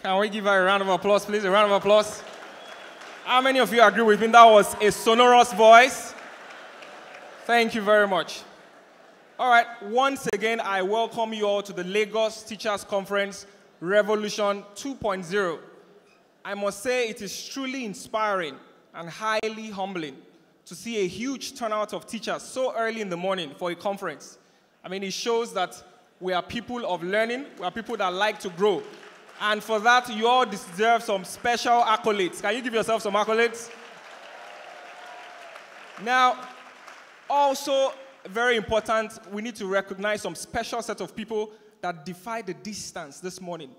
Can we give her a round of applause, please? A round of applause. How many of you agree with me? That was a sonorous voice. Thank you very much. All right, once again, I welcome you all to the Lagos Teachers Conference Revolution 2.0. I must say it is truly inspiring and highly humbling to see a huge turnout of teachers so early in the morning for a conference. I mean, it shows that we are people of learning, we are people that like to grow. And for that, you all deserve some special accolades. Can you give yourself some accolades? Now, also very important, we need to recognize some special set of people that defied the distance this morning.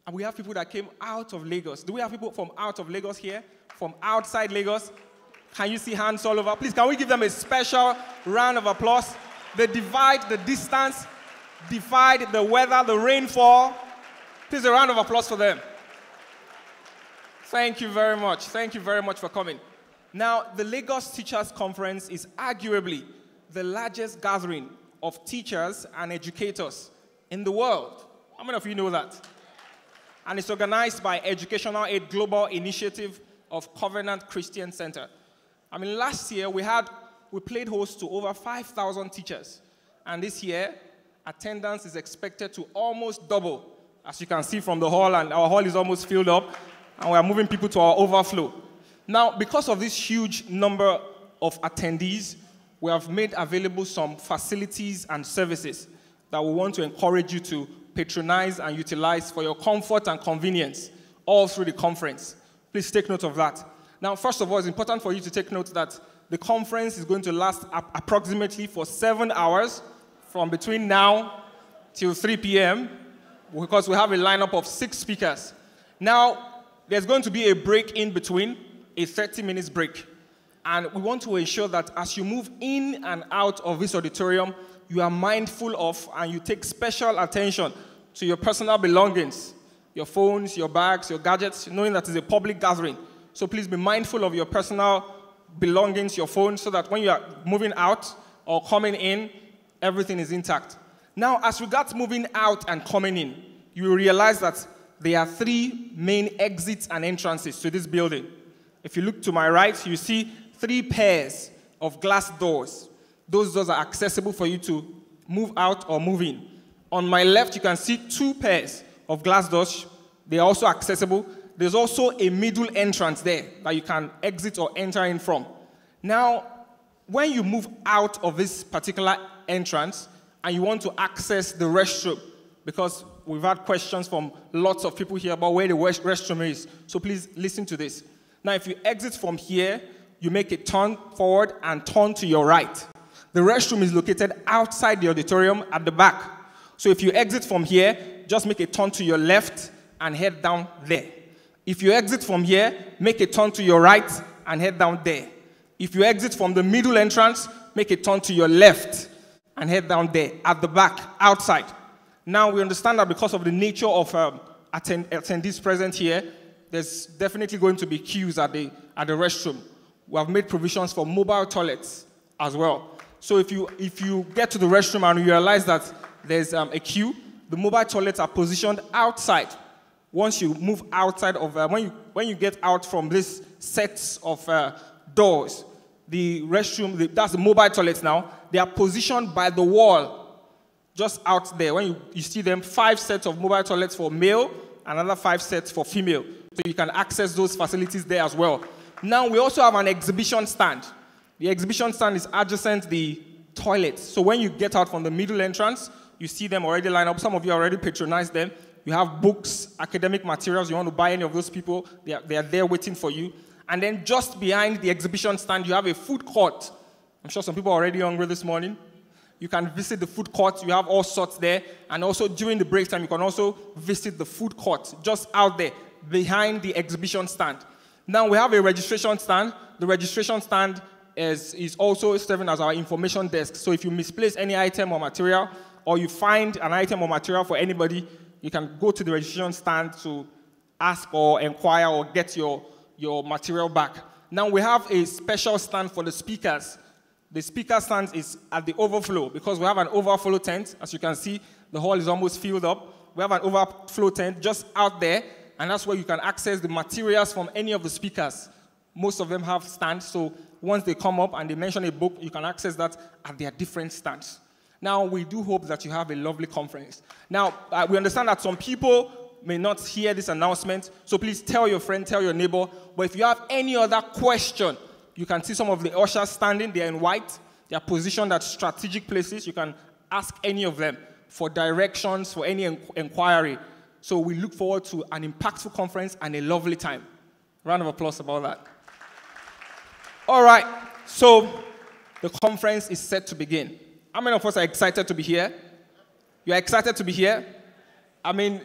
And we have people that came out of Lagos. Do we have people from out of Lagos here? From outside Lagos? Can you see hands all over? Please, can we give them a special round of applause? They defied the distance, defied the weather, the rainfall. Please, a round of applause for them. Thank you very much. Thank you very much for coming. Now, the Lagos Teachers Conference is arguably the largest gathering of teachers and educators in the world. How many of you know that? And it's organized by Edu-Aid Global Initiative of Covenant Christian Center. I mean, last year we played host to over 5,000 teachers. And this year, attendance is expected to almost double. As you can see from the hall, and our hall is almost filled up, and we are moving people to our overflow. Now, because of this huge number of attendees, we have made available some facilities and services that we want to encourage you to patronize and utilize for your comfort and convenience all through the conference. Please take note of that. Now, first of all, it's important for you to take note that the conference is going to last approximately for 7 hours from between now till 3 p.m., because we have a lineup of 6 speakers. Now, there's going to be a break in between, a 30-minute break. And we want to ensure that as you move in and out of this auditorium, you are mindful of and you take special attention to your personal belongings, your phones, your bags, your gadgets, knowing that it's a public gathering. So please be mindful of your personal belongings, your phone, so that when you are moving out or coming in, everything is intact. Now, as regards moving out and coming in, you will realize that there are 3 main exits and entrances to this building. If you look to my right, you see 3 pairs of glass doors. Those doors are accessible for you to move out or move in. On my left, you can see 2 pairs of glass doors. They are also accessible. There's also a middle entrance there that you can exit or enter in from. Now, when you move out of this particular entrance and you want to access the restroom, because we've had questions from lots of people here about where the restroom is, so please listen to this. Now, if you exit from here, you make a turn forward and turn to your right. The restroom is located outside the auditorium at the back. So if you exit from here, just make a turn to your left and head down there. If you exit from here, make a turn to your right and head down there. If you exit from the middle entrance, make a turn to your left and head down there, at the back, outside. Now, we understand that because of the nature of attendees present here, there's definitely going to be queues at the restroom. We have made provisions for mobile toilets as well. So if you get to the restroom and you realize that there's a queue, the mobile toilets are positioned outside. Once you move outside of, when you get out from this sets of doors, the restroom, that's the mobile toilets now, they are positioned by the wall, just out there. When you see them, 5 sets of mobile toilets for male, another 5 sets for female. So you can access those facilities there as well. Now, we also have an exhibition stand. The exhibition stand is adjacent the toilets. So when you get out from the middle entrance, you see them already lined up. Some of you already patronized them. You have books, academic materials. You want to buy any of those people, they are there waiting for you. And then just behind the exhibition stand, you have a food court. I'm sure some people are already hungry this morning. You can visit the food court. You have all sorts there. And also during the break time, you can also visit the food court just out there behind the exhibition stand. Now we have a registration stand. The registration stand is also serving as our information desk. So if you misplace any item or material, or you find an item or material for anybody, you can go to the registration stand to ask or inquire or get your material back. Now we have a special stand for the speakers. The speaker stand is at the overflow because we have an overflow tent. As you can see, the hall is almost filled up. We have an overflow tent just out there, And that's where you can access the materials from any of the speakers. Most of them have stands, so once they come up and they mention a book, you can access that at their different stands. Now, we do hope that you have a lovely conference. Now, we understand that some people may not hear this announcement, so please tell your friend, tell your neighbor. But if you have any other question, you can see some of the ushers standing. They're in white. They are positioned at strategic places. You can ask any of them for directions, for any inquiry. So we look forward to an impactful conference and a lovely time. Round of applause about that. All right, so the conference is set to begin. How many of us are excited to be here? You are excited to be here? I mean,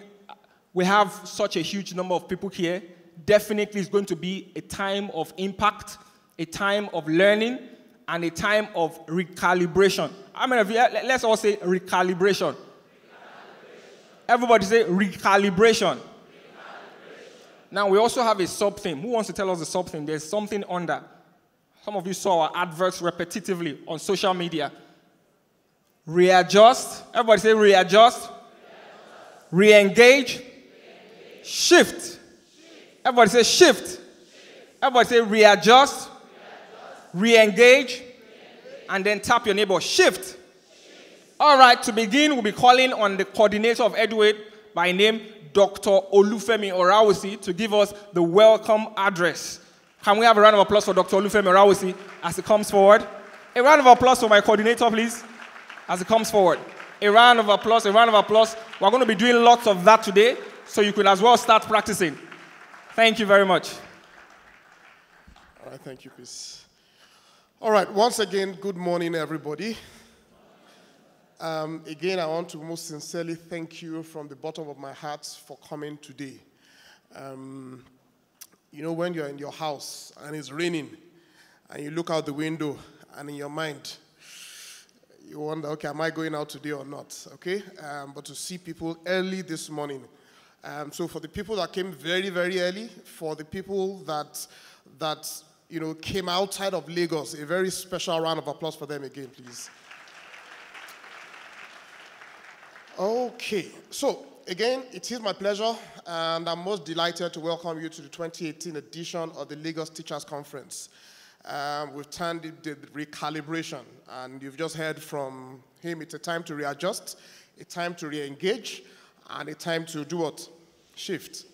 we have such a huge number of people here. Definitely it's going to be a time of impact, a time of learning, and a time of recalibration. How many of you, let's all say recalibration. Everybody say recalibration. Now, we also have a sub-theme. Who wants to tell us the sub-theme? There's something under. Some of you saw our adverts repetitively on social media. Readjust. Everybody say readjust. Re-engage. Shift. Everybody say shift. Everybody say readjust. Re-engage. And then tap your neighbor. Shift. All right, to begin, we'll be calling on the coordinator of Edu-Aid by name, Dr. Olufemi Orawusi, to give us the welcome address. Can we have a round of applause for Dr. Olufemi Orawusi as he comes forward? A round of applause for my coordinator, please, as he comes forward. A round of applause, a round of applause. We're going to be doing lots of that today, so you can as well start practicing. Thank you very much. All right, thank you, Chris. All right, once again, good morning, everybody. Again, I want to most sincerely thank you from the bottom of my heart for coming today. You know, when you're in your house and it's raining and you look out the window and in your mind, you wonder, okay, am I going out today or not? Okay? But to see people early this morning. So for the people that came very, very early, for the people that you know, came outside of Lagos, a very special round of applause for them again, please. Okay, so again, it is my pleasure, and I'm most delighted to welcome you to the 2018 edition of the Lagos Teachers Conference. We've termed it the Recalibration, and you've just heard from him, it's a time to readjust, a time to re-engage, and a time to do what? Shift.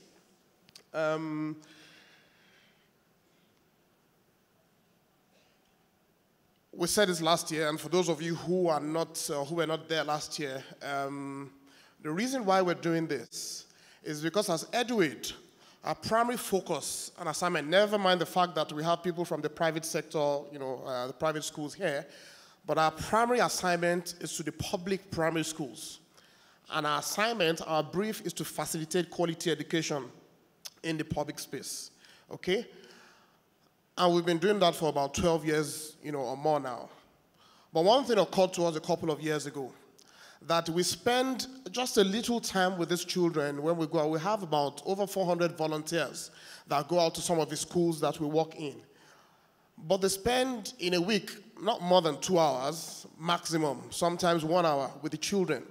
We said this last year, and for those of you who are not, who were not there last year, the reason why we're doing this is because as Edu-Aid, our primary focus and assignment, never mind the fact that we have people from the private sector, you know, the private schools here, but our primary assignment is to the public primary schools. And our assignment, our brief, is to facilitate quality education in the public space, okay? And we've been doing that for about 12 years, you know, or more now. But one thing occurred to us a couple of years ago, that we spend just a little time with these children when we go out. We have about over 400 volunteers that go out to some of the schools that we work in. But they spend in a week not more than 2 hours, maximum, sometimes 1 hour with the children.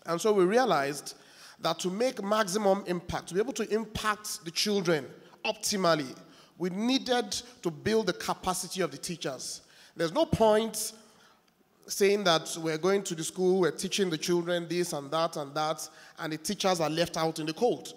And so we realized that to make maximum impact, to be able to impact the children optimally, we needed to build the capacity of the teachers. There's no point saying that we're going to the school, we're teaching the children this and that, and the teachers are left out in the cold.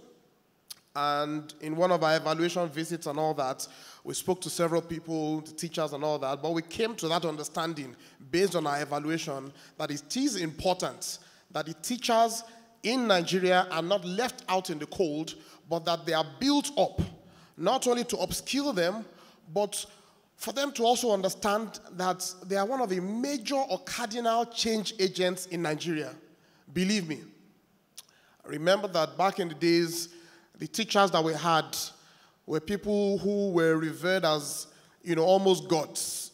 And in one of our evaluation visits and all that, we spoke to several people, the teachers and all that, but we came to that understanding based on our evaluation that it is important that the teachers in Nigeria are not left out in the cold, but that they are built up, not only to upskill them, but for them to also understand that they are one of the major or cardinal change agents in Nigeria. Believe me. Remember that back in the days, the teachers that we had were people who were revered as, you know, almost gods.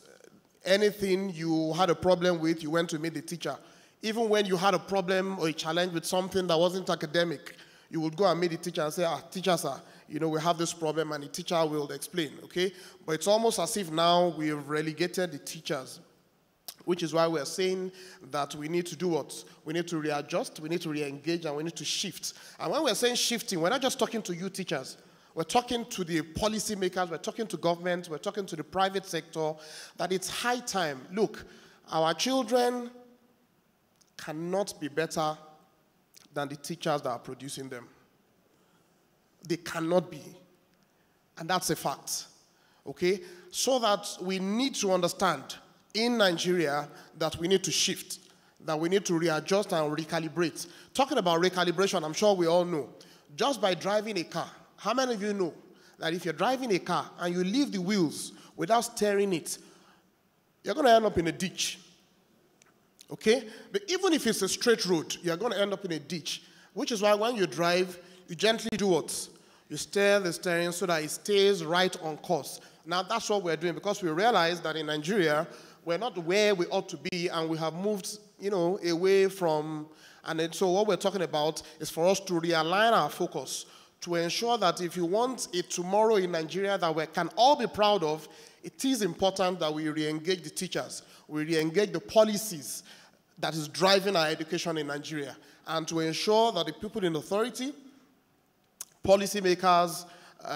Anything you had a problem with, you went to meet the teacher. Even when you had a problem or a challenge with something that wasn't academic, you would go and meet the teacher and say, teacher, sir, you know, we have this problem, and the teacher will explain, okay? But it's almost as if now we have relegated the teachers which is why we're saying that we need to do what? We need to readjust, we need to re-engage, and we need to shift. And when we're saying shifting, we're not just talking to you teachers. We're talking to the policymakers, we're talking to government, we're talking to the private sector, that it's high time. Look, our children cannot be better than the teachers that are producing them. They cannot be. And that's a fact. Okay? So that we need to understand in Nigeria that we need to shift, that we need to readjust and recalibrate. Talking about recalibration, I'm sure we all know. Just by driving a car, how many of you know that if you're driving a car and you leave the wheels without steering it, you're going to end up in a ditch? Okay? But even if it's a straight road, you're going to end up in a ditch, which is why when you drive, you gently do what? You steer the steering so that it stays right on course. Now, that's what we're doing, because we realize that in Nigeria, we're not where we ought to be, and we have moved, away from, and then, so what we're talking about is for us to realign our focus to ensure that if you want a tomorrow in Nigeria that we can all be proud of, it is important that we re-engage the teachers, we re-engage the policies that is driving our education in Nigeria, and to ensure that the people in authority, policymakers,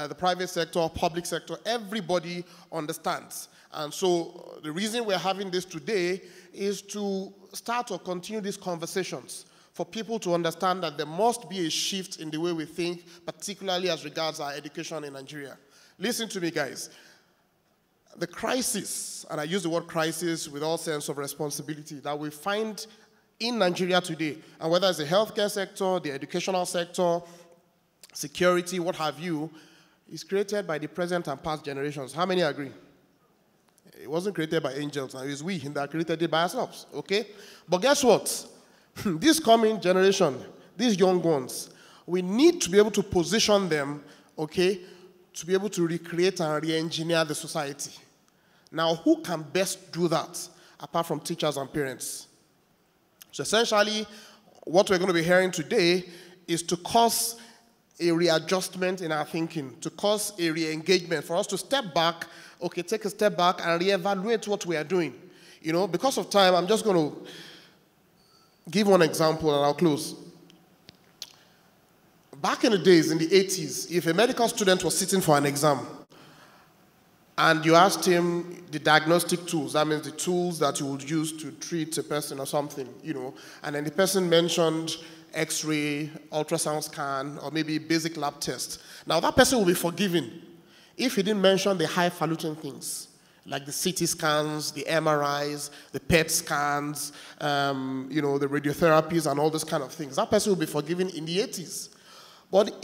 the private sector, public sector, everybody understands. And so the reason we're having this today is to start or continue these conversations for people to understand that there must be a shift in the way we think, particularly as regards our education in Nigeria. Listen to me, guys. The crisis, and I use the word crisis with all sense of responsibility, that we find in Nigeria today, and whether it's the healthcare sector, the educational sector, security, what have you, is created by the present and past generations. How many agree? It wasn't created by angels, and it was we that created it by ourselves, okay? But guess what? This coming generation, these young ones, we need to be able to position them, okay, to be able to recreate and re-engineer the society. Now, who can best do that apart from teachers and parents? So essentially, what we're going to be hearing today is to cause a readjustment in our thinking, to cause a re-engagement, for us to step back, okay, take a step back and reevaluate what we are doing. Because of time, I'm just going to give one example and I'll close. Back in the days, in the 80s, if a medical student was sitting for an exam and you asked him the diagnostic tools, that means the tools that you would use to treat a person or something, and then the person mentioned X-ray, ultrasound scan, or maybe basic lab test. Now, that person will be forgiven if he didn't mention the highfalutin things, like the CT scans, the MRIs, the PET scans, the radiotherapies, and all those kind of things. That person will be forgiven in the 80s. But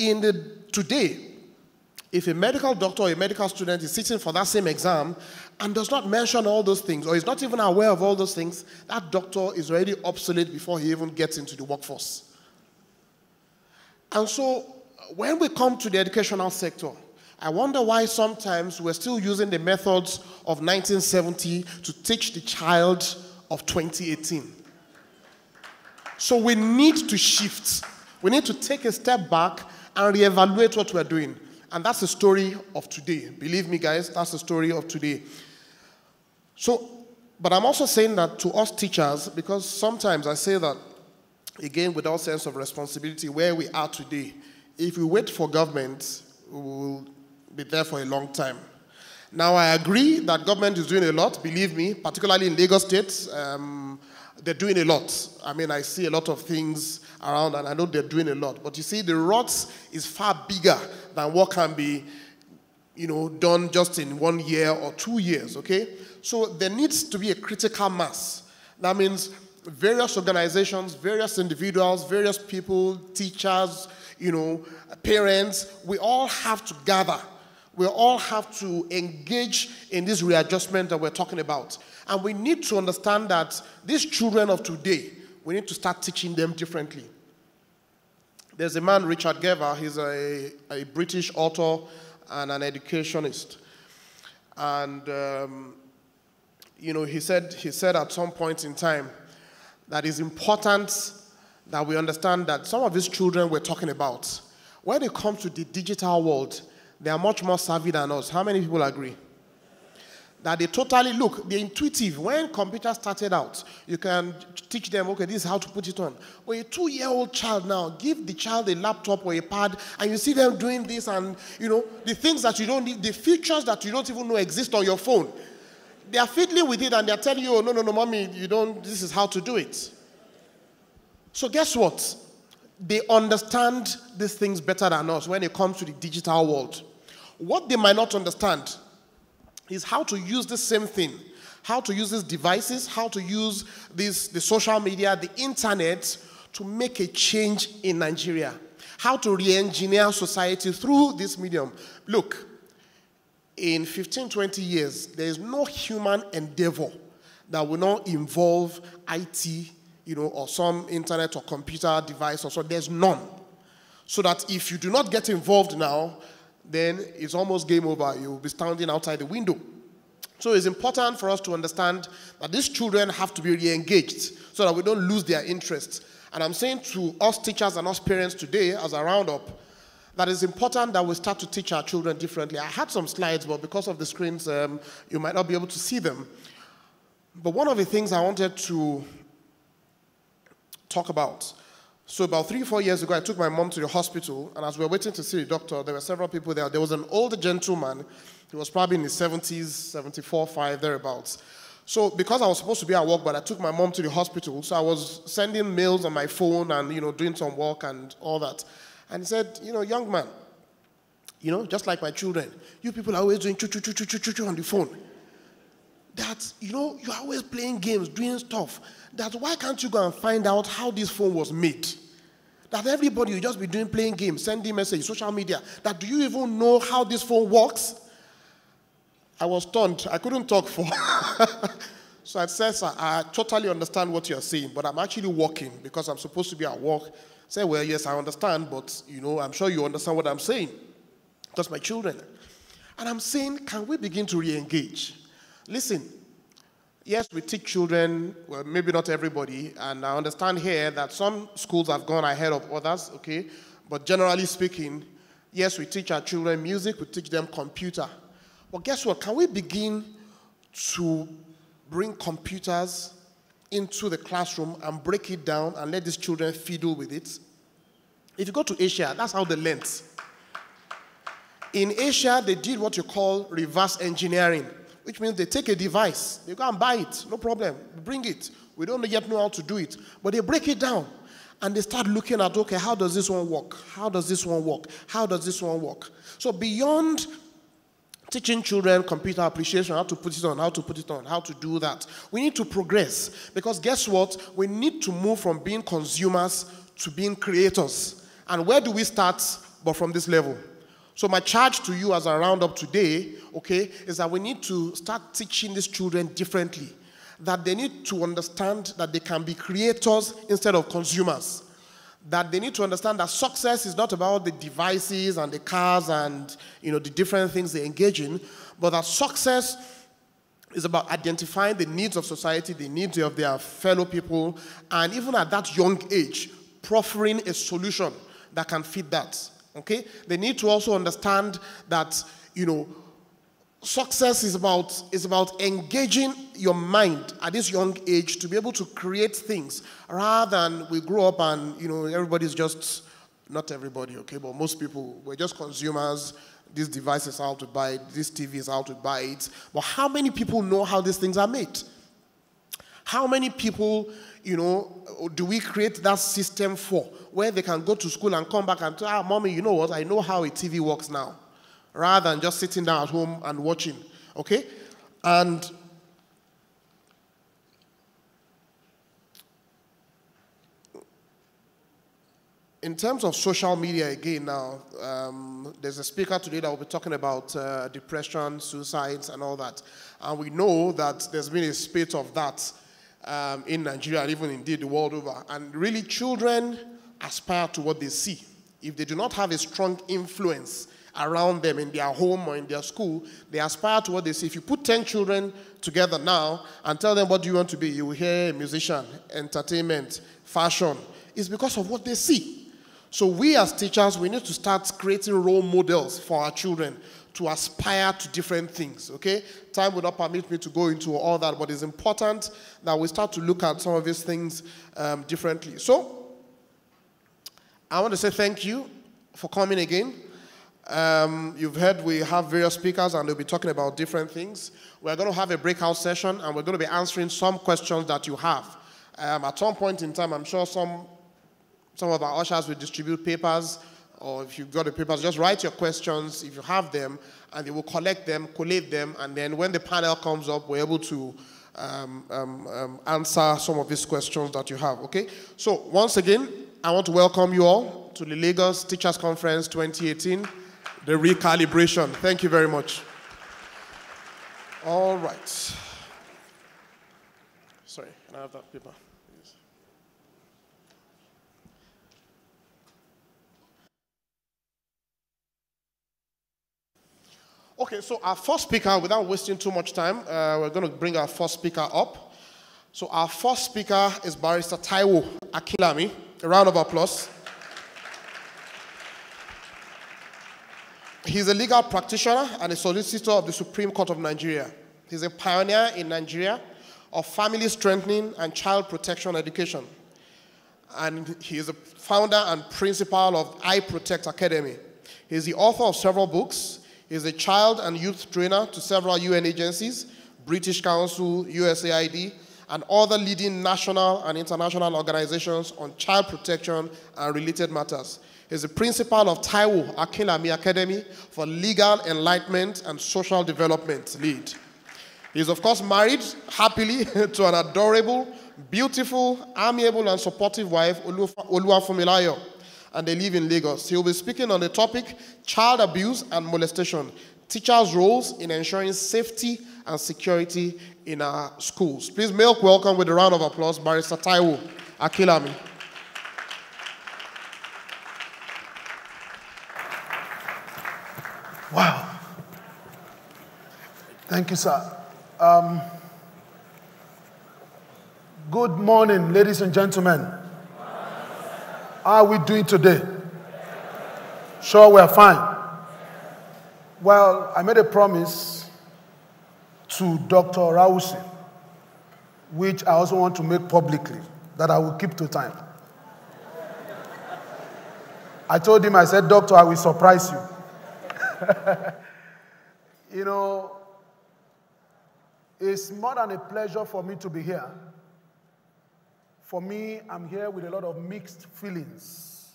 today, if a medical doctor or a medical student is sitting for that same exam and does not mention all those things, or is not even aware of all those things, that doctor is already obsolete before he even gets into the workforce. And so, when we come to the educational sector, I wonder why sometimes we're still using the methods of 1970 to teach the child of 2018. So we need to shift. We need to take a step back and reevaluate what we're doing. And that's the story of today. Believe me, guys, that's the story of today. But I'm also saying that to us teachers, because sometimes I say that, again, with all sense of responsibility, where we are today, if we wait for government, we will be there for a long time. Now, I agree that government is doing a lot, believe me, particularly in Lagos State. They're doing a lot. I mean, I see a lot of things around, and I know they're doing a lot. But you see, the rot is far bigger than what can be, done just in 1 year or 2 years, okay? So there needs to be a critical mass. That means various organizations, various individuals, various people, teachers, parents, we all have to gather. We all have to engage in this readjustment that we're talking about. And we need to understand that these children of today, we need to start teaching them differently. There's a man, Richard Gever, he's a British author and an educationist. And, he said at some point in time that it's important that we understand that some of these children we're talking about, when it comes to the digital world, they are much more savvy than us. How many people agree? that they totally look, they're intuitive. When computers started out, you can teach them, okay, this is how to put it on. But a 2-year-old child now, give the child a laptop or a pad, and you see them doing this, and the things that you don't need, the features that you don't even know exist on your phone. They are fiddling with it, and they're telling you, oh, no, mommy, this is how to do it. So guess what? They understand these things better than us when it comes to the digital world. What they might not understand is how to use the same thing, how to use these devices, how to use the social media, the internet, to make a change in Nigeria, how to re-engineer society through this medium. Look, in 15, 20 years, there is no human endeavor that will not involve IT, or some internet or computer device or so. There's none. So that if you do not get involved now, then it's almost game over. You'll be standing outside the window. So it's important for us to understand that these children have to be re-engaged so that we don't lose their interest. And I'm saying to us teachers and us parents today, as a roundup, that it's important that we start to teach our children differently. I had some slides, but because of the screens, you might not be able to see them. But one of the things I wanted to talk about, so about 3-4 years ago, I took my mom to the hospital, and as we were waiting to see the doctor, there were several people there. There was an older gentleman. He was probably in his 70s, 74, 5, thereabouts. So because I was supposed to be at work, but I took my mom to the hospital, so I was sending mails on my phone and, doing some work and all that. And he said, young man, just like my children, you people are always doing choo-choo on the phone. That, you're always playing games, doing stuff. That why can't you go and find out how this phone was made? That everybody will just be playing games, sending messages, social media. That do you even know how this phone works? I was stunned. I couldn't talk for. So I said, sir, I totally understand what you're saying, but I'm actually working because I'm supposed to be at work. I said, well, yes, I understand, but, I'm sure you understand what I'm saying. Because my children. And I'm saying, can we begin to re-engage? Listen. Yes, we teach children, well, maybe not everybody, and I understand here that some schools have gone ahead of others, okay? But generally speaking, yes, we teach our children music, we teach them computer. But guess what? Can we begin to bring computers into the classroom and break it down and let these children fiddle with it? If you go to Asia, that's how they learned. In Asia, they did what you call reverse engineering, which means they take a device, they go and buy it, no problem, bring it. We don't yet know how to do it, but they break it down, and they start looking at, okay, how does this one work? How does this one work? How does this one work? So beyond teaching children computer appreciation, how to put it on, how to put it on, how to do that, we need to progress, because guess what? We need to move from being consumers to being creators. And where do we start but from this level? So my charge to you as a roundup today, okay, is that we need to start teaching these children differently. That they need to understand that they can be creators instead of consumers. That they need to understand that success is not about the devices and the cars and, the different things they engage in, but that success is about identifying the needs of society, the needs of their fellow people, and even at that young age, proffering a solution that can fit that. Okay? They need to also understand that, success is about engaging your mind at this young age to be able to create things, rather than we grow up and, everybody's just, not everybody, okay, but most people, we're just consumers. This device is how to buy it, this TV is how to buy it. But how many people know how these things are made? How many people, do we create that system for, where they can go to school and come back and tell, mommy, you know what, I know how a TV works now, rather than just sitting down at home and watching, okay? And in terms of social media, again now, there's a speaker today that will be talking about depression, suicides, and all that. And we know that there's been a spate of that in Nigeria, and even indeed the world over. And really, children aspire to what they see. If they do not have a strong influence around them in their home or in their school, they aspire to what they see. If you put 10 children together now and tell them what do you want to be, you will hear musician, entertainment, fashion. It's because of what they see. So we as teachers, we need to start creating role models for our children to aspire to different things, okay? Time will not permit me to go into all that, but it's important that we start to look at some of these things differently. So, I want to say thank you for coming again. You've heard we have various speakers and they'll be talking about different things. We're going to have a breakout session and we're going to be answering some questions that you have. At some point in time, I'm sure some of our ushers will distribute papers, or if you've got the papers, just write your questions if you have them, and they will collect them, collate them, and then when the panel comes up, we're able to answer some of these questions that you have, okay? So once again, I want to welcome you all to the Lagos Teachers Conference 2018, the Recalibration. Thank you very much. All right. Sorry, can I have that paper? Please? Okay, so our first speaker, without wasting too much time, we're going to bring our first speaker up. So our first speaker is Barrister Taiwo Akinlami. A round of applause. He's a legal practitioner and a solicitor of the Supreme Court of Nigeria. He's a pioneer in Nigeria of family strengthening and child protection education. And he is a founder and principal of I Protect Academy. He's the author of several books. He's a child and youth trainer to several UN agencies, British Council, USAID, and other leading national and international organizations on child protection and related matters. He's the principal of Taiwo Akinlami Academy for Legal Enlightenment and Social Development, LEAD. He's of course married happily to an adorable, beautiful, amiable, and supportive wife, Oluwafunmilayo, and they live in Lagos. He'll be speaking on the topic, child abuse and molestation, teachers' roles in ensuring safety and security in our schools. Please make welcome with a round of applause, Barrister Taiwo Akinlami. Wow. Thank you, sir. Good morning, ladies and gentlemen. How are we doing today? Sure, we're fine. Well, I made a promise to Dr. Rausi, which I also want to make publicly, that I will keep to time. I told him, I said, Doctor, I will surprise you. You know, it's more than a pleasure for me to be here. For me, I'm here with a lot of mixed feelings.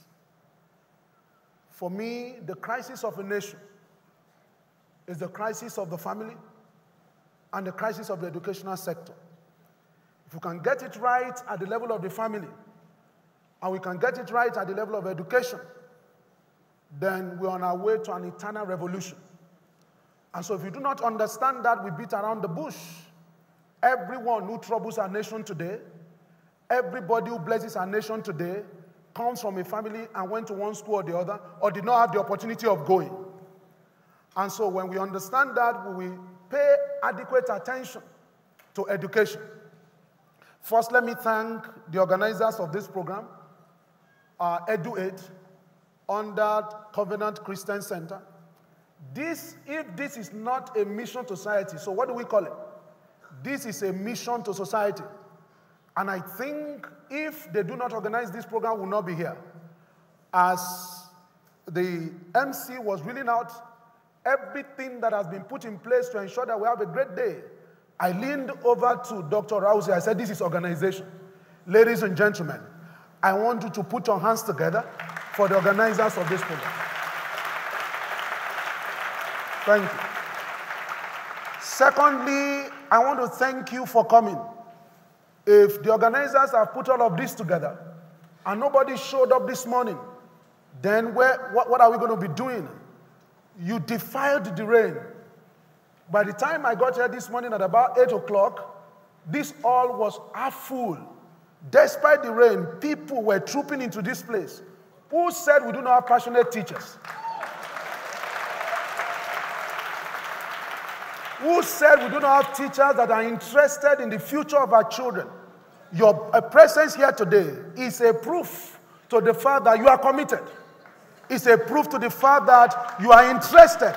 For me, the crisis of a nation is the crisis of the family and the crisis of the educational sector. If we can get it right at the level of the family, and we can get it right at the level of education, then we're on our way to an eternal revolution. And so if you do not understand that, we beat around the bush. Everyone who troubles our nation today, everybody who blesses our nation today, comes from a family and went to one school or the other, or did not have the opportunity of going. And so when we understand that, we will pay adequate attention to education. First, let me thank the organizers of this program, Edu-Aid, under Covenant Christian Center. If this is not a mission to society, so what do we call it? This is a mission to society. And I think if they do not organize this program, we will not be here. As the MC was reading out everything that has been put in place to ensure that we have a great day, I leaned over to Dr. Rausi. I said, this is organization. Ladies and gentlemen, I want you to put your hands together for the organizers of this program. Thank you. Secondly, I want to thank you for coming. If the organizers have put all of this together and nobody showed up this morning, then what are we going to be doing? You defied the rain. By the time I got here this morning at about 8 o'clock, this hall was half full. Despite the rain, people were trooping into this place. Who said we do not have passionate teachers? Who said we do not have teachers that are interested in the future of our children? Your presence here today is a proof to the fact that you are committed. It's a proof to the fact that you are interested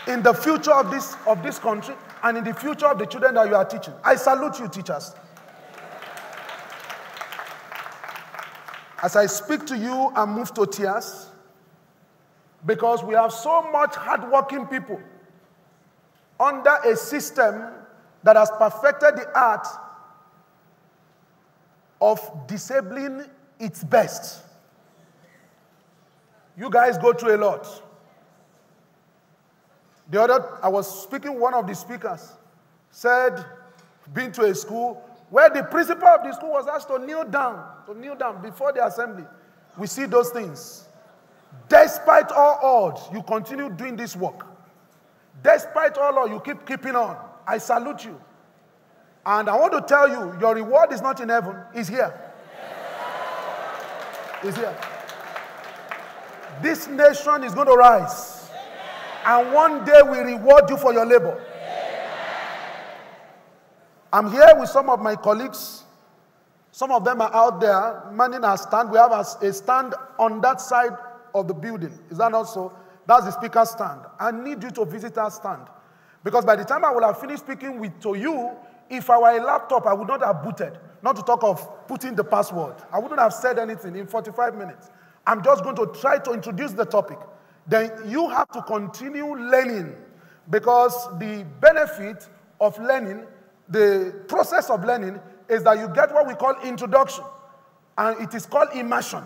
in the future of this country and in the future of the children that you are teaching. I salute you, teachers. As I speak to you, I'm moved to tears because we have so much hardworking people under a system that has perfected the art of disabling its best. You guys go through a lot. I was speaking, one of the speakers said, been to a school where the principal of the school was asked to kneel down before the assembly. We see those things. Despite all odds, you continue doing this work. Despite all odds, you keep keeping on. I salute you. And I want to tell you, your reward is not in heaven, it's here. It's here. This nation is going to rise. And one day we reward you for your labor. I'm here with some of my colleagues. Some of them are out there manning our stand. We have a stand on that side of the building. Is that not so? That's the speaker's stand. I need you to visit our stand. Because by the time I will have finished speaking to you, if I were a laptop, I would not have booted. Not to talk of putting the password. I wouldn't have said anything in 45 minutes. I'm just going to try to introduce the topic. Then you have to continue learning, because the benefit of learning, the process of learning, is that you get what we call introduction, and it is called immersion.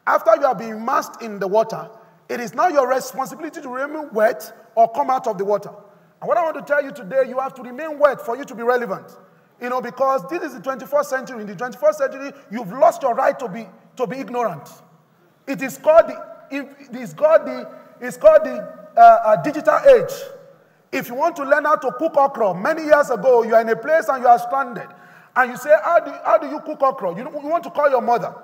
After you have been immersed in the water, it is now your responsibility to remain wet or come out of the water. And what I want to tell you today, you have to remain wet for you to be relevant. Because this is the 21st century. In the 21st century, you've lost your right to be ignorant. It is called the digital age. If you want to learn how to cook okra, many years ago, you are in a place and you are stranded. And you say, how do you cook okra? You want to call your mother.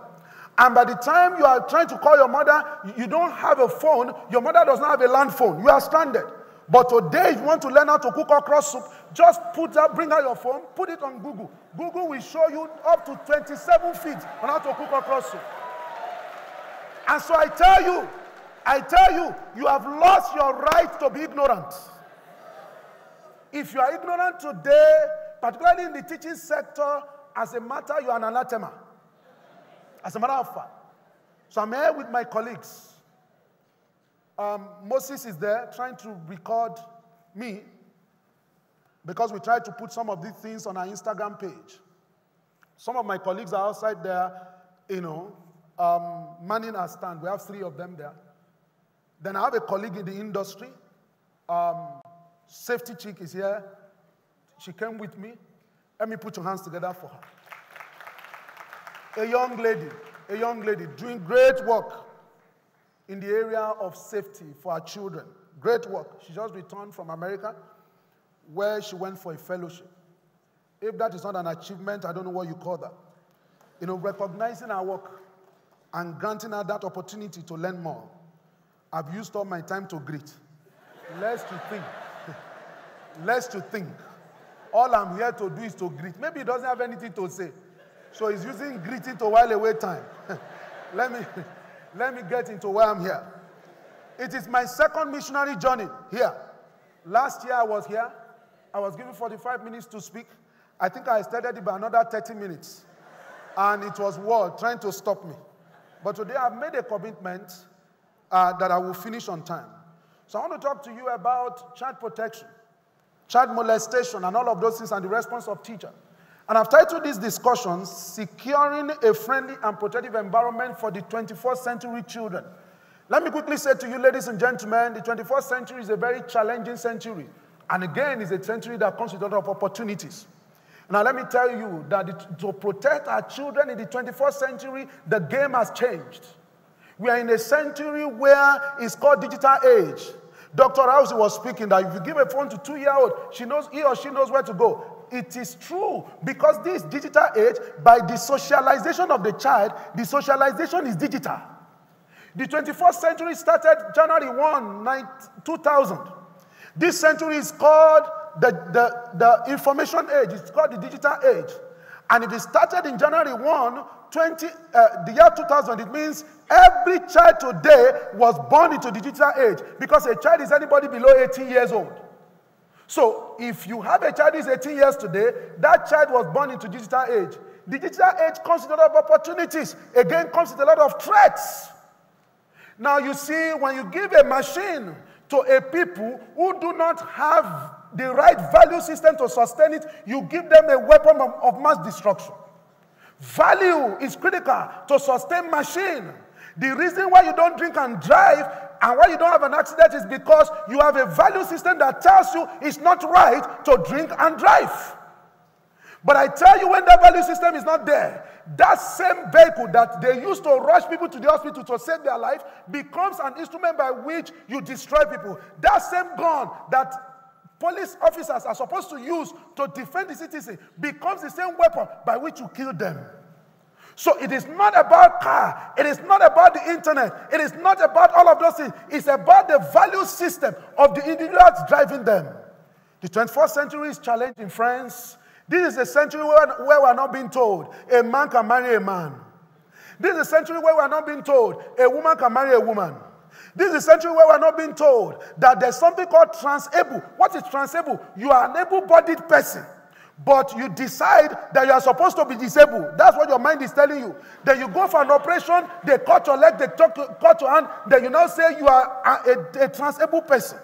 And by the time you are trying to call your mother, you don't have a phone. Your mother does not have a land phone. You are stranded. But today, if you want to learn how to cook okra soup, just bring out your phone, put it on Google. Google will show you up to 27 feet on how to cook okra soup. And so I tell you, you have lost your right to be ignorant. If you are ignorant today, particularly in the teaching sector, as a matter, you are an anathema. As a matter of fact. So I'm here with my colleagues. Moses is there trying to record me, because we tried to put some of these things on our Instagram page. Some of my colleagues are outside there, manning our stand. We have 3 of them there. Then I have a colleague in the industry. Safety chick is here. She came with me. Let me put your hands together for her. A young lady doing great work in the area of safety for our children. Great work. She just returned from America, where she went for a fellowship. If that is not an achievement, I don't know what you call that. Recognizing our work and granting her that opportunity to learn more. I've used all my time to greet. Less to think. Less to think. All I'm here to do is to greet. Maybe he doesn't have anything to say. So he's using greeting to while away time. Let me get into why I'm here. It is my second missionary journey here. Last year I was here. I was given 45 minutes to speak. I think I extended it by another 30 minutes. And it was war trying to stop me. But today I've made a commitment that I will finish on time. So I want to talk to you about child protection, child molestation, and all of those things, and the response of teachers. And I've titled this discussion, Securing a Friendly and Protective Environment for the 21st Century Children. Let me quickly say to you, ladies and gentlemen, the 21st century is a very challenging century. And again, it's a century that comes with a lot of opportunities. Now, let me tell you that to protect our children in the 21st century, the game has changed. We are in a century where it's called digital age. Dr. House was speaking that if you give a phone to a 2-year-old, he or she knows where to go. It is true, because this digital age, by the socialization of the child, the socialization is digital. The 21st century started January 1, 2000. This century is called the information age. It's called the digital age. And if it started in January 1, the year 2000, it means every child today was born into digital age, because a child is anybody below 18 years old. So if you have a child who is 18 years today, that child was born into digital age. Digital age comes with a lot of opportunities. Again, comes with a lot of threats. Now you see, when you give a machine to a people who do not have the right value system to sustain it, you give them a weapon of mass destruction. Value is critical to sustain machine. The reason why you don't drink and drive and why you don't have an accident is because you have a value system that tells you it's not right to drink and drive. But I tell you, when that value system is not there, that same vehicle that they used to rush people to the hospital to save their life becomes an instrument by which you destroy people. That same gun that police officers are supposed to use to defend the citizen becomes the same weapon by which you kill them. So it is not about car. It is not about the internet. It is not about all of those things. It's about the value system of the individuals driving them. The 21st century is challenging, friends. This is a century where we are not being told a man can marry a man. This is a century where we are not being told a woman can marry a woman. This is a century where we are not being told that there's something called transable. What is transable? You are an able-bodied person, but you decide that you are supposed to be disabled. That's what your mind is telling you. Then you go for an operation, they cut your leg, they cut your hand, then you now say you are a transable person.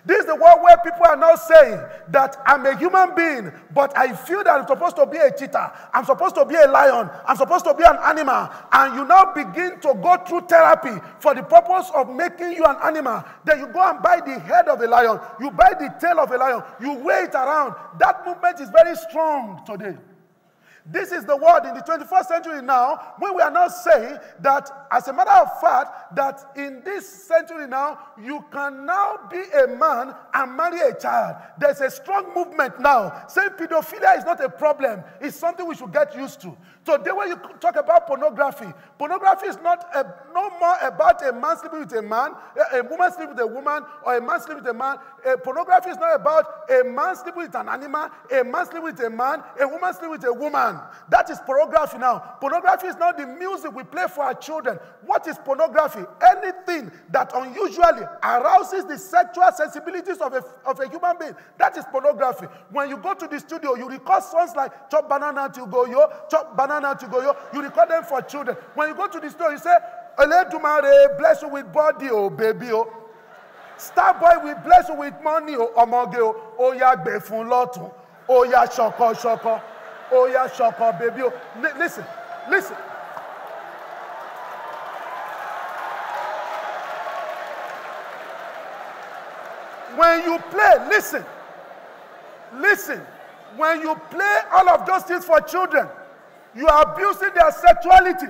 This is the world where people are now saying that I'm a human being, but I feel that I'm supposed to be a cheetah. I'm supposed to be a lion. I'm supposed to be an animal. And you now begin to go through therapy for the purpose of making you an animal. Then you go and buy the head of a lion. You buy the tail of a lion. You weigh it around. That movement is very strong today. This is the world in the 21st century now, when we are now saying that, as a matter of fact, that in this century now, you can now be a man and marry a child. There's a strong movement now saying pedophilia is not a problem. It's something we should get used to. Today, when you talk about pornography, pornography is no more about a man sleeping with a man, a woman sleeping with a woman, or a man sleeping with a man. Pornography is not about a man sleeping with an animal, a man sleeping with a man, a woman sleeping with a woman. That is pornography now. Pornography is not the music we play for our children. What is pornography? Anything that unusually arouses the sexual sensibilities of a human being. That is pornography. When you go to the studio, you record songs like Chop Banana to Go Yo, Chop Banana to Go Yo. You record them for children. When you go to the store, you say, Eledumare, bless you with body, oh baby, oh. Starboy, we bless you with money, oh omoge, oh ya gbefun lotun, oh ya shoko shoko. Oh, yeah, shoko, baby. Listen. When you play, listen. When you play all of those things for children, you are abusing their sexuality.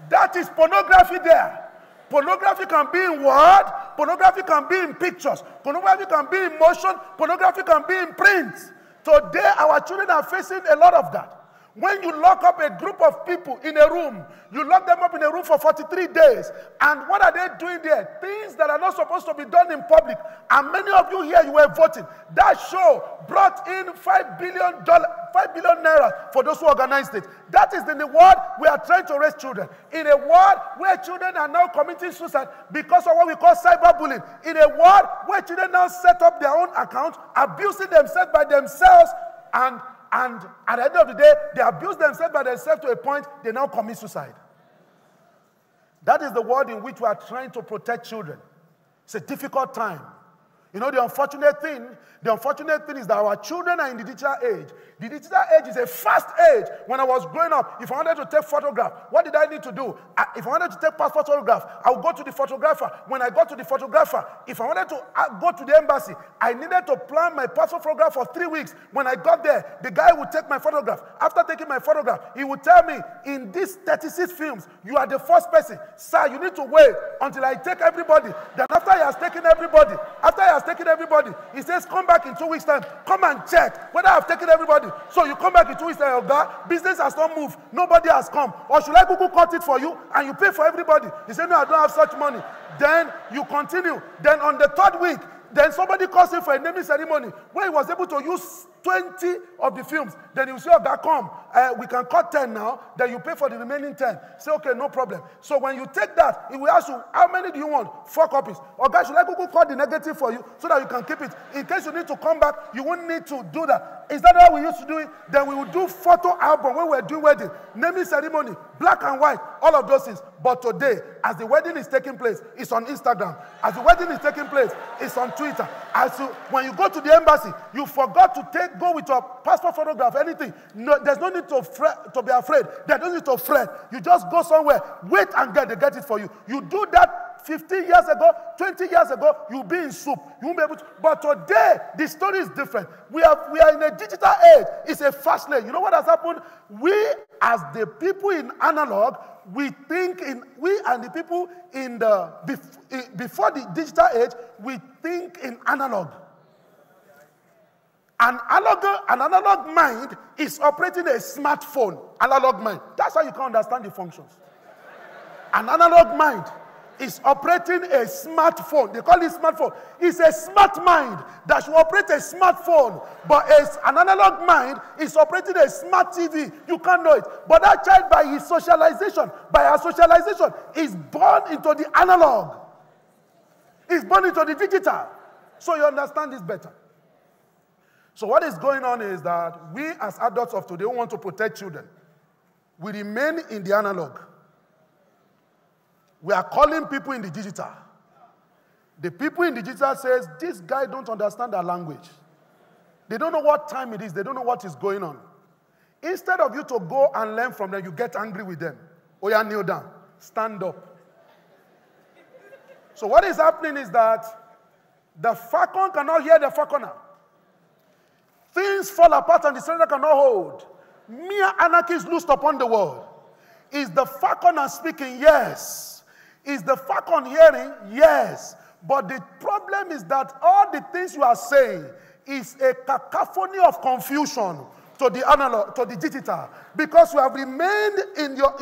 That is pornography there. Pornography can be in word, pornography can be in pictures, pornography can be in motion, pornography can be in print. Today, our children are facing a lot of that. When you lock up a group of people in a room, you lock them up in a room for 43 days. And what are they doing there? Things that are not supposed to be done in public. And many of you here, you were voting. That show brought in $5 billion naira for those who organized it. That is in the world we are trying to raise children. In a world where children are now committing suicide because of what we call cyberbullying. In a world where children now set up their own accounts, abusing themselves by themselves, and at the end of the day, they abuse themselves by themselves to a point they now commit suicide. That is the world in which we are trying to protect children. It's a difficult time. You know, the unfortunate thing is that our children are in the digital age. The digital age is a fast age. When I was growing up, if I wanted to take photograph, what did I need to do? If I wanted to take passport photograph, I would go to the photographer. When I got to the photographer, if I wanted to go to the embassy, I needed to plan my passport photograph for 3 weeks. When I got there, the guy would take my photograph. After taking my photograph, he would tell me, in these 36 films, you are the first person. Sir, you need to wait until I take everybody. Then after he has taken everybody, he says, come back in 2 weeks' time. Come and check whether I've taken everybody. So you come back in 2 weeks' time, God, business has not moved. Nobody has come. Or should I Google cut it for you and you pay for everybody? He said, no, I don't have such money. Then you continue. Then on the 3rd week, then somebody calls him for a naming ceremony where he was able to use 20 of the films. Then you say, oh, God, come. We can cut 10 now. Then you pay for the remaining 10. Say, okay, no problem. So when you take that, it will ask you, how many do you want? 4 copies. Or guys, should I go cut the negative for you so that you can keep it? In case you need to come back, you won't need to do that. Is that how we used to do it? Then we would do photo album when we were doing wedding, naming ceremony, black and white, all of those things. But today, as the wedding is taking place, it's on Instagram. As the wedding is taking place, it's on Twitter. When you go to the embassy, you forgot to go with your passport photograph, anything. No, there's no need to be afraid. There's no need to fret. You just go somewhere, wait and they get it for you. You do that 15 years ago, 20 years ago, you'll be in soup. You won't be able to. But today, the story is different. We are in a digital age. It's a fast lane. You know what has happened? We, as the people in analog, we and the people in before the digital age, we think in analog. An analog mind is operating a smartphone. Analog mind. That's how you can understand the functions. An analog mind is operating a smartphone. They call it smartphone. It's a smart mind that should operate a smartphone. But an analog mind is operating a smart TV. You can't know it. But that child, by her socialization, is born into the analog. Is born into the digital. So you understand this better. So what is going on is that we as adults of today who want to protect children, we remain in the analog. We are calling people in the digital. The people in the digital says, this guy don't understand our language. They don't know what time it is. They don't know what is going on. Instead of you to go and learn from them, you get angry with them. Oh yeah, kneel down. Stand up. So what is happening is that the falcon cannot hear the falconer. Things fall apart and the center cannot hold. Mere anarchy is loosed upon the world. Is the falconer speaking? Yes. Is the falcon hearing? Yes. But the problem is that all the things you are saying is a cacophony of confusion to the analog, to the digital, because you have remained in your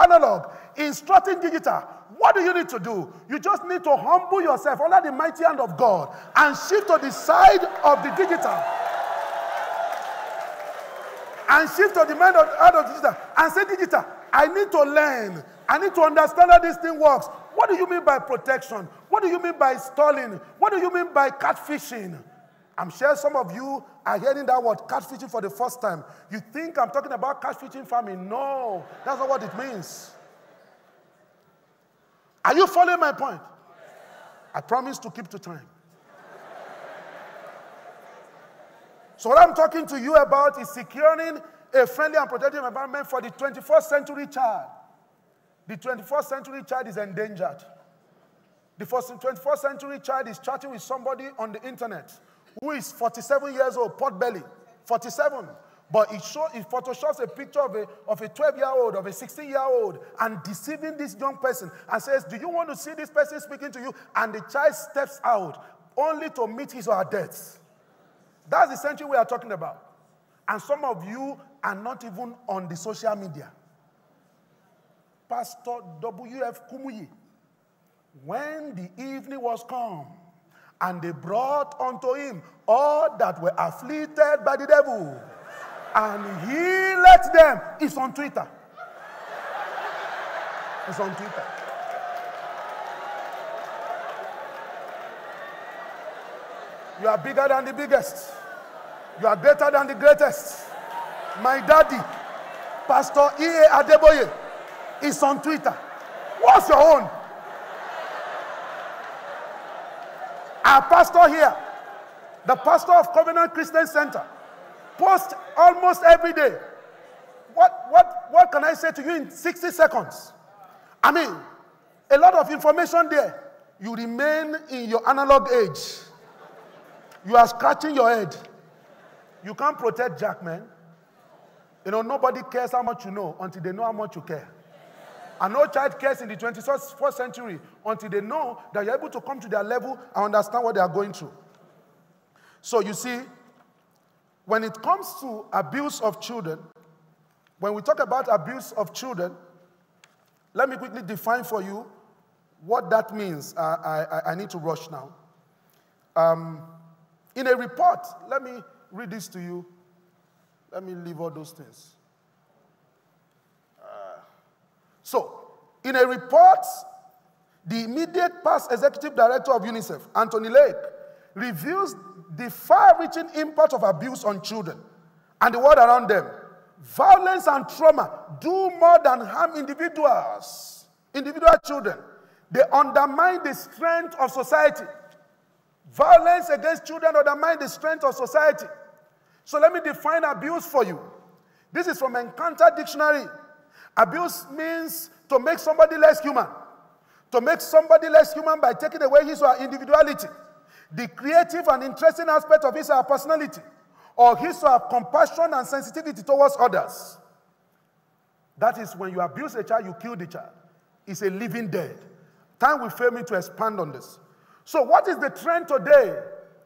analog, instructing digital. What do you need to do? You just need to humble yourself under the mighty hand of God and shift to the side of the digital. And shift to the mind of the digital and say, digital, I need to learn. I need to understand how this thing works. What do you mean by protection? What do you mean by stalling? What do you mean by catfishing? I'm sure some of you are hearing that word, catfishing, for the first time. You think I'm talking about catfishing farming. No, that's not what it means. Are you following my point? I promise to keep to time. So what I'm talking to you about is securing a friendly and protective environment for the 21st century child. The 21st century child is endangered. The 21st century child is chatting with somebody on the internet who is 47 years old, pot belly, 47. But it photoshops a picture of a 12-year-old, of a 16-year-old, and deceiving this young person and says, do you want to see this person speaking to you? And the child steps out only to meet his or her death. That's the century we are talking about. And some of you are not even on the social media. Pastor W.F. Kumuyi, when the evening was come, and they brought unto him all that were afflicted by the devil, and he let them. It's on Twitter. It's on Twitter. You are bigger than the biggest. You are greater than the greatest. My daddy, Pastor E.A. Adeboye, is on Twitter. What's your own? Our pastor here, the pastor of Covenant Christian Center, posts almost every day. What can I say to you in 60 seconds? I mean, a lot of information there. You remain in your analog age. You are scratching your head. You can't protect Jack, man. You know, nobody cares how much you know until they know how much you care. And no child cares in the 21st century until they know that you're able to come to their level and understand what they are going through. So you see, when it comes to abuse of children, when we talk about abuse of children, let me quickly define for you what that means. I need to rush now. In a report, let me read this to you. Let me leave all those things. So, in a report, the immediate past executive director of UNICEF, Anthony Lake, reveals the far-reaching impact of abuse on children and the world around them. Violence and trauma do more than harm individuals, individual children. They undermine the strength of society. Violence against children undermines the strength of society. So let me define abuse for you. This is from Encounter Dictionary. Abuse means to make somebody less human. To make somebody less human by taking away his or her individuality, the creative and interesting aspect of his or her personality, or his or her compassion and sensitivity towards others. That is, when you abuse a child, you kill the child. It's a living dead. Time will fail me to expand on this. So what is the trend today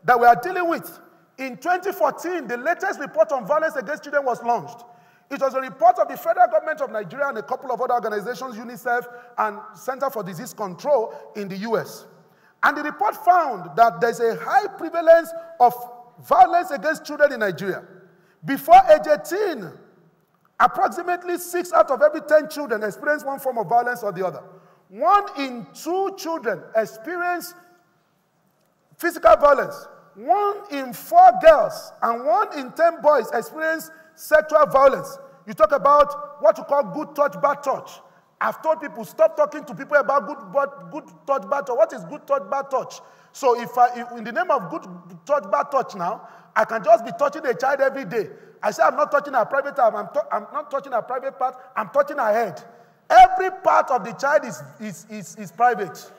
that we are dealing with? In 2014, the latest report on violence against children was launched. It was a report of the federal government of Nigeria and a couple of other organizations, UNICEF and Center for Disease Control in the US. And the report found that there's a high prevalence of violence against children in Nigeria. Before age 18, approximately 6 out of every 10 children experience one form of violence or the other. 1 in 2 children experience physical violence. 1 in 4 girls and 1 in 10 boys experience sexual violence. You talk about what you call good touch, bad touch. I've told people, stop talking to people about good touch, bad touch. What is good touch, bad touch? So if in the name of good touch, bad touch now, I can just be touching a child every day. I say I'm not touching her private part, I'm not touching her private part, I'm touching her head. Every part of the child is private.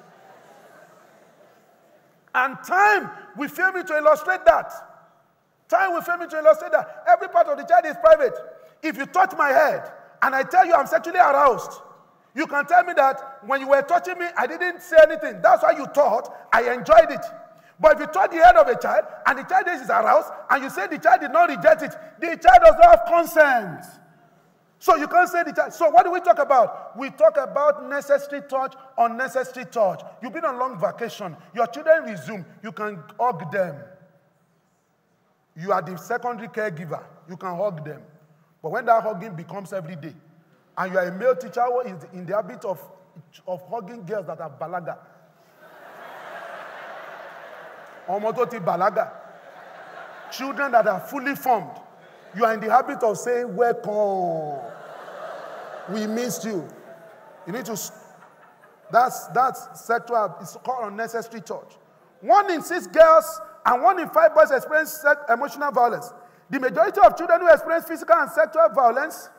And time will fail me to illustrate that. Time will fail me to illustrate that. Every part of the child is private. If you touch my head and I tell you I'm sexually aroused, you can tell me that when you were touching me, I didn't say anything. That's why you thought I enjoyed it. But if you touch the head of a child and the child is aroused and you say the child did not reject it, the child does not have consent. So you can't say the child. So what do we talk about? We talk about necessary touch, unnecessary touch. You've been on long vacation. Your children resume. You can hug them. You are the secondary caregiver. You can hug them. But when that hugging becomes every day, and you are a male teacher who is in the habit of hugging girls that are balaga. Omototi balaga. Children that are fully formed. You are in the habit of saying, welcome. We missed you. You need to, that's sexual, it's called unnecessary touch. 1 in 6 girls and 1 in 5 boys experience emotional violence. The majority of children who experience physical and sexual violence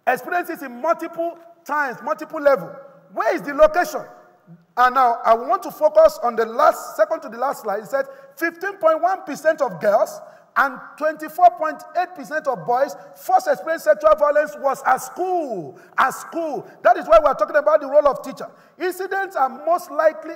experience it in multiple times, multiple levels. Where is the location? And now I want to focus on the second to the last slide. It said 15.1% of girls and 24.8% of boys first experienced sexual violence was at school. At school. That is why we are talking about the role of teacher. Incidents are most likely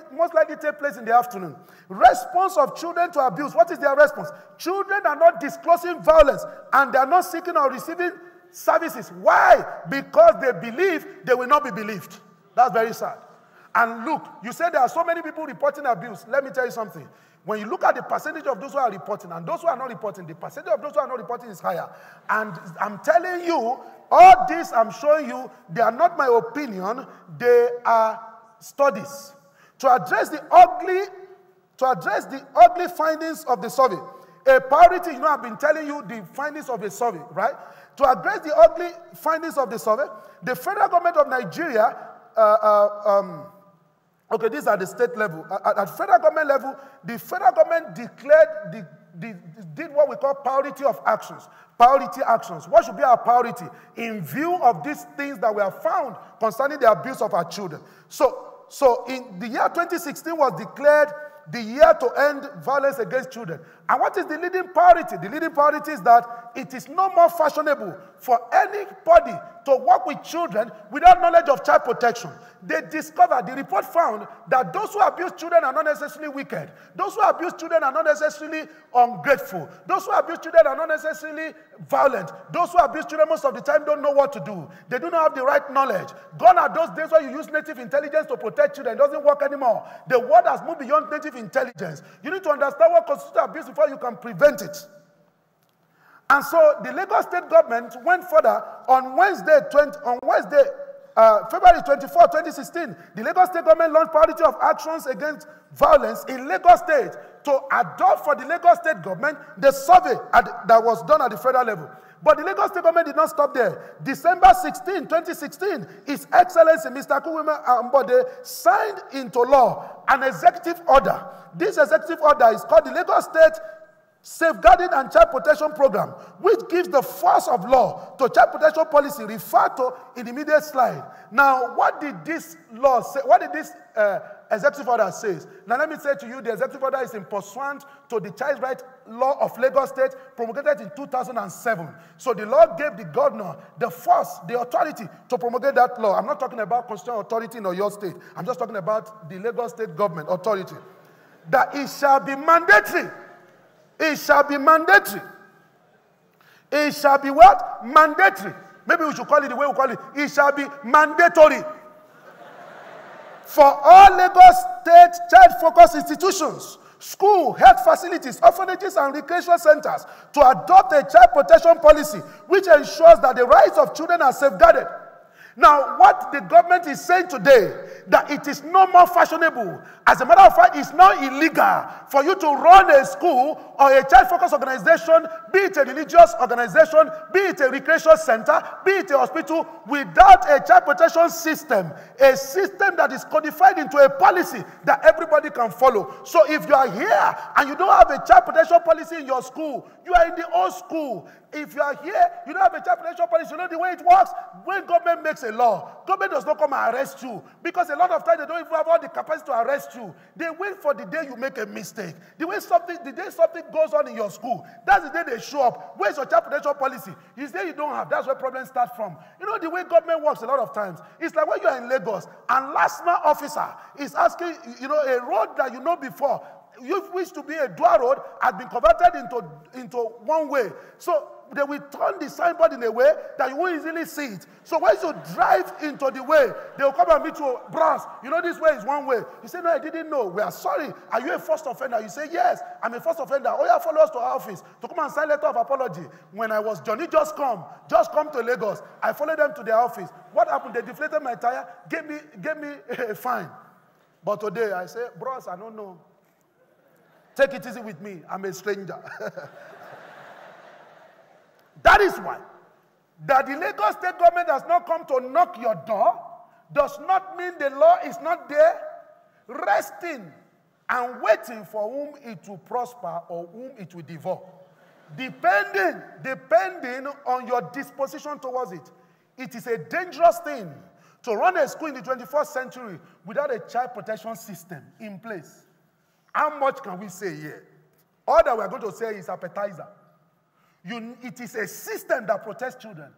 take place in the afternoon. Response of children to abuse. What is their response? Children are not disclosing violence and they are not seeking or receiving services. Why? Because they believe they will not be believed. That's very sad. And look, you said there are so many people reporting abuse. Let me tell you something. When you look at the percentage of those who are reporting and those who are not reporting, the percentage of those who are not reporting is higher. And I'm telling you, all this I'm showing you, they are not my opinion, they are studies. To address the ugly findings of the survey, a priority, I've been telling you the findings of the survey, right? To address the ugly findings of the survey, the federal government of Nigeria, okay, these are the state level. At federal government level, the federal government declared, did what we call priority of actions. Priority actions. What should be our priority in view of these things that we have found concerning the abuse of our children? So in the year 2016 was declared the year to end violence against children. And what is the leading priority? The leading priority is that it is no more fashionable for anybody to work with children without knowledge of child protection. They discovered, the report found that those who abuse children are not necessarily wicked. Those who abuse children are not necessarily ungrateful. Those who abuse children are not necessarily violent. Those who abuse children most of the time don't know what to do. They do not have the right knowledge. Gone are those days where you use native intelligence to protect children. It doesn't work anymore. The world has moved beyond native intelligence. You need to understand what constitutes abuse before you can prevent it. And so the Lagos State government went further on February 24, 2016. The Lagos State government launched priority of actions against violence in Lagos State to adopt for the Lagos State government the survey that was done at the federal level. But the Lagos State government did not stop there. December 16, 2016, His Excellency Mr. Kuwime Ambode signed into law an executive order. This executive order is called the Lagos State Safeguarding and Child Protection Program, which gives the force of law to child protection policy referred to in the immediate slide. Now, what did this law say? What did this executive order say? Now, let me say to you, the executive order is in pursuant to the Child Rights Law of Lagos State, promulgated in 2007. So the law gave the governor the force, the authority to promulgate that law. I'm not talking about constitutional authority in your state. I'm just talking about the Lagos State government authority. That it shall be mandatory. It shall be mandatory. It shall be what? Mandatory. Maybe we should call it the way we call it. It shall be mandatory for all Lagos State child-focused institutions, school, health facilities, orphanages, and recreation centers to adopt a child protection policy which ensures that the rights of children are safeguarded. Now, what the government is saying today, that it is no more fashionable. As a matter of fact, it's now illegal for you to run a school or a child-focused organization, be it a religious organization, be it a recreation center, be it a hospital, without a child protection system, a system that is codified into a policy that everybody can follow. So if you are here and you don't have a child protection policy in your school, you are in the old school. If you are here, you don't have a child protection policy, you know the way it works? When government makes a law, government does not come and arrest you, because a lot of times they don't even have all the capacity to arrest you. They wait for the day you make a mistake. The day something goes on in your school, that's the day they show up. Where's your child protection policy? You say you don't have. That's where problems start from. You know the way government works a lot of times. It's like when you are in Lagos and last man officer is asking, a road that you know before, you wish to be a dual road, has been converted into one way. So they will turn the signboard in a way that you won't easily see it. So when you drive into the way, they will come and meet you, bros, this way is one way. You say, no, I didn't know. We are sorry. Are you a first offender? You say, yes, I'm a first offender. Oh, yeah, follow us to our office to come and sign letter of apology. When I was Johnny, just come to Lagos. I followed them to their office. What happened? They deflated my tire, gave me a fine. But today I say, bros, I don't know. Take it easy with me. I'm a stranger. That is why that the Lagos State government has not come to knock your door does not mean the law is not there, resting and waiting for whom it will prosper or whom it will devour. Depending on your disposition towards it. It is a dangerous thing to run a school in the 21st century without a child protection system in place. How much can we say here? All that we're going to say is appetizer. It is a system that protects children.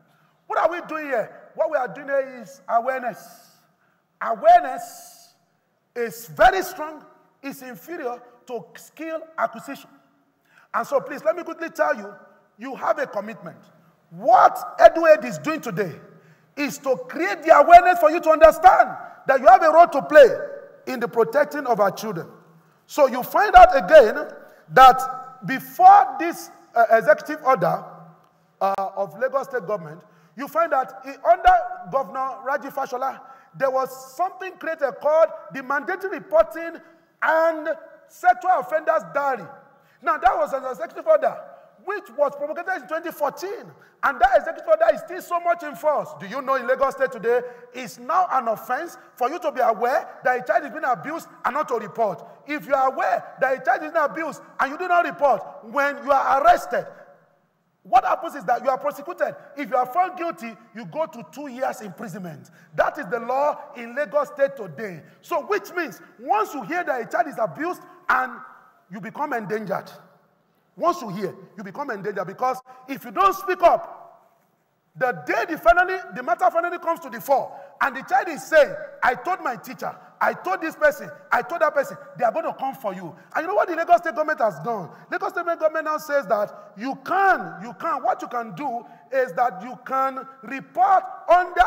What are we doing here? What we are doing here is awareness. Awareness is very strong. It's inferior to skill acquisition. And so please, let me quickly tell you, you have a commitment. What Edu-Aid is doing today is to create the awareness for you to understand that you have a role to play in the protecting of our children. So you find out again that before this executive order of Lagos State government, you find that under Governor Raji Fashola, there was something created called the Mandatory Reporting and Sexual Offenders Diary. Now, that was an executive order which was promulgated in 2014, and that executive order is still so much in force. Do you know in Lagos State today, it's now an offense for you to be aware that a child is being abused and not to report. If you are aware that a child is being abused and you do not report, when you are arrested, what happens is that you are prosecuted. If you are found guilty, you go to 2 years imprisonment. That is the law in Lagos State today. So which means once you hear that a child is abused and you become endangered, Once you hear, you become endangered, because if you don't speak up, the day the matter finally comes to the fore, and the child is saying, I told my teacher, I told this person, I told that person, they are going to come for you. And you know what the Lagos State government has done? Lagos State government now says that what you can do is that you can report under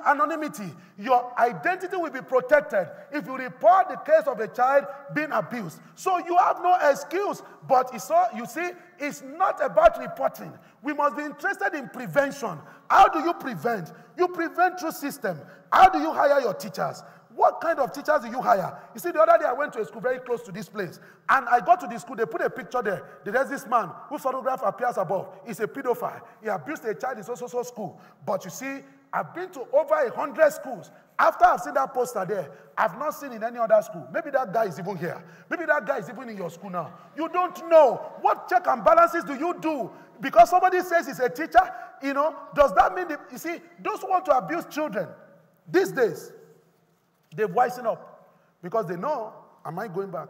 anonymity. Your identity will be protected if you report the case of a child being abused. So you have no excuse. But you see, it's not about reporting. We must be interested in prevention. How do you prevent? You prevent through system. How do you hire your teachers? What kind of teachers do you hire? You see, the other day I went to a school very close to this place, and I got to the school, they put a picture there. There's this man whose photograph appears above. He's a pedophile. He abused a child in so school. But you see, I've been to over 100 schools. After I've seen that poster there, I've not seen in any other school. Maybe that guy is even here. Maybe that guy is even in your school now. You don't know. What check and balances do you do? Because somebody says he's a teacher, does that mean, you see, those who want to abuse children, these days, they've wised up. Because they know, am I going back?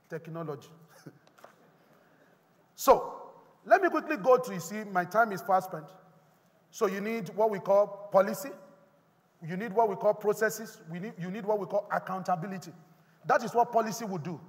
Technology. So, let me quickly go to, you see, my time is fast spent. So you need what we call policy. You need what we call processes. You need what we call accountability. That is what policy would do.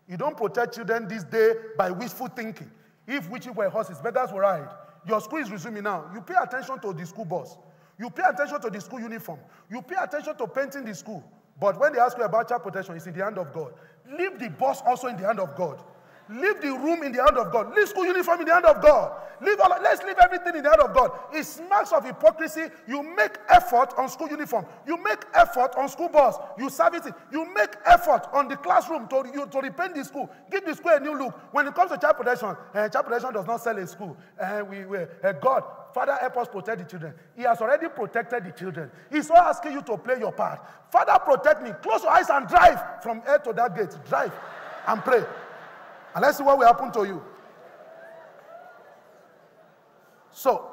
You don't protect children this day by wishful thinking. If witches were horses, beggars will ride. Your school is resuming now. You pay attention to the school bus. You pay attention to the school uniform. You pay attention to painting the school. But when they ask you about child protection, it's in the hand of God. Leave the bus also in the hand of God. Leave the room in the hand of God. Leave school uniform in the hand of God. Let's leave everything in the hand of God. It's marks of hypocrisy. You make effort on school uniform. You make effort on school bus. You service it. You make effort on the classroom to repaint the school. Give the school a new look. When it comes to child protection does not sell a school. God, Father, help us protect the children. He has already protected the children. He's not asking you to play your part. Father, protect me. Close your eyes and drive from here to that gate. Drive and pray. And let's see what will happen to you. So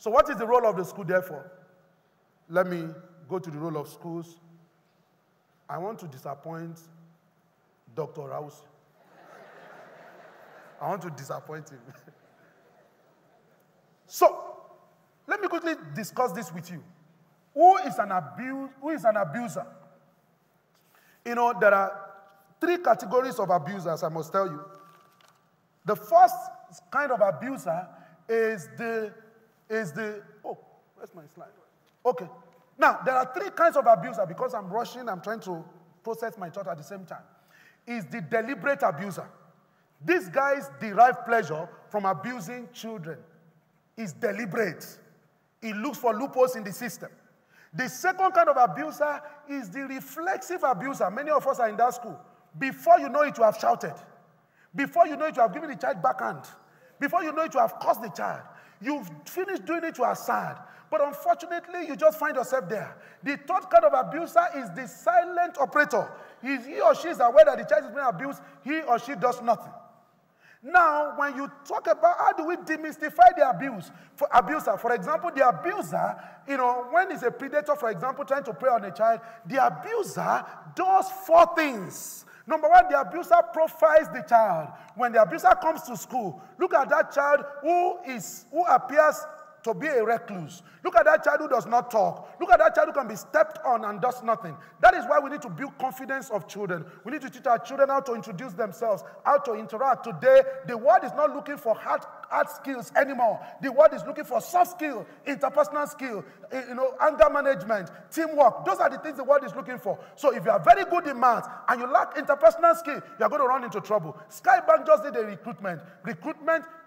what is the role of the school, therefore? Let me go to the role of schools. I want to disappoint Dr. Rouse. I want to disappoint him. So, let me quickly discuss this with you. Who is an abuser? There are 3 categories of abusers, I must tell you. The first kind of abuser is the oh, where's my slide? Okay. Now, there are 3 kinds of abuser. Because I'm rushing, I'm trying to process my thought at the same time. Is the deliberate abuser. These guys derive pleasure from abusing children. It's deliberate. He looks for loopholes in the system. The second kind of abuser is the reflexive abuser. Many of us are in that school. Before you know it, you have shouted. Before you know it, you have given the child backhand. Before you know it, you have cursed the child. You've finished doing it, you are sad. But unfortunately, you just find yourself there. The third kind of abuser is the silent operator. He or she is aware that the child is being abused. He or she does nothing. Now, when you talk about how do we demystify the abuser, for example, the abuser, when it's a predator, for example, trying to prey on a child, the abuser does 4 things. Number 1, the abuser profiles the child. When the abuser comes to school, look at that child who appears to be a recluse. Look at that child who does not talk. Look at that child who can be stepped on and does nothing. That is why we need to build confidence of children. We need to teach our children how to introduce themselves, how to interact. Today, the world is not looking for hard skills anymore. The world is looking for soft skill, interpersonal skill, anger management, teamwork. Those are the things the world is looking for. So if you are very good in math and you lack interpersonal skill, you are going to run into trouble. Skybank just did a recruitment.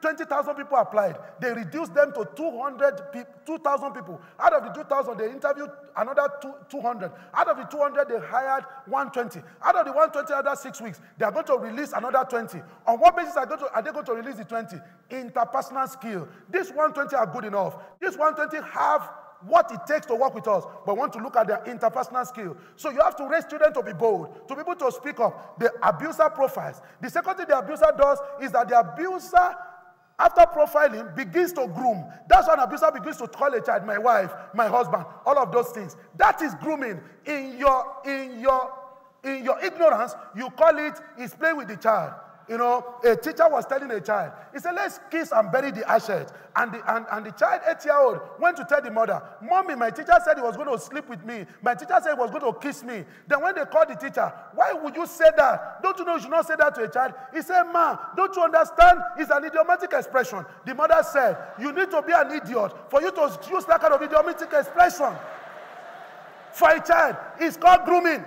20,000 people applied. They reduced them to 2,000 people. Out of the 2,000, they interviewed another 200. Out of the 200, they hired 120. Out of the 120, another 6 weeks, they are going to release another 20. On what basis are they going to release the 20? Interpersonal skill. These 120 are good enough. These 120 have what it takes to work with us, but want to look at their interpersonal skill. So you have to raise children to be bold, to be able to speak up. The abuser profiles. The second thing the abuser does is that the abuser, after profiling, begins to groom. That's when an abuser begins to call a child, my wife, my husband, all of those things. That is grooming in your your ignorance, you call it, he's playing with the child. You know, a teacher was telling a child, he said, let's kiss and bury the ashes. And the child, 8-year-old, went to tell the mother, Mommy, my teacher said he was going to sleep with me. My teacher said he was going to kiss me. Then when they called the teacher, why would you say that? Don't you know you should not say that to a child? He said, Ma, don't you understand? It's an idiomatic expression. The mother said, you need to be an idiot for you to use that kind of idiomatic expression. For a child, it's called grooming.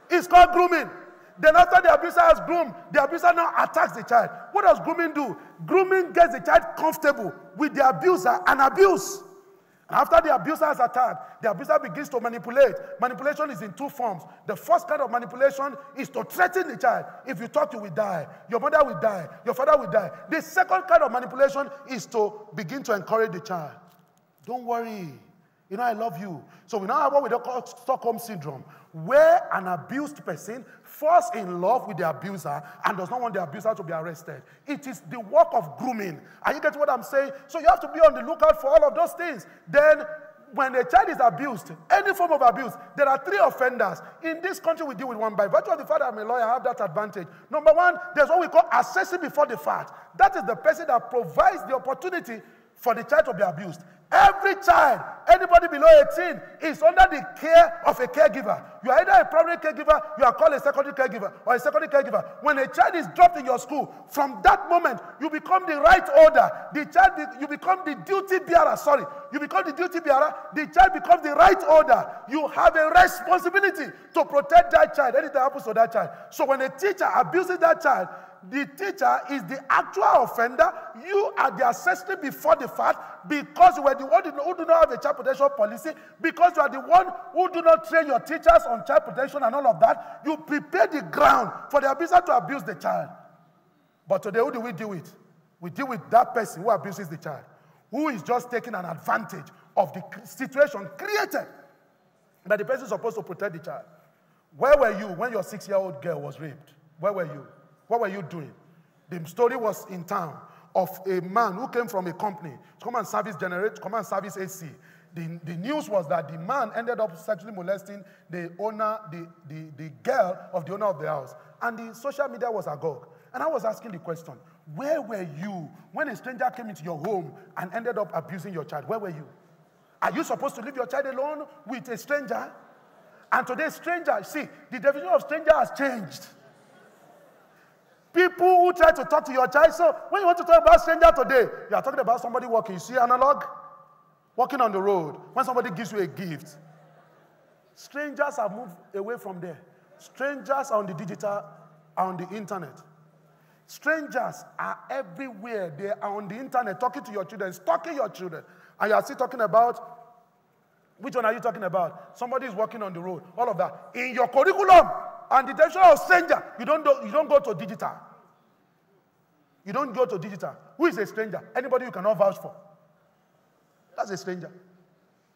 It's called grooming. Then after the abuser has groomed, the abuser now attacks the child. What does grooming do? Grooming gets the child comfortable with the abuser and abuse. And after the abuser has attacked, the abuser begins to manipulate. Manipulation is in two forms. The first kind of manipulation is to threaten the child. If you talk, you will die. Your mother will die. Your father will die. The second kind of manipulation is to begin to encourage the child. Don't worry. You know, I love you. So we now have what we call Stockholm Syndrome, where an abused person falls in love with the abuser and does not want the abuser to be arrested. It is the work of grooming. Are you getting what I'm saying? So you have to be on the lookout for all of those things. Then when a child is abused, any form of abuse, there are 3 offenders. In this country, we deal with one. By virtue of the fact that I'm a lawyer, I have that advantage. Number 1, there's what we call assessing before the fact. That is the person that provides the opportunity for the child to be abused. Every child, anybody below 18, is under the care of a caregiver. You are either a primary caregiver, you are called a secondary caregiver, or a secondary caregiver. When a child is dropped in your school, from that moment, you become the right order. The child, you become the duty bearer. You become the duty bearer. The child becomes the right order. You have a responsibility to protect that child. Anything happens to that child. So when a teacher abuses that child, the teacher is the actual offender. You are the accessory before the fact, because you are the one who do not have a child protection policy, because you are the one who do not train your teachers on child protection and all of that. You prepare the ground for the abuser to abuse the child. But today, who do we deal with? We deal with that person who abuses the child, who is just taking an advantage of the situation created that the person is supposed to protect the child. Where were you when your 6-year-old girl was raped? Where were you? What were you doing? The story was in town of a man who came from a company to come and service generate, come and service AC. The news was that the man ended up sexually molesting the owner, the girl of the owner of the house. And the social media was agog. And I was asking the question, where were you when a stranger came into your home and ended up abusing your child? Where were you? Are you supposed to leave your child alone with a stranger? And today, stranger, see, the definition of stranger has changed. People who try to talk to your child. So when you want to talk about stranger today, you are talking about somebody walking. You see analog? Walking on the road. When somebody gives you a gift. Strangers have moved away from there. Strangers are on the digital, are on the internet. Strangers are everywhere. They are on the internet talking to your children, stalking your children. And you are still talking about, which one are you talking about? Somebody is walking on the road. All of that. In your curriculum, and the definition of stranger, you don't go to digital. You don't go to digital. Who is a stranger? Anybody you cannot vouch for. That's a stranger.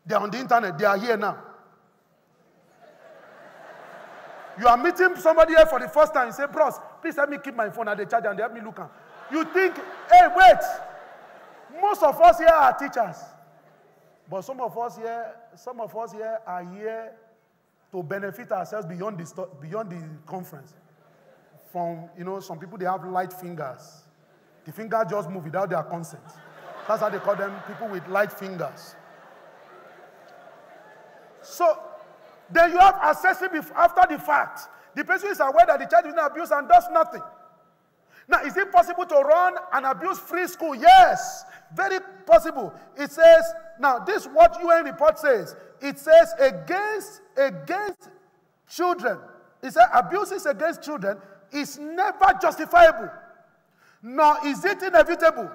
They are on the internet. They are here now. You are meeting somebody here for the first time. You say, bros, please help me keep my phone at the charger and they help me look at. You think, hey, wait. Most of us here are teachers. But some of us here are here to benefit ourselves beyond the conference. From, some people, they have light fingers. The finger just move without their consent. That's how they call them, people with light fingers. So, then you have assessing after the fact. The person is aware that the child is being abused and does nothing. Now, is it possible to run an abuse-free school? Yes, very possible. It says, now this is what UN report says. It says against children. It says abuses against children is never justifiable, nor is it inevitable.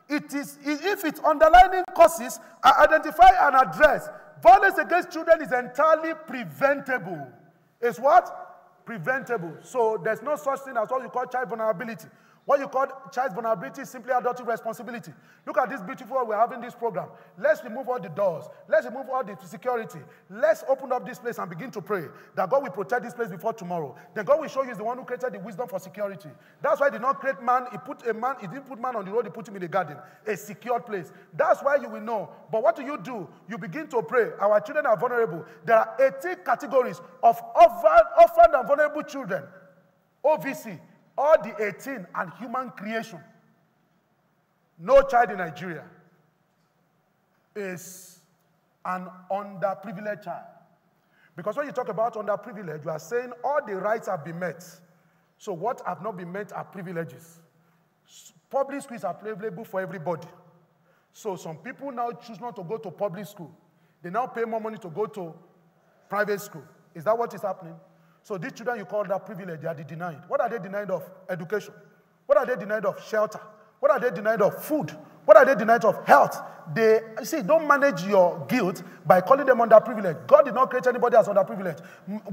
It is, if its underlying causes are identified and addressed, violence against children is entirely preventable. It's what? Preventable. So there's no such thing as what you call child vulnerability. What you call child vulnerability is simply adulting responsibility. Look at this beautiful, we're having this program. Let's remove all the doors. Let's remove all the security. Let's open up this place and begin to pray that God will protect this place before tomorrow. Then God will show you is the one who created the wisdom for security. That's why he did not create man. He didn't put man on the road, he put him in the garden. A secured place. That's why you will know. But what do? You begin to pray. Our children are vulnerable. There are 18 categories of orphan and vulnerable children. OVC. All the 18 and human creation. No child in Nigeria is an underprivileged child. Because when you talk about underprivileged, you are saying all the rights have been met. So what have not been met are privileges. Public schools are available for everybody. So some people now choose not to go to public school. They now pay more money to go to private school. Is that what is happening? So these children you call that privilege, they are denied. What are they denied of? Education. What are they denied of? Shelter. What are they denied of? Food. What are they denied of? Health. Don't manage your guilt by calling them underprivileged. God did not create anybody as underprivileged.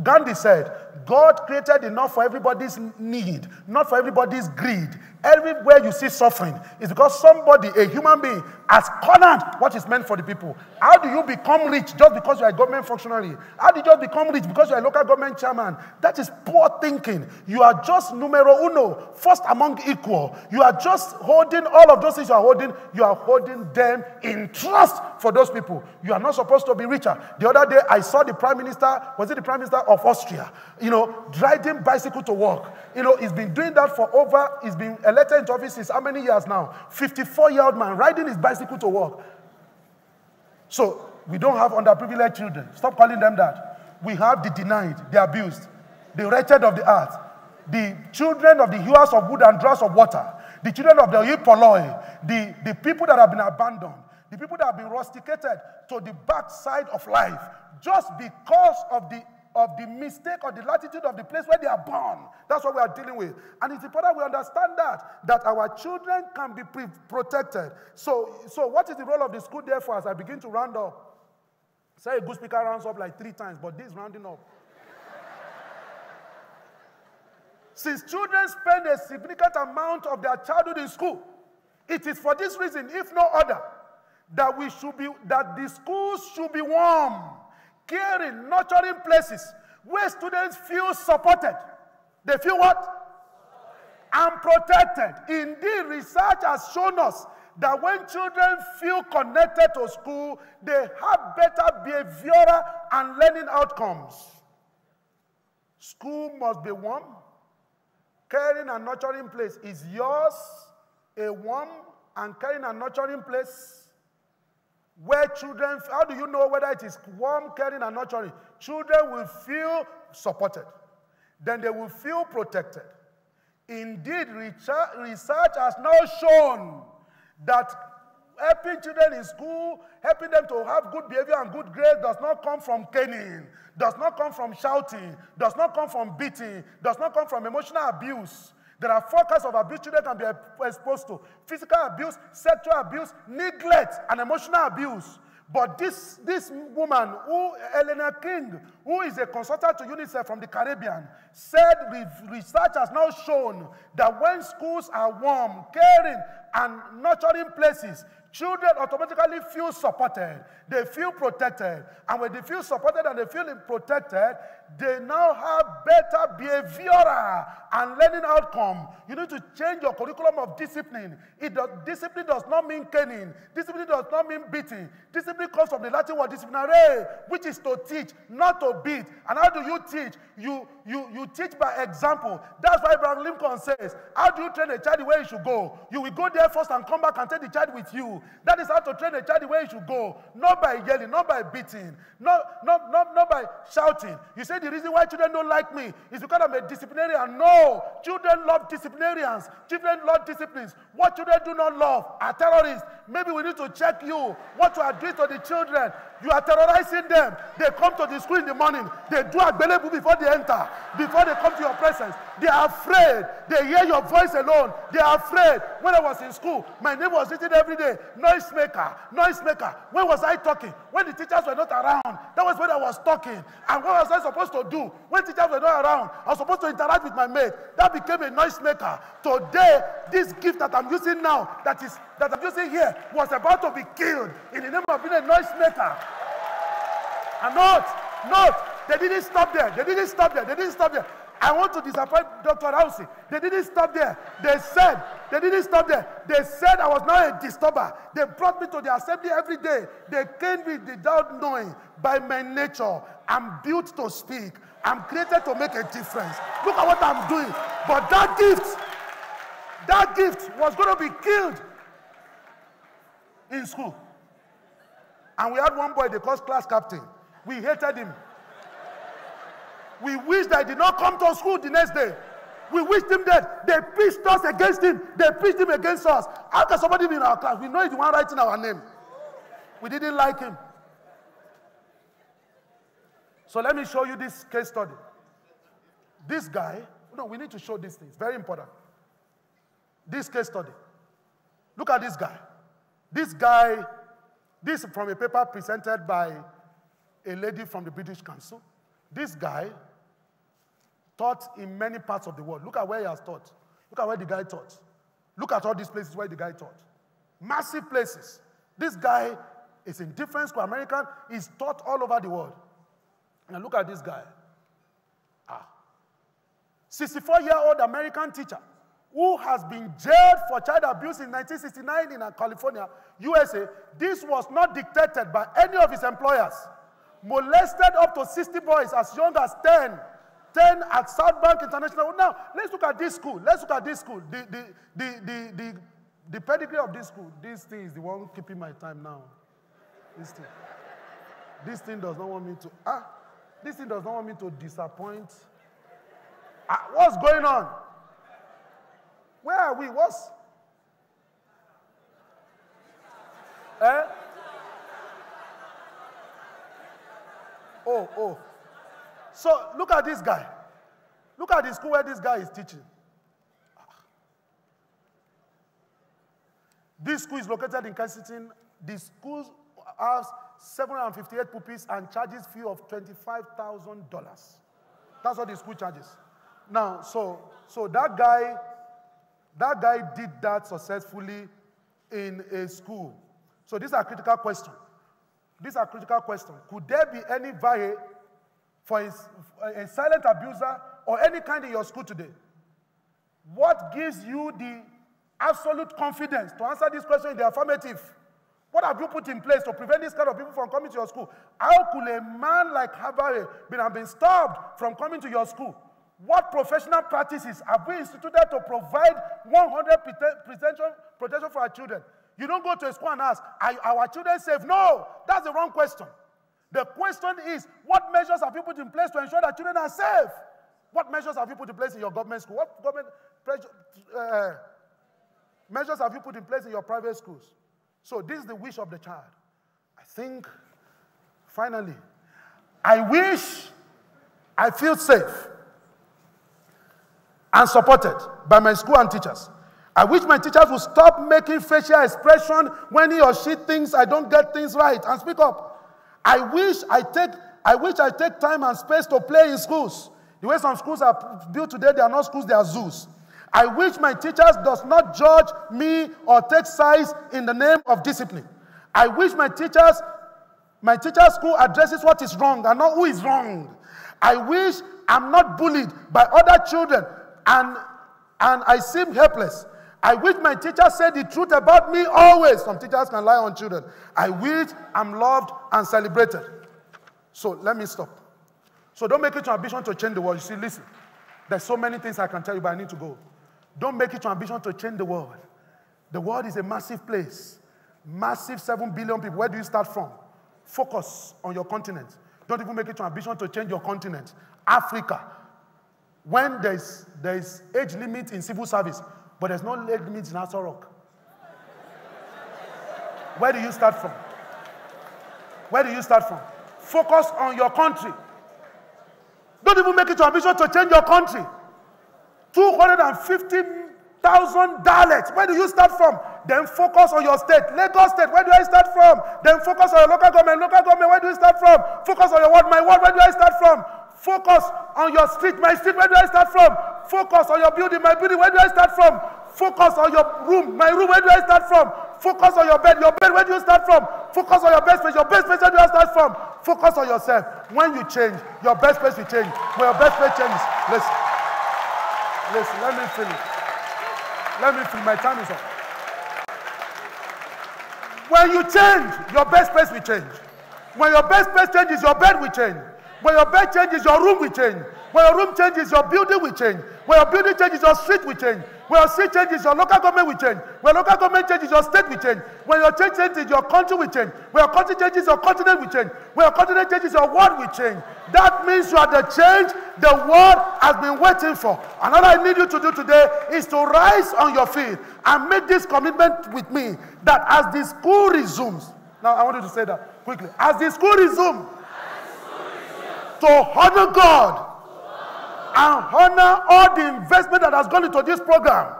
Gandhi said, God created enough for everybody's need, not for everybody's greed. Everywhere you see suffering is because somebody, a human being, has cornered what is meant for the people. How do you become rich just because you are a government functionary? How do you just become rich because you are a local government chairman? That is poor thinking. You are just numero uno, first among equal. You are just holding all of those things you are holding them in trust for those people. You are not supposed to be richer. The other day, I saw the Prime Minister, was it the Prime Minister of Austria, riding bicycle to work. He's been doing that he's been elected into office since how many years now? 54-year-old man riding his bicycle to work. So, we don't have underprivileged children. Stop calling them that. We have the denied, the abused, the wretched of the earth, the children of the hewers of wood and drawers of water, the children of the Ipoloi, the people that have been abandoned, the people that have been rusticated to the backside of life just because of the mistake or the latitude of the place where they are born. That's what we are dealing with. And it's important we understand that our children can be protected. So what is the role of the school therefore as I begin to round up? Say a good speaker rounds up like 3 times, but this is rounding up. Since children spend a significant amount of their childhood in school, it is for this reason, if no other, that the schools should be warm, caring, nurturing places where students feel supported. They feel what? And protected. Indeed, research has shown us that when children feel connected to school, they have better behavioral and learning outcomes. School must be warm, caring and nurturing place. Is yours a warm and caring and nurturing place? Where children, how do you know whether it is warm, caring, and nurturing? Children will feel supported. Then they will feel protected. Indeed, research has now shown that helping children in school, helping them to have good behavior and good grades does not come from caning, does not come from shouting, does not come from beating, does not come from emotional abuse. There are 4 kinds of abuse children can be exposed to. Physical abuse, sexual abuse, neglect, and emotional abuse. But this woman, Eleanor King, who is a consultant to UNICEF from the Caribbean, said research has now shown that when schools are warm, caring, and nurturing places, children automatically feel supported. They feel protected. And when they feel supported and they feel protected, they now have better behavioral and learning outcome. You need to change your curriculum of discipline. Discipline does not mean caning. Discipline does not mean beating. Discipline comes from the Latin word disciplinare, which is to teach, not to beat. And how do you teach? You teach by example. That's why Abraham Lincoln says, how do you train a child the way he should go? You will go there first and come back and take the child with you. That is how to train a child the way he should go. Not by yelling, not by beating, not by shouting. You say the reason why children don't like me is because I'm a disciplinarian. No, children love disciplinarians. Children love disciplines. What children do not love are terrorists. Maybe we need to check you, what you are doing to the children. You are terrorizing them. They come to the school in the morning. They do available before they enter, before they come to your presence. They are afraid. They hear your voice alone. They are afraid. When I was in school, my name was written every day. Noisemaker, noisemaker. When was I talking? When the teachers were not around. That was when I was talking. And what was I supposed to do? When teachers were not around, I was supposed to interact with my mate. That became a noisemaker. Today, this gift that I'm using now, that I'm using here, was about to be killed in the name of being a noisemaker. And note, they didn't stop there. They didn't stop there. I want to disappoint Dr. Housey. They didn't stop there. They didn't stop there. They said I was not a disturber. They brought me to the assembly every day. They came me without knowing. By my nature, I'm built to speak. I'm created to make a difference. Look at what I'm doing. But that gift was going to be killed in school. And we had one boy they called class captain. We hated him. We wished that he did not come to school the next day. We wished him dead. They pitched us against him. They pitched him against us. How can somebody be in our class? We know he's the one writing our name. We didn't like him. So let me show you this case study. This guy, we need to show these things. Very important. This case study. Look at this guy. This is from a paper presented by a lady from the British Council. This guy taught in many parts of the world. Look at where he has taught. Look at where the guy taught. Look at all these places where the guy taught. Massive places. This guy is in different schools. American. He's taught all over the world. Now look at this guy. 64-year-old American teacher who has been jailed for child abuse in 1969 in California, USA. This was not dictated by any of his employers. Molested up to 60 boys as young as 10 at South Bank International. Now, let's look at this school. The pedigree of this school. This thing is the one keeping my time now. This thing does not want me to. This thing does not want me to disappoint. What's going on? Where are we? What's? Oh. So look at this guy. Look at the school where this guy is teaching. This school is located in Kensington. The school has 758 pupils and charges fee of $25,000. That's what the school charges. Now, so that guy did that successfully in a school. So these are critical questions. Could there be any value for a silent abuser or any kind in your school today? What gives you the absolute confidence to answer this question in the affirmative? What have you put in place to prevent this kind of people from coming to your school? How could a man like Habare have been stopped from coming to your school? What professional practices have we instituted to provide 100% protection for our children? You don't go to a school and ask, are our children safe? No, that's the wrong question. The question is, what measures have you put in place to ensure that children are safe? What measures have you put in place in your government school? What government measures have you put in place in your private schools? So this is the wish of the child. I think, finally, I wish I feel safe and supported by my school and teachers. I wish my teachers would stop making facial expression when he or she thinks I don't get things right and speak up. I wish I take time and space to play in schools. The way some schools are built today, they are not schools, they are zoos. I wish my teachers does not judge me or take sides in the name of discipline. I wish my teacher's school addresses what is wrong and not who is wrong. I wish I'm not bullied by other children and I seem helpless. I wish my teachers say the truth about me always. Some teachers can lie on children. I wish I'm loved and celebrated. So let me stop. So don't make it your ambition to change the world. You see, listen, there's so many things I can tell you, but I need to go. Don't make it your ambition to change the world. The world is a massive place. Massive 7 billion people. Where do you start from? Focus on your continent. Don't even make it your ambition to change your continent. Africa. When there's age limit in civil service, but there's no age limit in Aso Rock. Where do you start from? Where do you start from? Focus on your country. Don't even make it your ambition to change your country. 250,000 dialects. Where do you start from? Then focus on your state. Lagos State, where do I start from? Then focus on your local government. Local government, where do you start from? Focus on your ward. My ward, where do I start from? Focus on your street. My street, where do I start from? Focus on your building. My building, where do I start from? Focus on your room. My room, where do I start from? Focus on your bed. Your bed, where do you start from? Focus on your best place. Your best place, where do you start from? Focus on yourself. When you change, your best place will change. When your best place changes, listen, let me finish. Let me finish. My time is up. When you change, your best place will change. When your best place changes, your bed will change. When your bed changes, your room will change. When your room changes, your building will change. When your building changes, your street will change. When your street changes, your local government will change. When local government changes, your state will change. When your state changes, your country will change. When your country changes, your continent will change. When your continent changes, your world will change. That means you are the change the world has been waiting for. And all I need you to do today is to rise on your feet and make this commitment with me that as the school resumes, now I want you to say that quickly, as the school resumes, to honor God and honor all the investment that has gone into this program,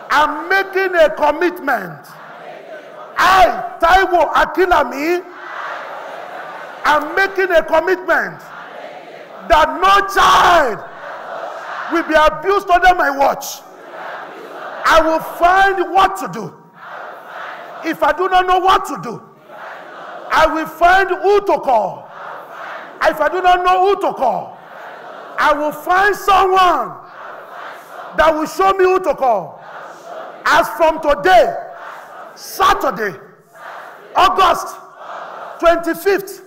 I'm making a commitment. I, Taiwo Akinlami, am making a commitment that no child will be abused under my watch. I will find what to do. If I do not know what to do, I will find who to call. If I do not know who to call, I will find someone that will show me who to call. As from today, Saturday, August 25th,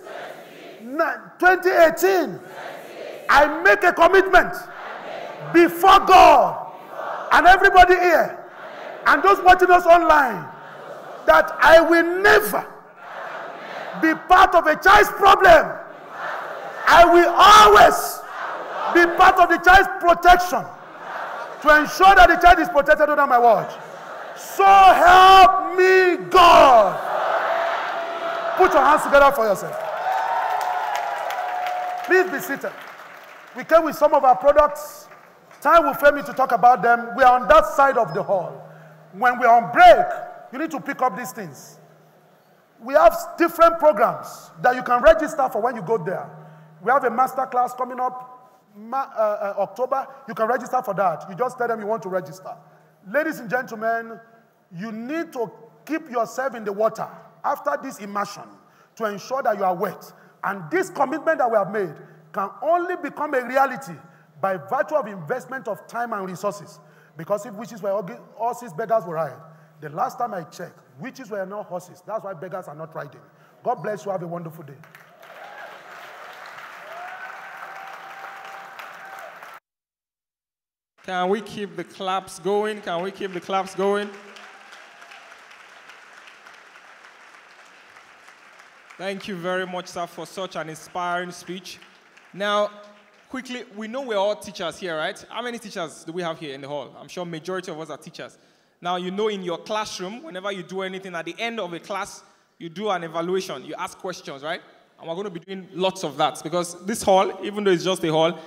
2018, I make a commitment before God and everybody here and those watching us online that I will never be part of a child's problem. I will always be part of the child's protection to ensure that the child is protected under my watch. So help me God. Put your hands together for yourself. Please be seated. We came with some of our products. Time will fail me to talk about them. We are on that side of the hall. When we are on break, you need to pick up these things. We have different programs that you can register for when you go there. We have a master class coming up October. You can register for that. You just tell them you want to register. Ladies and gentlemen, you need to keep yourself in the water after this immersion to ensure that you are wet. And this commitment that we have made can only become a reality by virtue of investment of time and resources. Because if witches were horses, beggars will ride. The last time I checked, witches were not horses. That's why beggars are not riding. God bless you. Have a wonderful day. Can we keep the claps going? Can we keep the claps going? Thank you very much, sir, for such an inspiring speech. Now, quickly, we know we're all teachers here, right? How many teachers do we have here in the hall? I'm sure majority of us are teachers. Now, you know in your classroom, whenever you do anything, at the end of a class, you do an evaluation. You ask questions, right? And we're going to be doing lots of that because this hall, even though it's just a hall,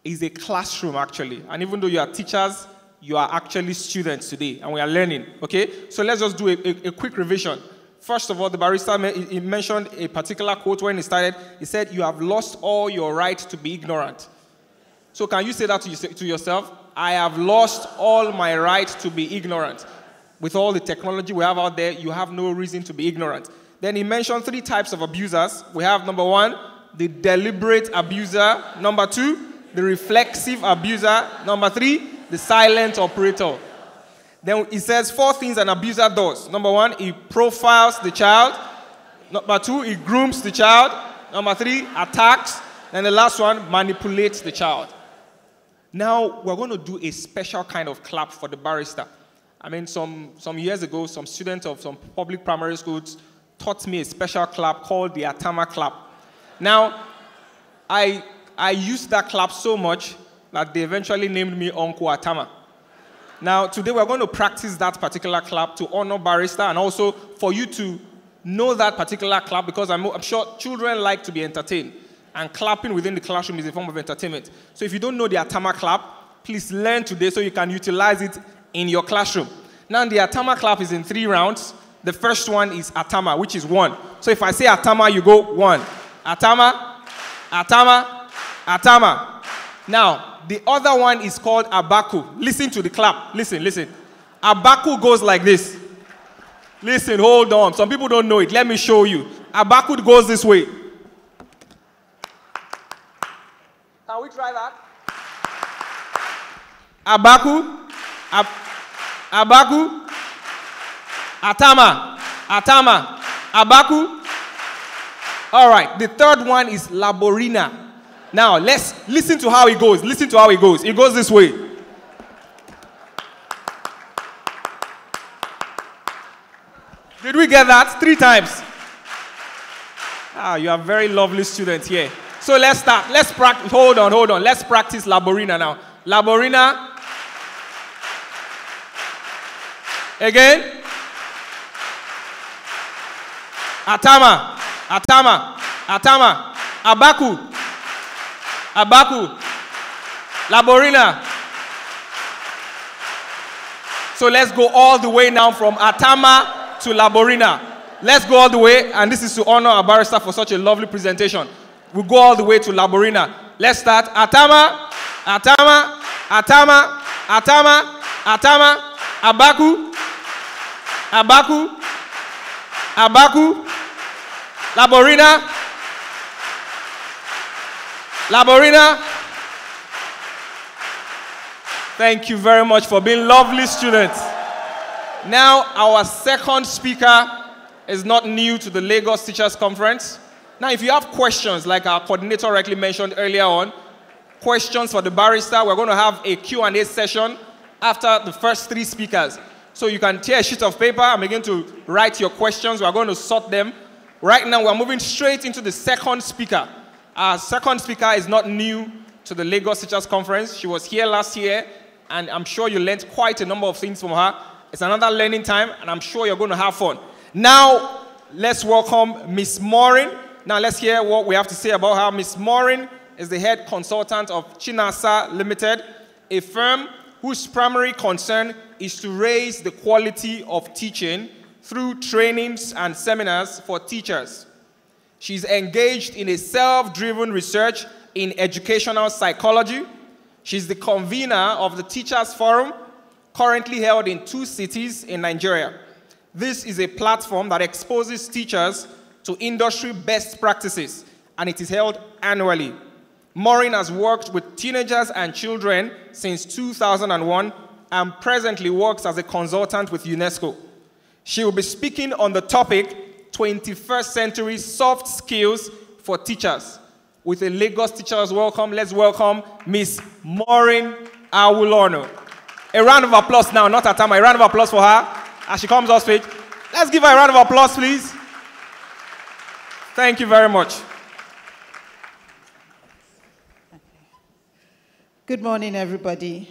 is a classroom, actually. And even though you are teachers, you are actually students today, and we are learning, okay? So let's just do a quick revision. First of all, the barrister he mentioned a particular quote when he started. He said, "You have lost all your right to be ignorant." So can you say that to yourself? I have lost all my right to be ignorant. With all the technology we have out there, you have no reason to be ignorant. Then he mentioned 3 types of abusers. We have number 1, the deliberate abuser. Number 2, the reflexive abuser. Number 3, the silent operator. Then he says 4 things an abuser does. Number 1, he profiles the child. Number 2, he grooms the child. Number 3, attacks. And the last one, manipulates the child. Now, we're going to do a special kind of clap for the barrister. I mean, some years ago, some students of some public primary schools taught me a special clap called the Atama clap. Now, I used that clap so much that they eventually named me Uncle Atama. Now, today we're going to practice that particular clap to honor barrister and also for you to know that particular clap because I'm sure children like to be entertained. And clapping within the classroom is a form of entertainment. So if you don't know the Atama clap, please learn today so you can utilize it in your classroom. Now, the Atama clap is in 3 rounds. The first one is Atama, which is 1. So if I say Atama, you go 1. Atama, Atama, Atama. Now, the other one is called Abaku. Listen to the clap. Listen, listen. Abaku goes like this. Listen, hold on. Some people don't know it. Let me show you. Abaku goes this way. Can we try that? Abaku, Abaku, Atama, Atama, Abaku. All right, the third one is Laborina. Now, let's listen to how it goes. Listen to how it goes. It goes this way. Did we get that? 3 times. Ah, you are very lovely students here. So let's start. Let's practice. Hold on, hold on. Let's practice Laborina now. Laborina. Again. Atama. Atama. Atama. Abaku. Abaku. Laborina. So let's go all the way now from Atama to Laborina. Let's go all the way, and this is to honor our barrister for such a lovely presentation. We'll go all the way to Laborina. Let's start. Atama, Atama, Atama, Atama, Atama, Abaku, Abaku, Abaku, Laborina, Laborina. Thank you very much for being lovely students. Now, our second speaker is not new to the Lagos Teachers Conference. Now, if you have questions, like our coordinator rightly mentioned earlier on, questions for the barrister, we're going to have a Q&A session after the first 3 speakers. So you can tear a sheet of paper and begin to write your questions. We're going to sort them. Right now, we're moving straight into the second speaker. Our second speaker is not new to the Lagos Teachers Conference. She was here last year, and I'm sure you learned quite a number of things from her. It's another learning time, and I'm sure you're going to have fun. Now, let's welcome Miss Maureen. Now, let's hear what we have to say about her. Miss Maureen is the head consultant of Chinasa Limited, a firm whose primary concern is to raise the quality of teaching through trainings and seminars for teachers. She's engaged in a self-driven research in educational psychology. She's the convener of the Teachers Forum, currently held in 2 cities in Nigeria. This is a platform that exposes teachers to industry best practices, and it is held annually. Maureen has worked with teenagers and children since 2001 and presently works as a consultant with UNESCO. She will be speaking on the topic, 21st Century Soft Skills for Teachers. With a Lagos Teachers welcome, let's welcome Miss Maureen Awulono. A round of applause now, not Atama, a round of applause for her as she comes off stage. Let's give her a round of applause, please. Thank you very much. Good morning, everybody.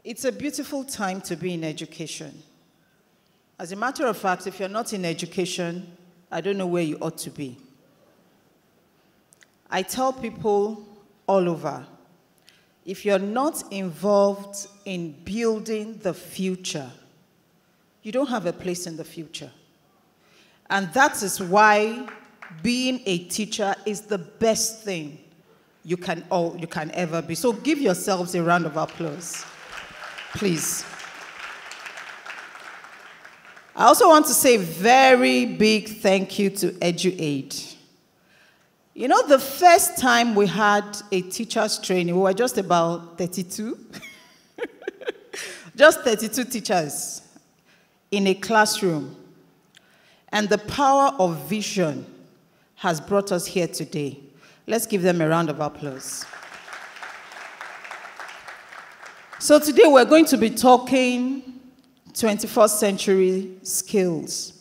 It's a beautiful time to be in education. As a matter of fact, if you're not in education, I don't know where you ought to be. I tell people all over, if you're not involved in building the future, you don't have a place in the future. And that is why being a teacher is the best thing you can ever be. So give yourselves a round of applause, please. I also want to say a very big thank you to Edu-Aid. You know, the first time we had a teacher's training, we were just about 32. Just 32 teachers in a classroom. And the power of vision has brought us here today. Let's give them a round of applause. So today we're going to be talking 21st century skills.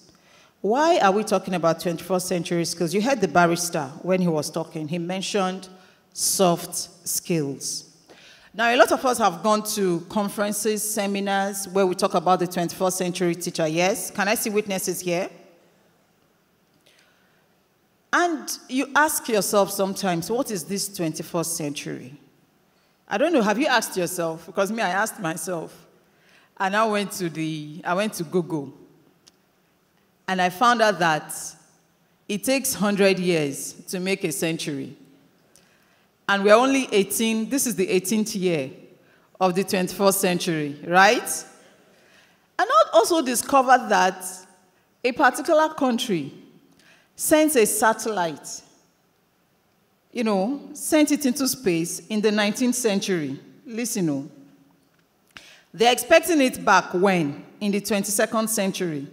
Why are we talking about 21st century skills? You heard the barrister when he was talking. He mentioned soft skills. Now, a lot of us have gone to conferences, seminars, where we talk about the 21st century teacher. Yes? Can I see witnesses here? And you ask yourself sometimes, what is this 21st century? I don't know, have you asked yourself? Because me, I asked myself. And I went to Google. And I found out that it takes 100 years to make a century. And we're only 18, this is the 18th year of the 21st century, right? And I also discovered that a particular country sent a satellite, sent it into space in the 19th century. Listen, they're expecting it back when? In the 22nd century.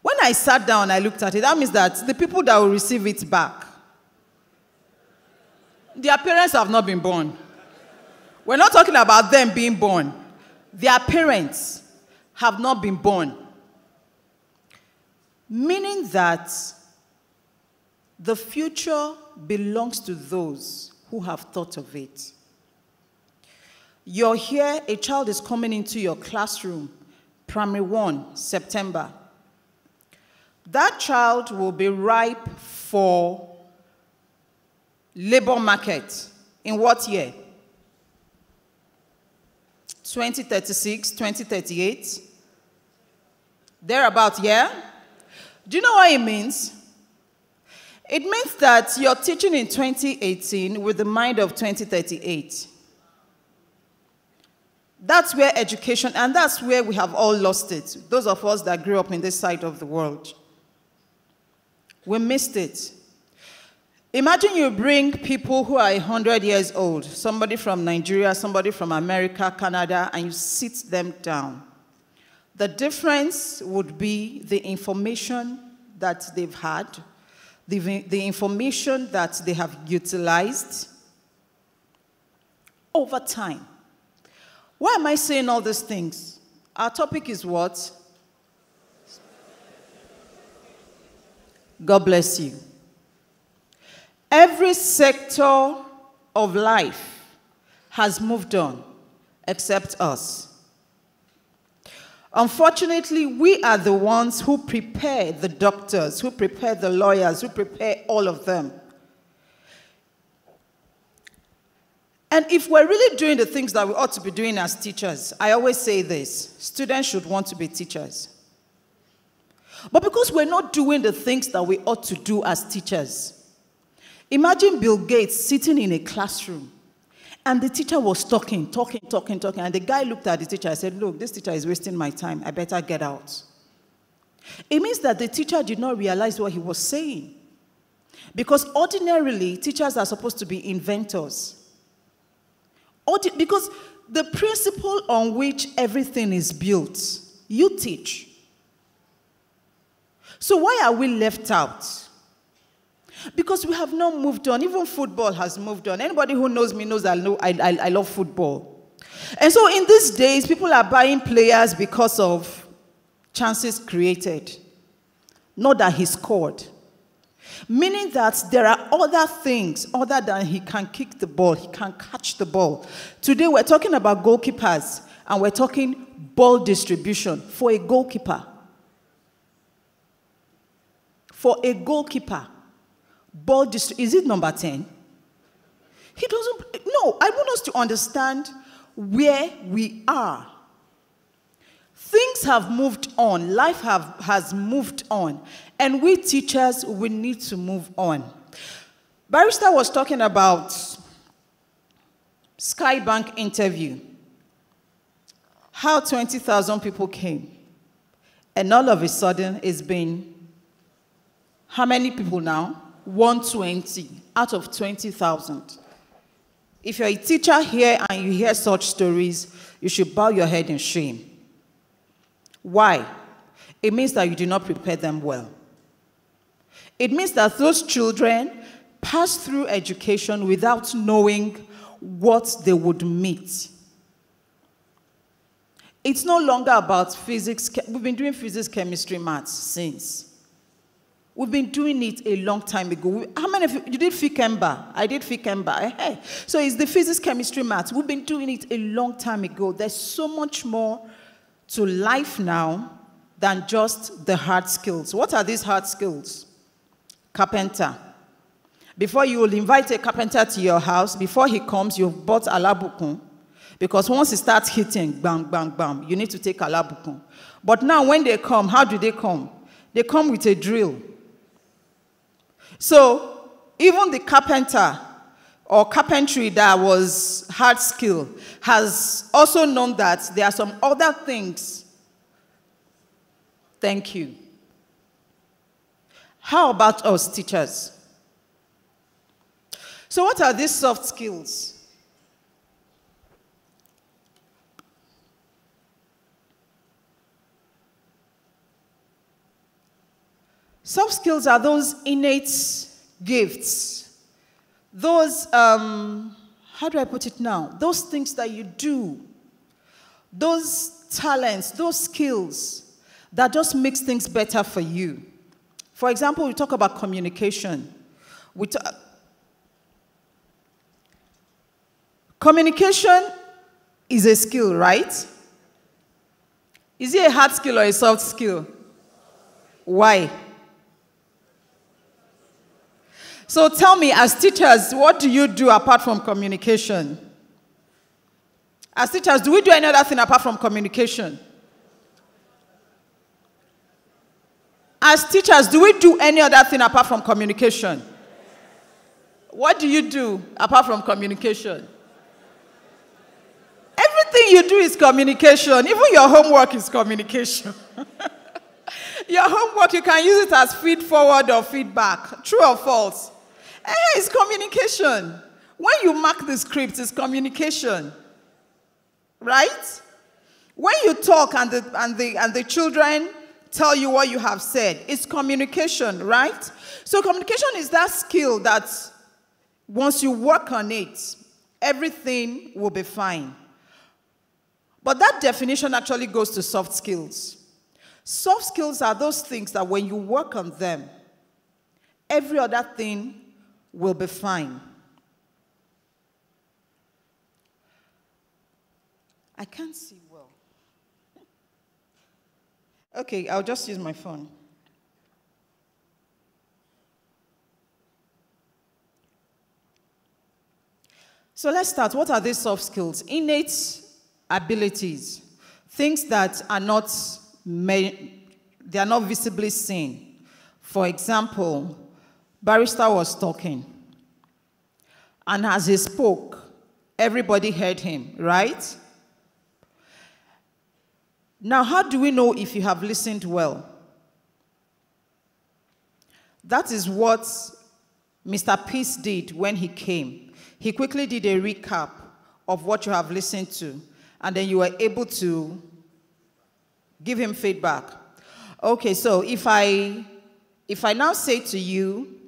When I sat down, I looked at it, that means that the people that will receive it back, their parents have not been born. We're not talking about them being born. Their parents have not been born. Meaning that the future belongs to those who have thought of it. You're here, a child is coming into your classroom, primary 1, September. That child will be ripe for labor market in what year? 2036, 2038? Thereabout, yeah? Do you know what it means? It means that you're teaching in 2018 with the mind of 2038. That's where education, and that's where we have all lost it. Those of us that grew up in this side of the world. We missed it. Imagine you bring people who are 100 years old, somebody from Nigeria, somebody from America, Canada, and you sit them down. The difference would be the information that they've had, the information that they have utilized over time. Why am I saying all these things? Our topic is what? God bless you. Every sector of life has moved on, except us. Unfortunately, we are the ones who prepare the doctors, who prepare the lawyers, who prepare all of them. And if we're really doing the things that we ought to be doing as teachers, I always say this, students should want to be teachers. But because we're not doing the things that we ought to do as teachers, imagine Bill Gates sitting in a classroom and the teacher was talking, and the guy looked at the teacher and said, look, this teacher is wasting my time, I better get out. It means that the teacher did not realize what he was saying. Because ordinarily, teachers are supposed to be inventors. Because the principle on which everything is built, you teach. So why are we left out? Because we have not moved on. Even football has moved on. Anybody who knows me knows I love football. And so in these days, people are buying players because of chances created, not that he scored. Meaning that there are other things other than he can kick the ball, he can catch the ball. Today we're talking about goalkeepers, and we're talking ball distribution for a goalkeeper. For a goalkeeper, is it number 10? He doesn't, no, I want us to understand where we are. Things have moved on, life has moved on, and we teachers, we need to move on. Barrister was talking about Skybank interview, how 20,000 people came, and all of a sudden it's been, how many people now? 120 out of 20,000. If you're a teacher here and you hear such stories, you should bow your head in shame. Why? It means that you did not prepare them well. It means that those children pass through education without knowing what they would meet. It's no longer about physics. We've been doing physics, chemistry, maths since. We've been doing it a long time ago. How many of you did Fikemba? I did Fikemba. Hey. So it's the physics, chemistry, maths. We've been doing it a long time ago. There's so much more to life now than just the hard skills. What are these hard skills? Carpenter. Before you will invite a carpenter to your house, before he comes, you've bought alabukun. Because once he starts hitting, bang, bang, bang, you need to take alabukun. But now when they come, how do they come? They come with a drill. So, even the carpenter or carpentry that was hard skill has also known that there are some other things. Thank you. How about us, teachers? So what are these soft skills? Soft skills are those innate gifts. Those, how do I put it now? Those things that you do. Those talents, those skills that just makes things better for you. For example, we talk about communication. Communication is a skill, right? Is it a hard skill or a soft skill? Why? So tell me, as teachers, what do you do apart from communication? As teachers, do we do any other thing apart from communication? As teachers, do we do any other thing apart from communication? What do you do apart from communication? Everything you do is communication. Even your homework is communication. Your homework, you can use it as feed forward or feedback. True or false? It's communication. When you mark the script, it's communication. Right? When you talk and the children tell you what you have said, it's communication, right? So communication is that skill that once you work on it, everything will be fine. But that definition actually goes to soft skills. Soft skills are those things that when you work on them, every other thing will be fine. I can't see well. Okay, I'll just use my phone. So let's start. What are these soft skills? Innate abilities. Things that are not visibly seen. For example, Barrister was talking. And as he spoke, everybody heard him, right? Now, how do we know if you have listened well? That is what Mr. Peace did when he came. He quickly did a recap of what you have listened to, and then you were able to give him feedback. Okay, so if I now say to you,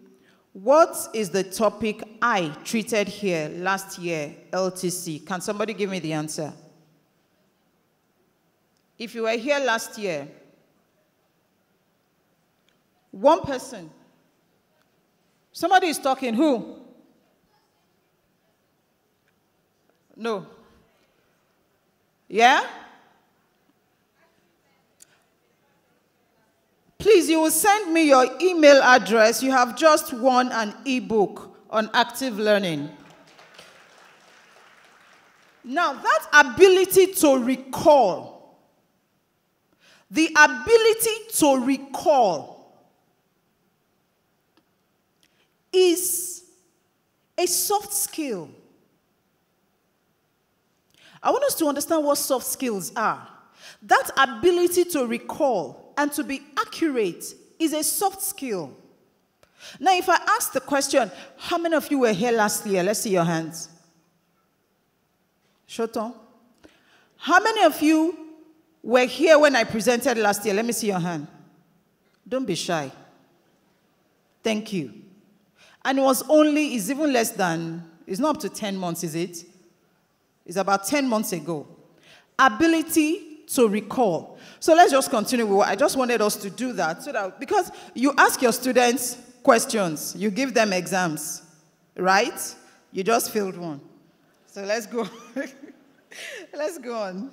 what is the topic I treated here last year, LTC? Can somebody give me the answer? If you were here last year, one person, somebody is talking, who? No. Yeah? Please, you will send me your email address. You have just won an ebook on active learning. Now, that ability to recall, the ability to recall is a soft skill. I want us to understand what soft skills are. That ability to recall and to be accurate is a soft skill. Now, if I ask the question, how many of you were here last year? Let's see your hands. Shoton. How many of you were here when I presented last year? Let me see your hand. Don't be shy. Thank you. And it's even less than, it's not up to 10 months, is it? It's about 10 months ago. Ability to recall. So let's just continue with what I just wanted us to do that, so that because you ask your students questions, you give them exams, right? You just failed one. So let's go. Let's go on.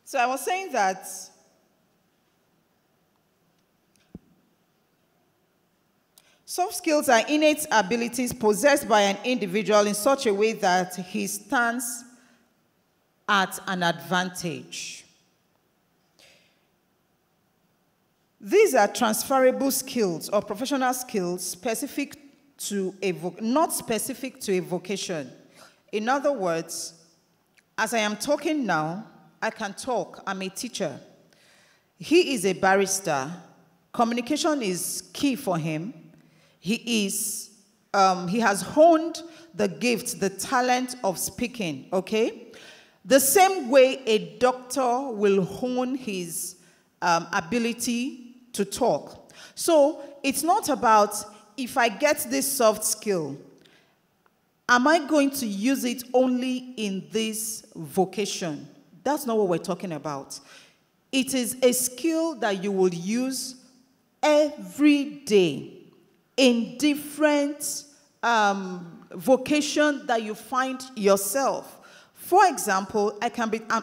So I was saying that soft skills are innate abilities possessed by an individual in such a way that he stands at an advantage. These are transferable skills or professional skills specific to not specific to a vocation. In other words, as I am talking now, I can talk. I'm a teacher. He is a barrister. Communication is key for him. He has honed the gift, the talent of speaking, okay? The same way a doctor will hone his ability to talk. So it's not about, if I get this soft skill, am I going to use it only in this vocation? That's not what we're talking about. It is a skill that you will use every day in different vocation that you find yourself. For example,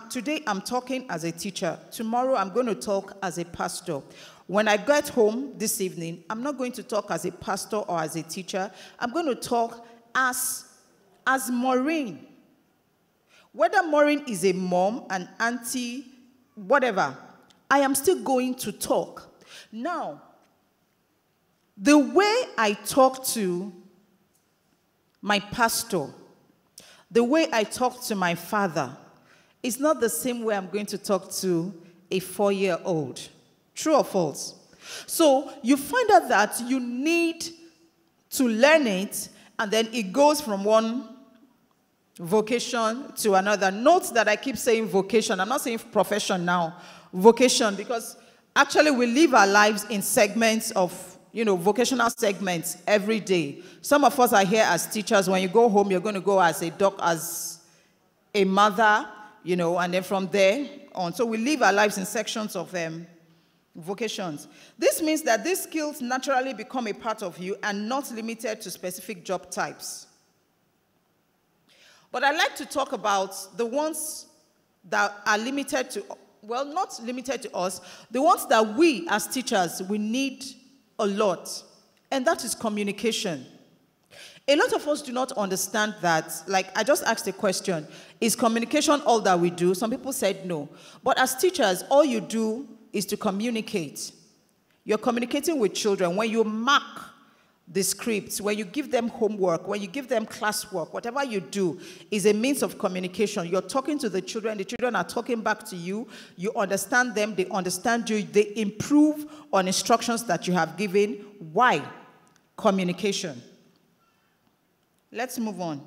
today I'm talking as a teacher. Tomorrow I'm going to talk as a pastor. When I get home this evening, I'm not going to talk as a pastor or as a teacher. I'm going to talk as Maureen. Whether Maureen is a mom, an auntie, whatever, I am still going to talk. Now, the way I talk to my pastor, the way I talk to my father, is not the same way I'm going to talk to a 4-year-old. True or false? So you find out that you need to learn it, and then it goes from one vocation to another. Note that I keep saying vocation. I'm not saying profession now. Vocation, because actually we live our lives in segments of, vocational segments every day. Some of us are here as teachers. When you go home, you're going to go as a doctor, as a mother, and then from there on. So we live our lives in sections of vocations. This means that these skills naturally become a part of you and not limited to specific job types. But I'd like to talk about the ones that are limited to, well, not limited to us, the ones that we as teachers, we need a lot, and that is communication. A lot of us do not understand that. Like, I just asked a question, is communication all that we do? Some people said no. But as teachers, all you do is to communicate. You're communicating with children. When you mark the scripts, when you give them homework, when you give them classwork, whatever you do is a means of communication. You're talking to the children are talking back to you, you understand them, they understand you, they improve on instructions that you have given. Why? Communication. Let's move on.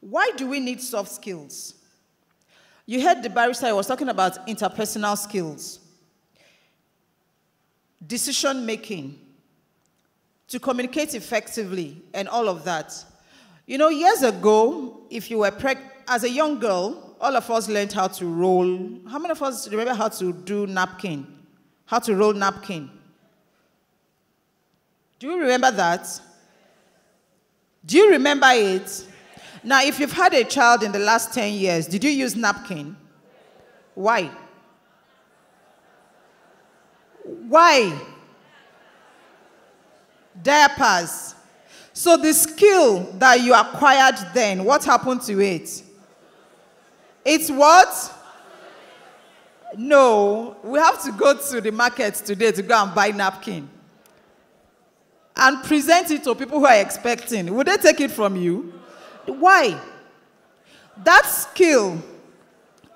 Why do we need soft skills? You heard the barrister was talking about interpersonal skills, decision making, to communicate effectively, and all of that. Years ago, if you were pregnant, as a young girl, all of us learned how to roll. How many of us remember how to do napkin? How to roll napkin? Do you remember that? Do you remember it? Now, if you've had a child in the last 10 years, did you use napkin? Why? Why? Diapers. So the skill that you acquired then, what happened to it? It's what? No, we have to go to the market today to go and buy napkin and present it to people who are expecting. Would they take it from you? Why? That skill,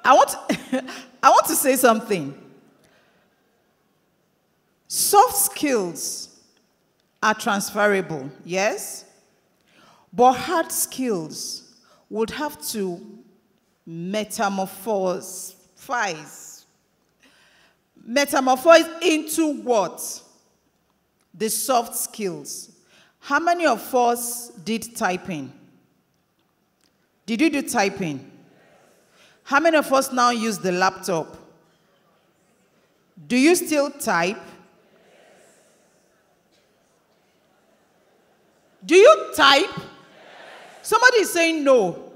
I want to say something. Soft skills are transferable, yes? But hard skills would have to metamorphose into what? The soft skills. How many of us did typing? Did you do typing? How many of us now use the laptop? Do you still type? Do you type? Somebody is saying no.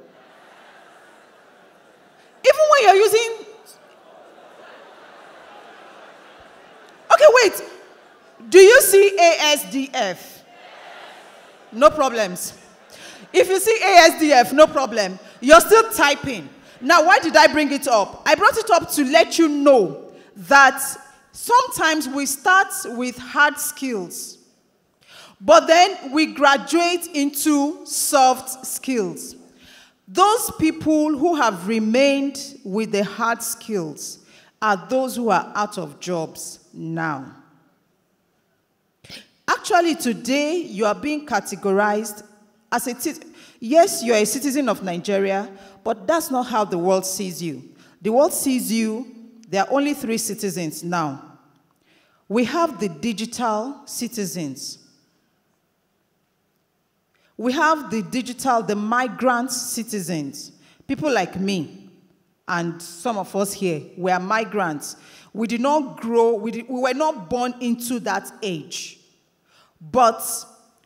Even when you're using... Okay, wait. Do you see ASDF? No problems. If you see ASDF, no problem. You're still typing. Now, why did I bring it up? I brought it up to let you know that sometimes we start with hard skills, but then we graduate into soft skills. Those people who have remained with the hard skills are those who are out of jobs now. Actually, today, you are being categorized as a citizen. Yes, you are a citizen of Nigeria, but that's not how the world sees you. The world sees you, there are only 3 citizens now. We have the digital citizens. We have the migrant citizens. People like me and some of us here, we are migrants. We did not grow, we were not born into that age. But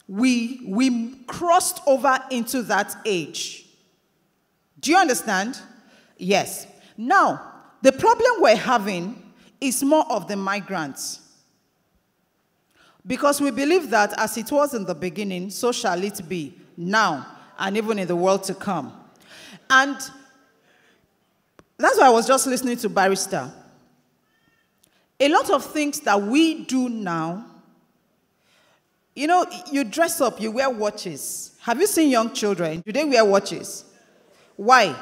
we crossed over into that age. Do you understand? Yes. Now, the problem we're having is more of the migrants. Because we believe that as it was in the beginning, so shall it be now and even in the world to come. And that's why I was just listening to Barrister. A lot of things that we do now, you know, you dress up, you wear watches. Have you seen young children? Do they wear watches? Why?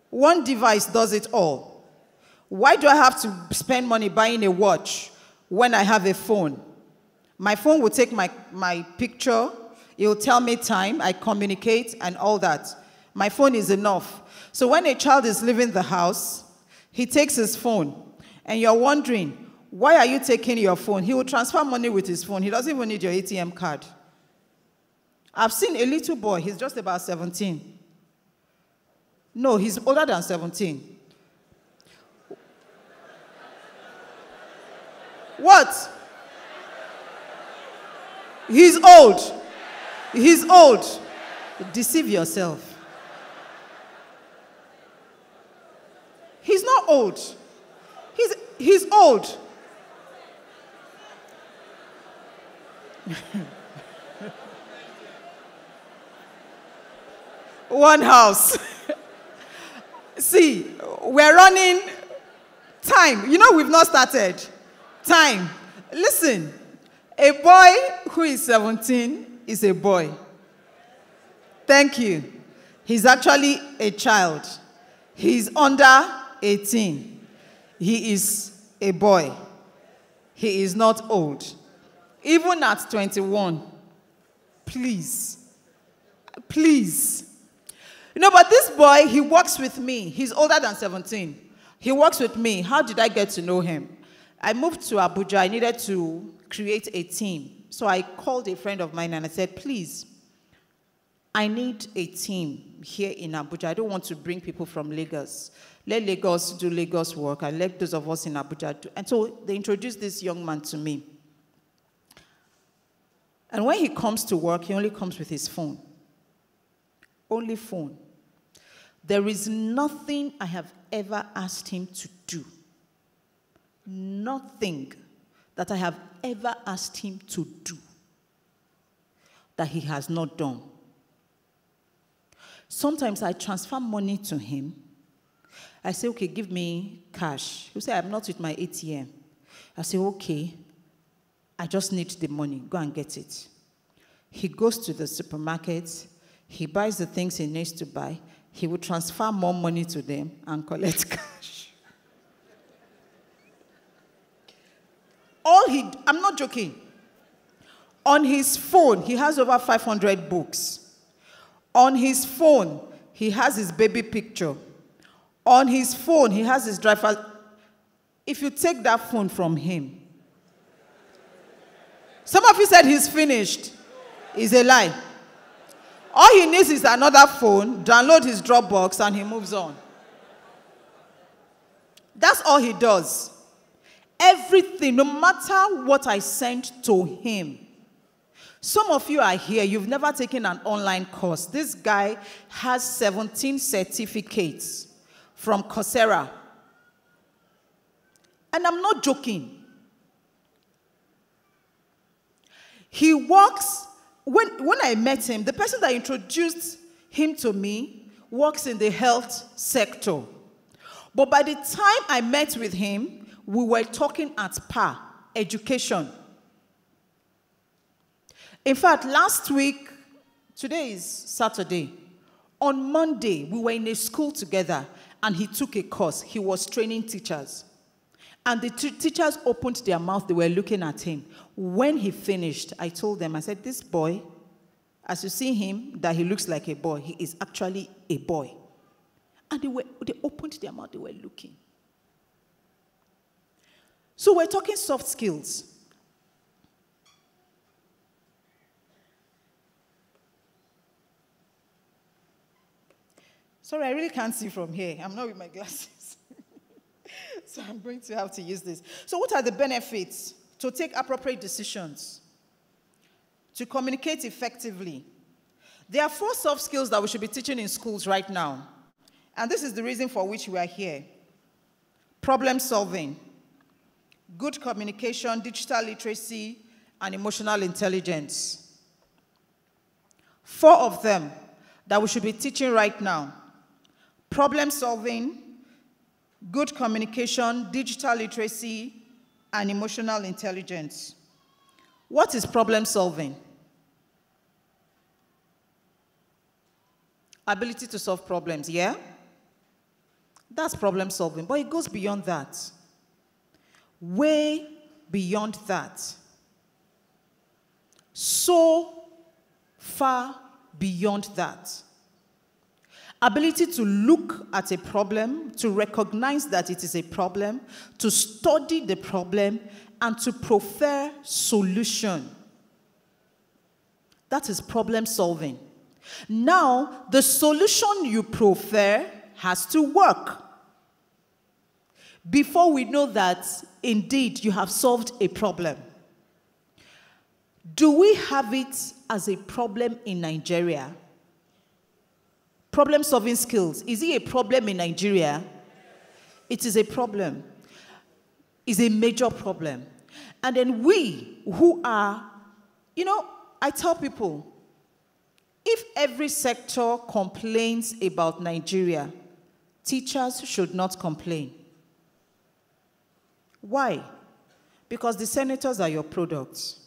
One device does it all. Why do I have to spend money buying a watch when I have a phone? My phone will take my picture, it will tell me time, I communicate and all that. My phone is enough. So when a child is leaving the house, he takes his phone and you're wondering, why are you taking your phone? He will transfer money with his phone. He doesn't even need your ATM card. I've seen a little boy, he's just about 17. No, he's older than 17. What? He's old. He's old. Deceive yourself. He's not old. He's old. One house. See, we're running time. You know we've not started. Time. Listen, a boy who is 17 is a boy. Thank you. He's actually a child. He's under 18. He is a boy. He is not old. Even at 21. Please. Please. You know, but this boy, he works with me. He's older than 17. He works with me. How did I get to know him? I moved to Abuja. I needed to create a team. So I called a friend of mine and I said, please, I need a team here in Abuja. I don't want to bring people from Lagos. Let Lagos do Lagos work. I let those of us in Abuja do. And so they introduced this young man to me. And when he comes to work, he only comes with his phone. Only phone. There is nothing I have ever asked him to do. Nothing that I have ever asked him to do that he has not done. Sometimes I transfer money to him. I say, okay, give me cash. He'll say, I'm not with my ATM. I say, okay, I just need the money. Go and get it. He goes to the supermarket. He buys the things he needs to buy. He will transfer more money to them and collect cash. I'm not joking. On his phone, he has over 500 books. On his phone, he has his baby picture. On his phone, he has his driver. If you take that phone from him, some of you said he's finished. It's a lie. All he needs is another phone, download his Dropbox, and he moves on. That's all he does. Everything, no matter what I send to him. Some of you are here, you've never taken an online course. This guy has 17 certificates from Coursera. And I'm not joking. He works, when I met him, the person that introduced him to me works in the health sector. But by the time I met with him, we were talking at par, education. In fact, last week, today is Saturday, on Monday, we were in a school together, and he took a course. He was training teachers. And the teachers opened their mouth. They were looking at him. When he finished, I told them, I said, this boy, as you see him, that he looks like a boy, he is actually a boy. And they opened their mouth. They were looking. So we're talking soft skills. Sorry, I really can't see from here. I'm not with my glasses. So I'm going to have to use this. So what are the benefits? To take appropriate decisions. To communicate effectively. There are 4 soft skills that we should be teaching in schools right now. And this is the reason for which we are here. Problem solving. Good communication, digital literacy, and emotional intelligence. 4 of them that we should be teaching right now. Problem solving, good communication, digital literacy, and emotional intelligence. What is problem solving? Ability to solve problems, yeah? That's problem solving, but it goes beyond that. Way beyond that. So far beyond that. Ability to look at a problem, to recognize that it is a problem, to study the problem, and to prefer solution. That is problem solving. Now, the solution you prefer has to work. Before we know that, indeed, you have solved a problem. Do we have it as a problem in Nigeria? Problem-solving skills. Is it a problem in Nigeria? It is a problem. It's a major problem. And then we who are, I tell people, if every sector complains about Nigeria, teachers should not complain. Why? Because the senators are your products.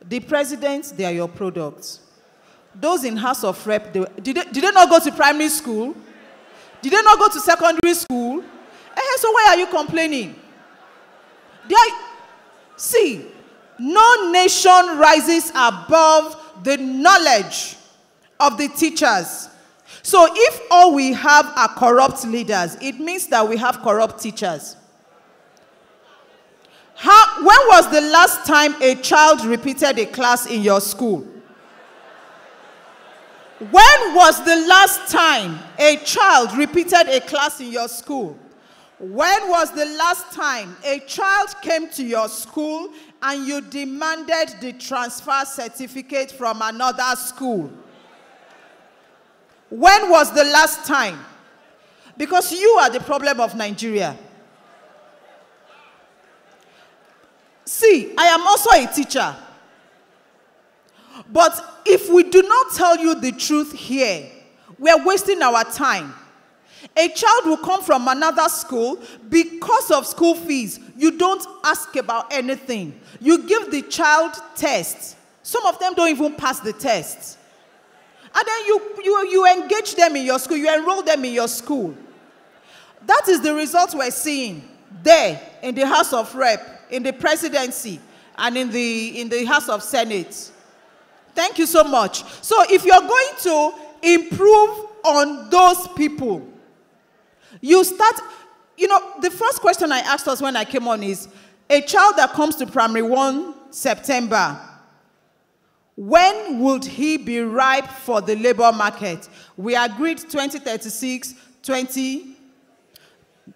The presidents, they are your products. Those in House of Rep, did they not go to primary school? Did they not go to secondary school? So why are you complaining? See, no nation rises above the knowledge of the teachers. So if all we have are corrupt leaders, it means that we have corrupt teachers. When was the last time a child repeated a class in your school? When was the last time a child repeated a class in your school? When was the last time a child came to your school and you demanded the transfer certificate from another school? When was the last time? Because you are the problem of Nigeria. See, I am also a teacher. But if we do not tell you the truth here, we are wasting our time. A child will come from another school because of school fees. You don't ask about anything. You give the child tests. Some of them don't even pass the tests. And then you engage them in your school. You enroll them in your school. That is the result we're seeing there in the House of Rep, in the presidency, and in the House of Senate. Thank you so much. So if you're going to improve on those people, you start, the first question I asked us when I came on is, a child that comes to primary 1 September, When would he be ripe for the labor market? We agreed 2036, 20.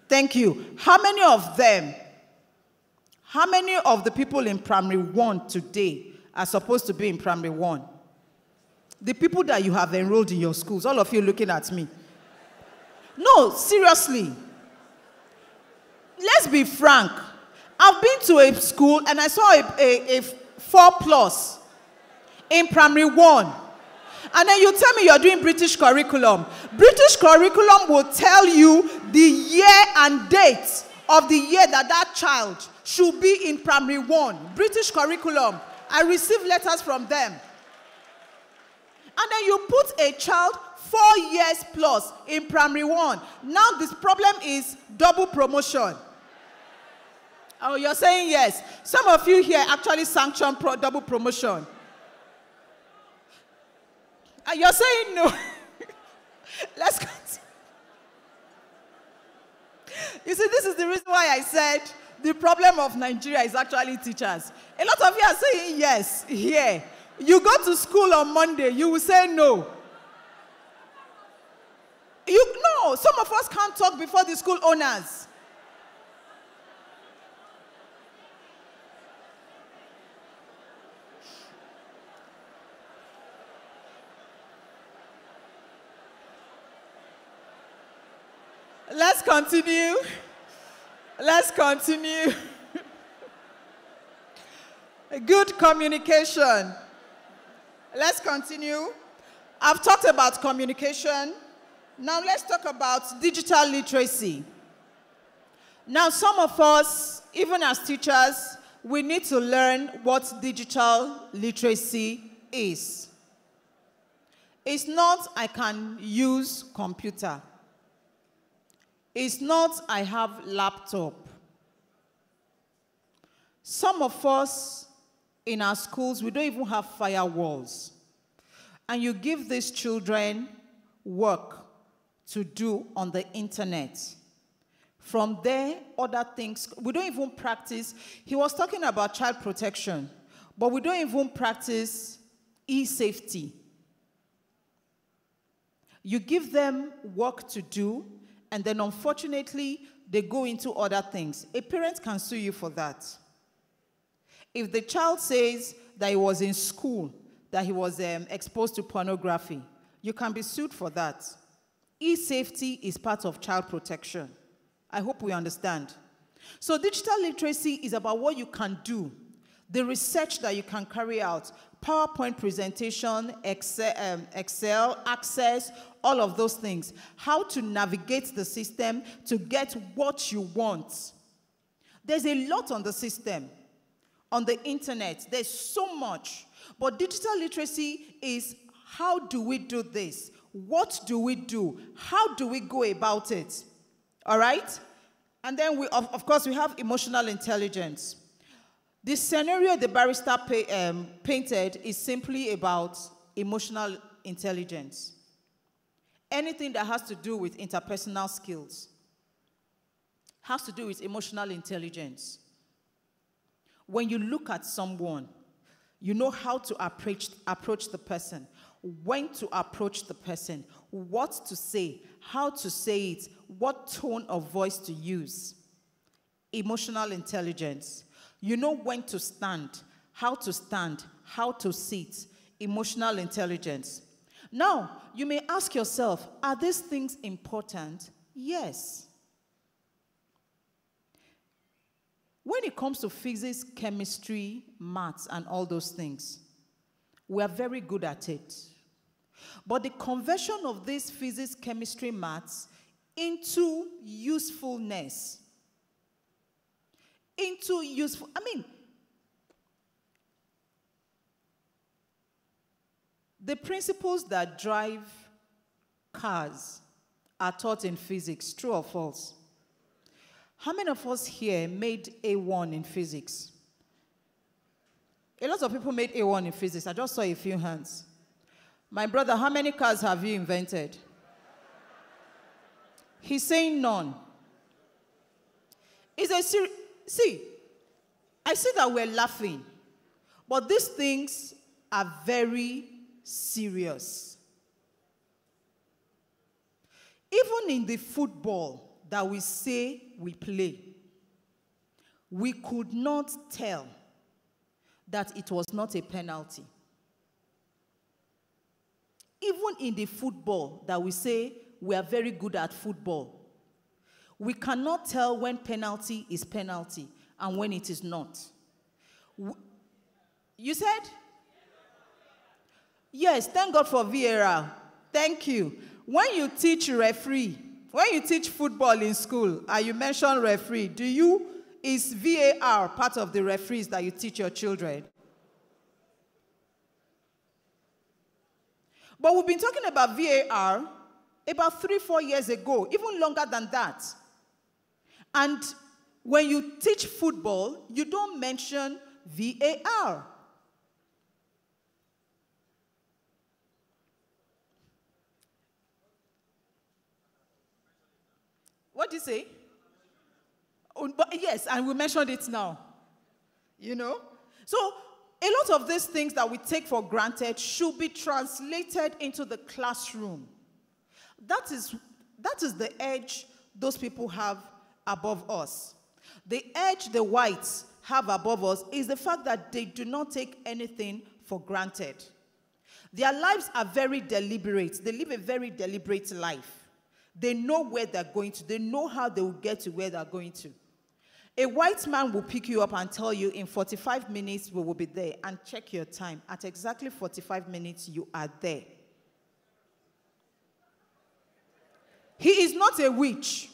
Thank you. How many of them, how many of the people in primary 1 today are supposed to be in primary 1? The people that you have enrolled in your schools, all of you looking at me. No, seriously. Let's be frank. I've been to a school and I saw a 4+ in primary 1. And then you tell me you're doing British curriculum. British curriculum will tell you the year and date of the year that that child should be in primary 1. British curriculum. I receive letters from them. And then you put a child 4 years plus in primary 1. Now this problem is double promotion. Oh, you're saying yes. Some of you here actually sanction double promotion. And you're saying no. Let's continue. You see, this is the reason why I said the problem of Nigeria is actually teachers. A lot of you are saying yes here. You go to school on Monday, you will say no. No, some of us can't talk before the school owners. Let's continue. Let's continue. Good communication. Let's continue. I've talked about communication. Now let's talk about digital literacy. Now some of us, even as teachers, we need to learn what digital literacy is. It's not I can use computer. It's not I have laptop. Some of us in our schools, we don't even have firewalls. And you give these children work to do on the internet. From there, other things, we don't even practice. He was talking about child protection, but we don't even practice e-safety. You give them work to do, and then unfortunately, they go into other things. A parent can sue you for that. If the child says that he was in school, that he was exposed to pornography, you can be sued for that. E-safety is part of child protection. I hope we understand. So digital literacy is about what you can do, the research that you can carry out, PowerPoint presentation, Excel, Access, all of those things. How to navigate the system to get what you want. There's a lot on the system, on the internet. There's so much. But digital literacy is how do we do this? What do we do? How do we go about it? All right? And then, of course, we have emotional intelligence. The scenario the barrister painted is simply about emotional intelligence. Anything that has to do with interpersonal skills has to do with emotional intelligence. When you look at someone, you know how to approach the person, when to approach the person, what to say, how to say it, what tone of voice to use. Emotional intelligence. You know when to stand, how to sit. Emotional intelligence. Now, you may ask yourself, are these things important? Yes. When it comes to physics, chemistry, maths, and all those things, we are very good at it. But the conversion of this physics, chemistry, maths into usefulness, the principles that drive cars are taught in physics, true or false? How many of us here made A1 in physics? A lot of people made A1 in physics. I just saw a few hands. My brother, how many cars have you invented? He's saying none. See, I see that we're laughing, but these things are very serious. Even in the football that we say we play, we could not tell that it was not a penalty. Even in the football that we say we are very good at football, we cannot tell when penalty is penalty and when it is not. You said? Yes, thank God for VAR. Thank you. When you teach referee, when you teach football in school, and you mention referee, is VAR part of the referees that you teach your children? But we've been talking about VAR about 3-4 years ago, even longer than that. And when you teach football, you don't mention VAR. What do you say? Oh, but yes, and we mentioned it now. You know? So, a lot of these things that we take for granted should be translated into the classroom. That is the edge those people have above us. The edge the whites have above us is the fact that they do not take anything for granted. Their lives are very deliberate. They live a very deliberate life. They know where they're going to. They know how they will get to where they're going to. A white man will pick you up and tell you in 45 minutes we will be there, and check your time. At exactly 45 minutes, you are there. He is not a witch.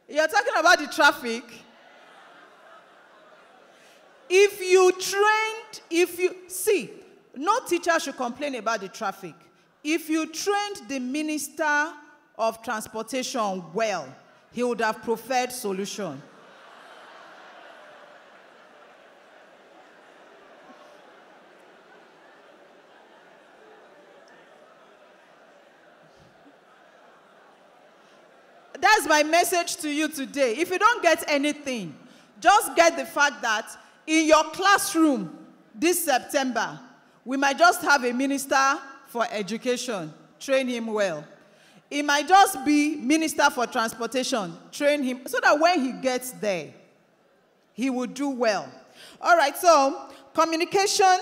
You're talking about the traffic. See, no teacher should complain about the traffic. If you trained the Minister of Transportation well, he would have preferred solution. That's my message to you today. If you don't get anything, just get the fact that in your classroom this September, we might just have a minister for education. Train him well. It might just be minister for transportation. Train him so that when he gets there, he will do well. All right, so communication.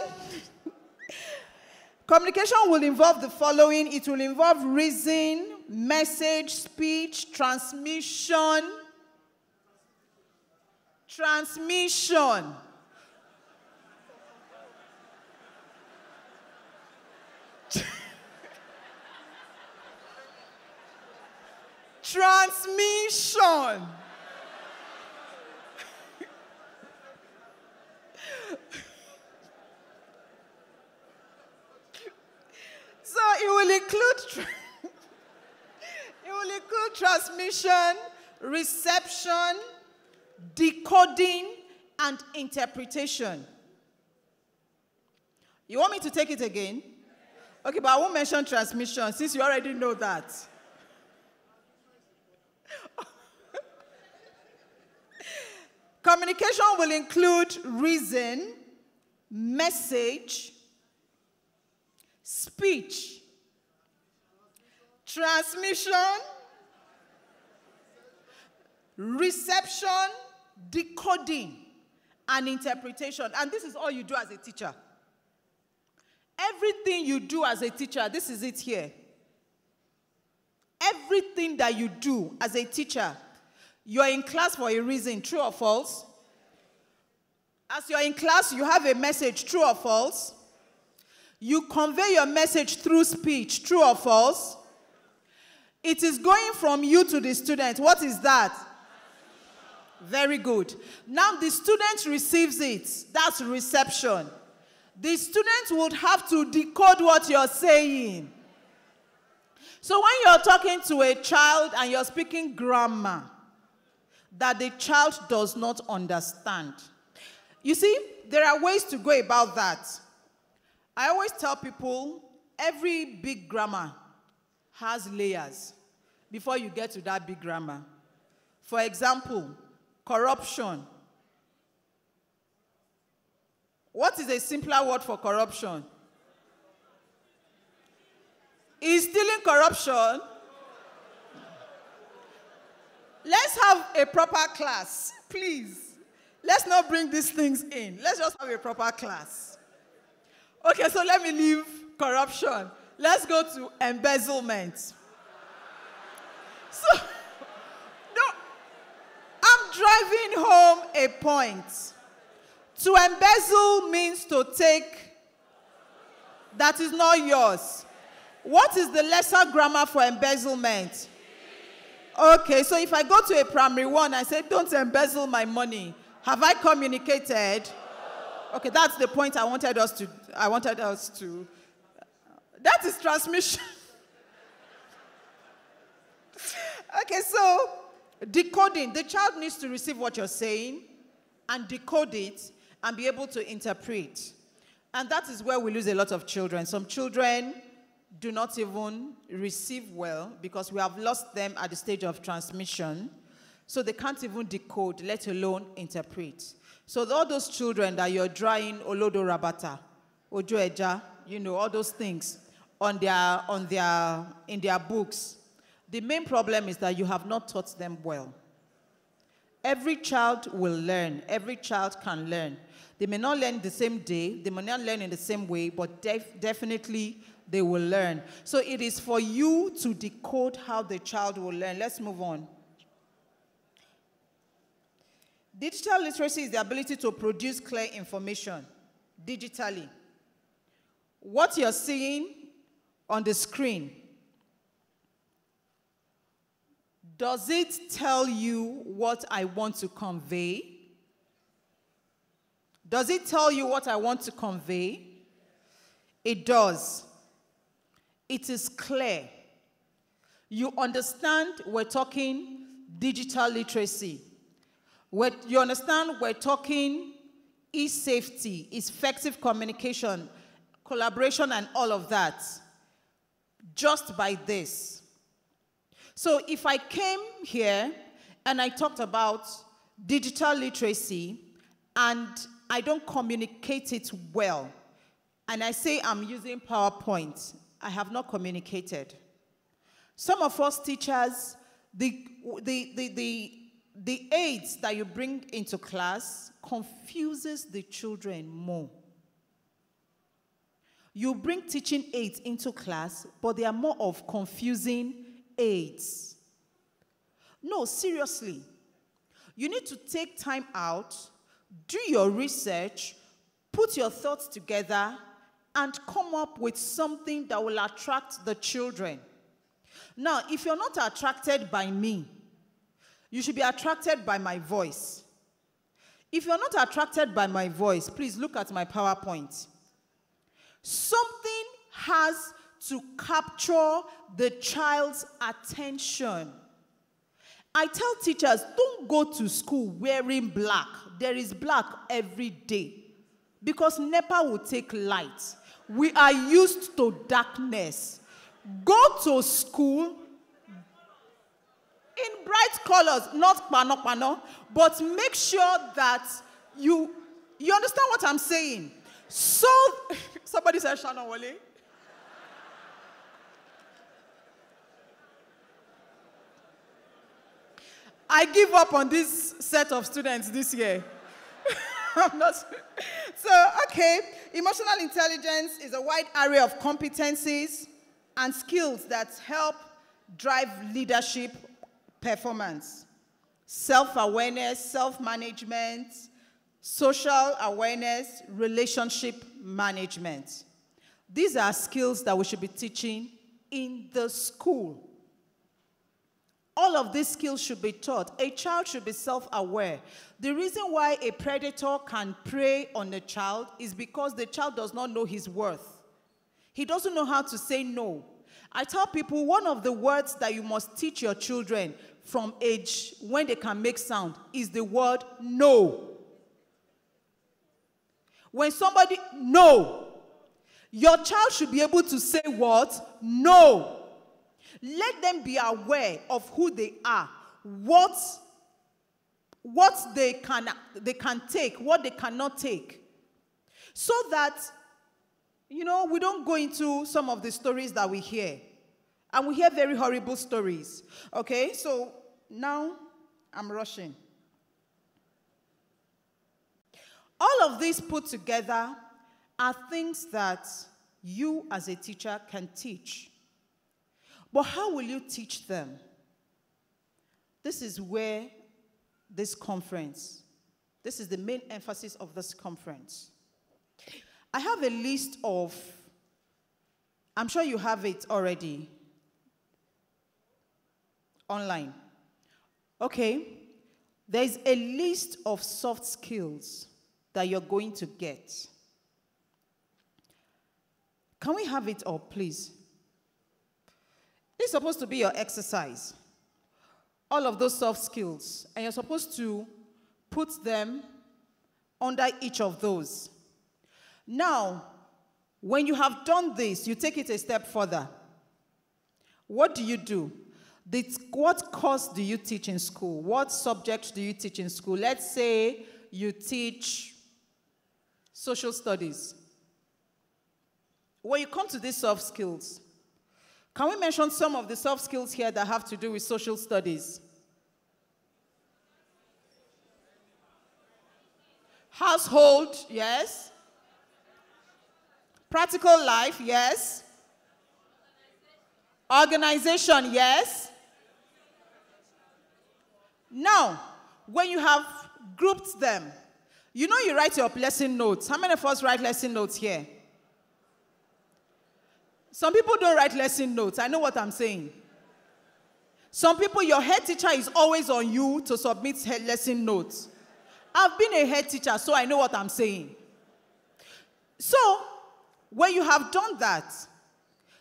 Communication will involve the following. It will involve reason, message, speech, transmission. Transmission. Transmission. So it will include transmission, reception, decoding, and interpretation. You want me to take it again? Okay, but I won't mention transmission since you already know that. Communication will include reason, message, speech, transmission, reception, decoding, and interpretation. And this is all you do as a teacher. Everything you do as a teacher, this is it here. Everything that you do as a teacher, you're in class for a reason, true or false? As you're in class, you have a message, true or false? You convey your message through speech, true or false? It is going from you to the student. What is that? Very good. Now the student receives it. That's reception. The student would have to decode what you're saying. So when you're talking to a child and you're speaking grammar that the child does not understand, you see, there are ways to go about that. I always tell people every big grammar has layers before you get to that big grammar. For example, corruption What is a simpler word for corruption? Is stealing corruption? Let's have a proper class, please. Let's not bring these things in. Let's just have a proper class. Okay, so let me leave corruption. Let's go to embezzlement. So, no, I'm driving home a point. To embezzle means to take that is not yours. What is the lesser grammar for embezzlement? Okay, so if I go to a primary one, I say, don't embezzle my money. Have I communicated? Okay, that's the point I wanted us to. That is transmission. Okay, so decoding. The child needs to receive what you're saying and decode it and be able to interpret. And that is where we lose a lot of children. Some children do not even receive well because we have lost them at the stage of transmission. So they can't even decode, let alone interpret. So all those children that you're drawing Olodo Rabata, Ojo Eja, all those things in their books, the main problem is that you have not taught them well. Every child will learn. Every child can learn. They may not learn the same day. They may not learn in the same way, but definitely they will learn. So it is for you to decode how the child will learn. Let's move on. Digital literacy is the ability to produce clear information digitally. What you're seeing on the screen, does it tell you what I want to convey? Does it tell you what I want to convey? It does. It is clear. You understand we're talking digital literacy. You understand we're talking e-safety, effective communication, collaboration, and all of that. Just by this. So if I came here and I talked about digital literacy and I don't communicate it well, and I say I'm using PowerPoint, I have not communicated. Some of us teachers, the aids that you bring into class confuses the children more. You bring teaching aids into class, but they are more of confusing aids. No, seriously. You need to take time out, do your research, put your thoughts together, and come up with something that will attract the children. Now, if you're not attracted by me, you should be attracted by my voice. If you're not attracted by my voice, please look at my PowerPoint. Something has to capture the child's attention. I tell teachers, don't go to school wearing black. There is black every day because NEPA will take light. We are used to darkness. Go to school in bright colors, not pano, but make sure that you understand what I'm saying. So, somebody said Shana Wale. I give up on this set of students this year. I'm not. So, okay, emotional intelligence is a wide array of competencies and skills that help drive leadership performance. Self-awareness, self-management, social awareness, relationship management. These are skills that we should be teaching in the school. All of these skills should be taught. A child should be self-aware. The reason why a predator can prey on a child is because the child does not know his worth. He doesn't know how to say no. I tell people one of the words that you must teach your children from age when they can make sound is the word no. When somebody, no, your child should be able to say what? No. Let them be aware of who they are, what they can take, what they cannot take. So that, we don't go into some of the stories that we hear. And we hear very horrible stories. Okay, so now I'm rushing. All of these put together are things that you as a teacher can teach. But how will you teach them? This is where this is the main emphasis of this conference. I have a list of, I'm sure you have it already online. Okay, there's a list of soft skills that you're going to get. Can we have it up, please? It's supposed to be your exercise. All of those soft skills, and you're supposed to put them under each of those. Now, when you have done this, you take it a step further. What do? What course do you teach in school? What subject do you teach in school? Let's say you teach social studies. When you come to these soft skills, can we mention some of the soft skills here that have to do with social studies? Household, yes. Practical life, yes. Organization, yes. Now, when you have grouped them, you write your lesson notes. How many of us write lesson notes here? Some people don't write lesson notes. I know what I'm saying. Some people, your head teacher is always on you to submit lesson notes. I've been a head teacher, so I know what I'm saying. So, when you have done that,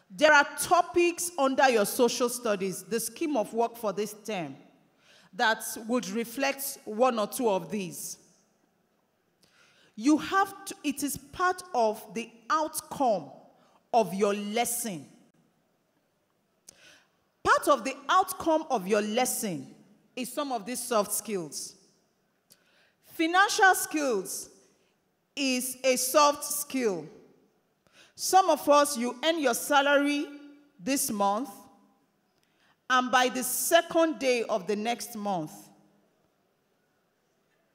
there are topics under your social studies, the scheme of work for this term, that would reflect one or two of these. You have to, it is part of the outcome of your lesson. Part of the outcome of your lesson is some of these soft skills. Financial skills is a soft skill. Some of us, you earn your salary this month, and by the second day of the next month,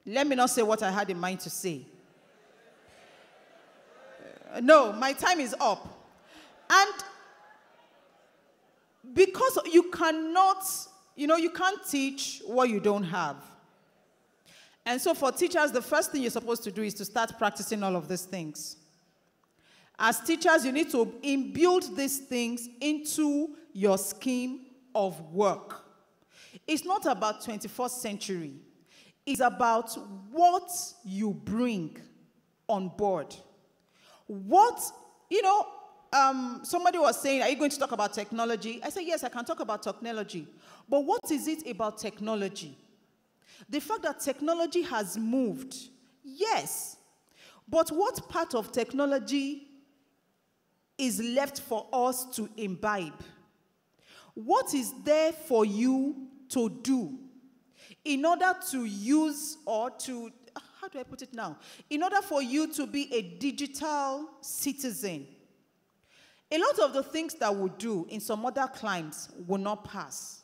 let me not say what I had in mind to say. No, my time is up. And because you cannot, you can't teach what you don't have. And so for teachers, the first thing you're supposed to do is to start practicing all of these things. As teachers, you need to imbued these things into your scheme of work. It's not about 21st century. It's about what you bring on board. Somebody was saying, are you going to talk about technology? I said, yes, I can talk about technology. But what is it about technology? The fact that technology has moved, yes. But what part of technology is left for us to imbibe? What is there for you to do in order to use or to, how do I put it now? In order for you to be a digital citizen, a lot of the things that we do in some other climes will not pass.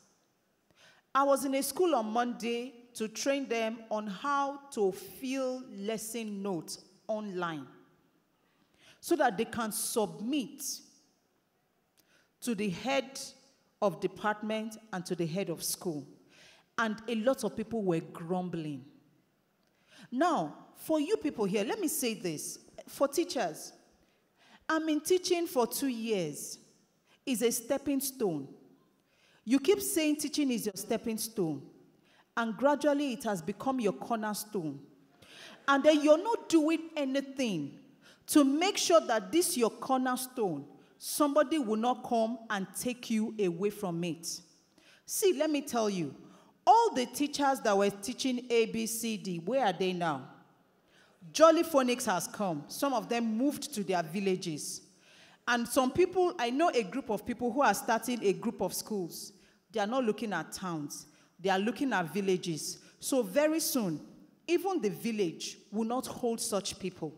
I was in a school on Monday to train them on how to fill lesson notes online so that they can submit to the head of department and to the head of school. And a lot of people were grumbling. Now, for you people here, let me say this. For teachers, I've been teaching for 2 years. It's a stepping stone. You keep saying teaching is your stepping stone. And gradually it has become your cornerstone. And then you're not doing anything to make sure that this your cornerstone, somebody will not come and take you away from it. See, let me tell you, all the teachers that were teaching A, B, C, D, where are they now? Jolly Phonics has come. Some of them moved to their villages. And some people, I know a group of people who are starting a group of schools. They are not looking at towns. They are looking at villages. So very soon, even the village will not hold such people.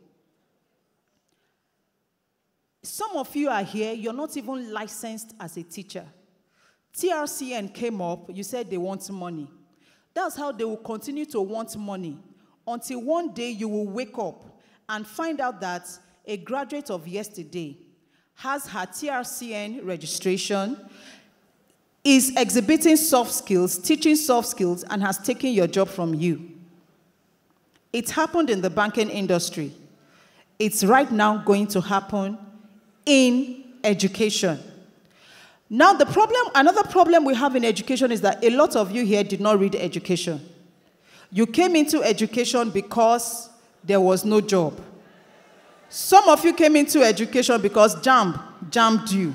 Some of you are here, you're not even licensed as a teacher. TRCN came up, you said they want money. That's how they will continue to want money until one day you will wake up and find out that a graduate of yesterday has her TRCN registration, is exhibiting soft skills, teaching soft skills, and has taken your job from you. It happened in the banking industry. It's right now going to happen in education. Now, another problem we have in education is that a lot of you here did not read education. You came into education because there was no job. Some of you came into education because jammed you.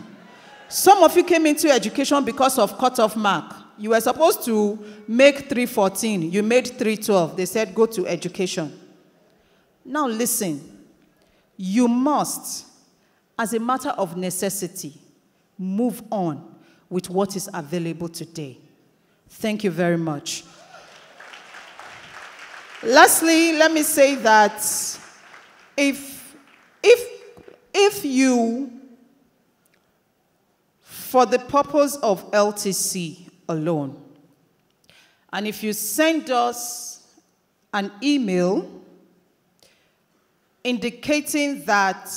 Some of you came into education because of cutoff mark. You were supposed to make 314. You made 312. They said go to education. Now listen. You must, as a matter of necessity, move on with what is available today. Thank you very much. Lastly, let me say that if you, for the purpose of LTC alone, and if you send us an email indicating that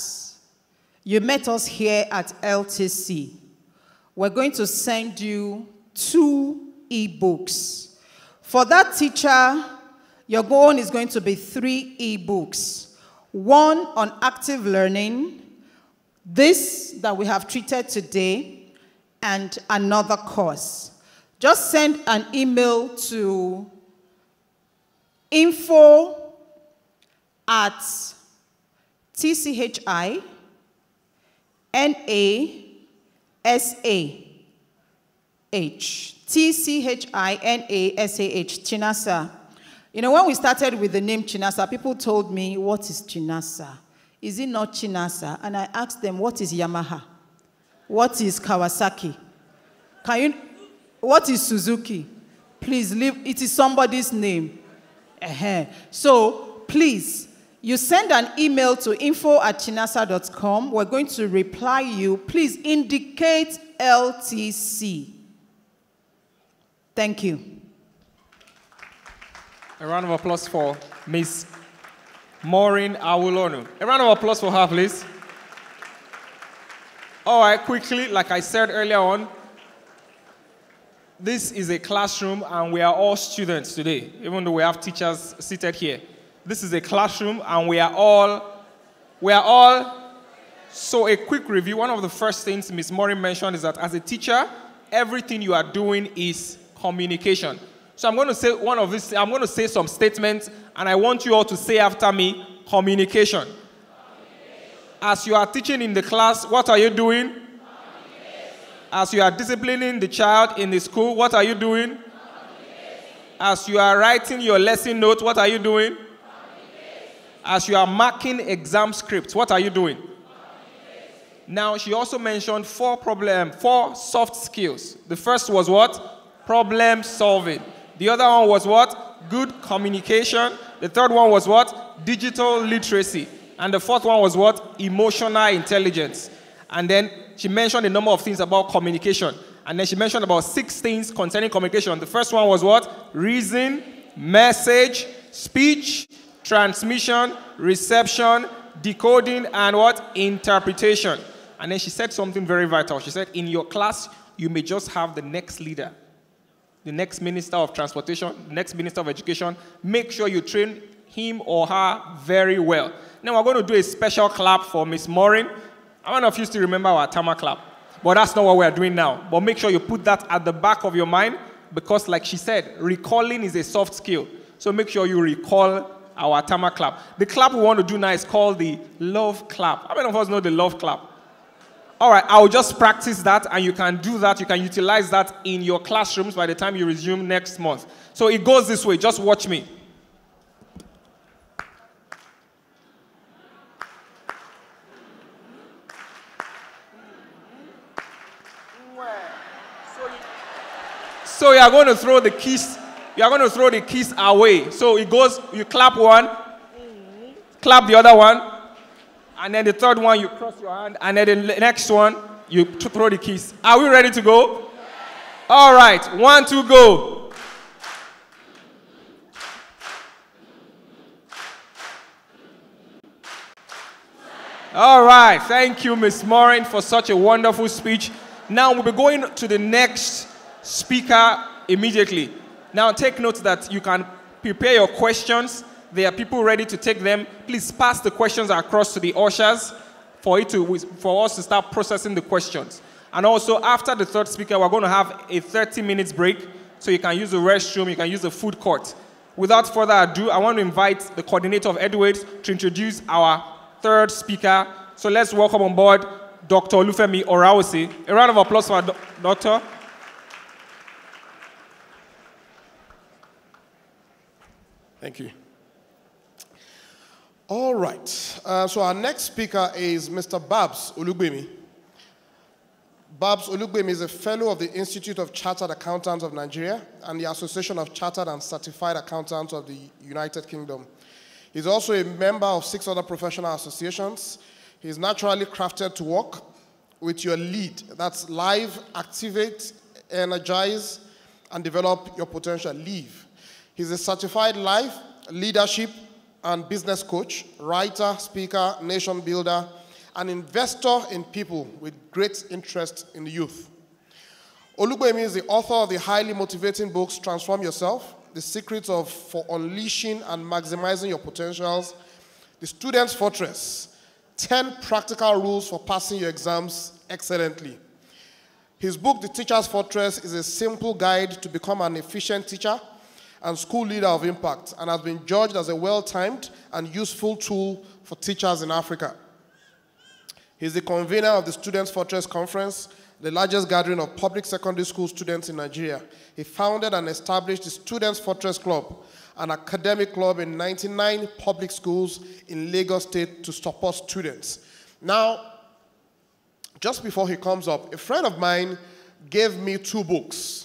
you met us here at LTC, we're going to send you 2 e-books. For that teacher, your goal is going to be 3 e-books. 1 on active learning, this that we have treated today, and another course. Just send an email to info@tchinaSAH, tchinaSAH, Chinasa. You know, when we started with the name Chinasa, people told me, what is Chinasa? Is it not Chinasa? And I asked them, what is Yamaha? What is Kawasaki? What is Suzuki? Please leave, it is somebody's name. So, please, you send an email to info@chinasa.com. We're going to reply you. Please indicate LTC. Thank you. A round of applause for Miss Maureen Awolonu. A round of applause for her, please. All right, quickly, like I said earlier on, this is a classroom and we are all students today, even though we have teachers seated here. This is a classroom and we are all, so a quick review. One of the first things Ms. Maureen mentioned is that as a teacher, everything you are doing is communication. So I'm going to say some statements and I want you all to say after me, communication. As you are teaching in the class, what are you doing? As you are disciplining the child in the school, what are you doing? As you are writing your lesson notes, what are you doing? As you are marking exam scripts, what are you doing? Now, she also mentioned 4 soft skills. The first was what? Problem solving. The other one was what? Good communication. The third one was what? Digital literacy. And the fourth one was what? Emotional intelligence. And then she mentioned a number of things about communication. And then she mentioned about 6 things concerning communication. The first one was what? Reason, message, speech, transmission, reception, decoding, and what? Interpretation. And then she said something very vital. She said, in your class, you may just have the next leader, the next minister of transportation, the next minister of education. Make sure you train him or her very well. Now we're going to do a special clap for Miss Maureen. I don't know if you still remember our Tama clap, but that's not what we're doing now. But make sure you put that at the back of your mind because, like she said, recalling is a soft skill. So make sure you recall our Tama clap. The clap we want to do now is called the love clap. How many of us know the love clap? All right, I'll just practice that, and you can do that. You can utilize that in your classrooms by the time you resume next month. So it goes this way. Just watch me. So you are going to throw the keys. You are going to throw the keys away. So it goes. You clap one, clap the other one, And then the third one, you cross your hand. And then the next one, you throw the keys. Are we ready to go? All right. 1, 2, go. All right. Thank you, Ms. Morin, for such a wonderful speech. Now we'll be going to the next speaker immediately. Now take note that you can prepare your questions. There are people ready to take them. Please pass the questions across to the ushers for us to start processing the questions. And also, after the third speaker, we're going to have a 30-minute break, so you can use the restroom, you can use the food court. Without further ado, I want to invite the coordinator of Edu-Aid to introduce our third speaker. So let's welcome on board Dr. Olufemi Oraosi. A round of applause for our doctor. Thank you. All right. So our next speaker is Mr. Babs Olugbemi. Babs Olugbemi is a fellow of the Institute of Chartered Accountants of Nigeria and the Association of Chartered and Certified Accountants of the United Kingdom. He's also a member of 6 other professional associations. He's naturally crafted to work with your lead. That's live, activate, energize, and develop your potential. Leave. He's a certified life, leadership, and business coach, writer, speaker, nation builder, an investor in people with great interest in the youth. Olugbemi is the author of the highly motivating books Transform Yourself, The Secrets for Unleashing and Maximizing Your Potentials, The Student's Fortress, 10 Practical Rules for Passing Your Exams Excellently. His book, The Teacher's Fortress, is a simple guide to become an efficient teacher and school leader of impact, and has been judged as a well-timed and useful tool for teachers in Africa. He's the convener of the Students' Fortress Conference, the largest gathering of public secondary school students in Nigeria. He founded and established the Students' Fortress Club, an academic club in 99 public schools in Lagos State to support students. Now, just before he comes up, a friend of mine gave me 2 books.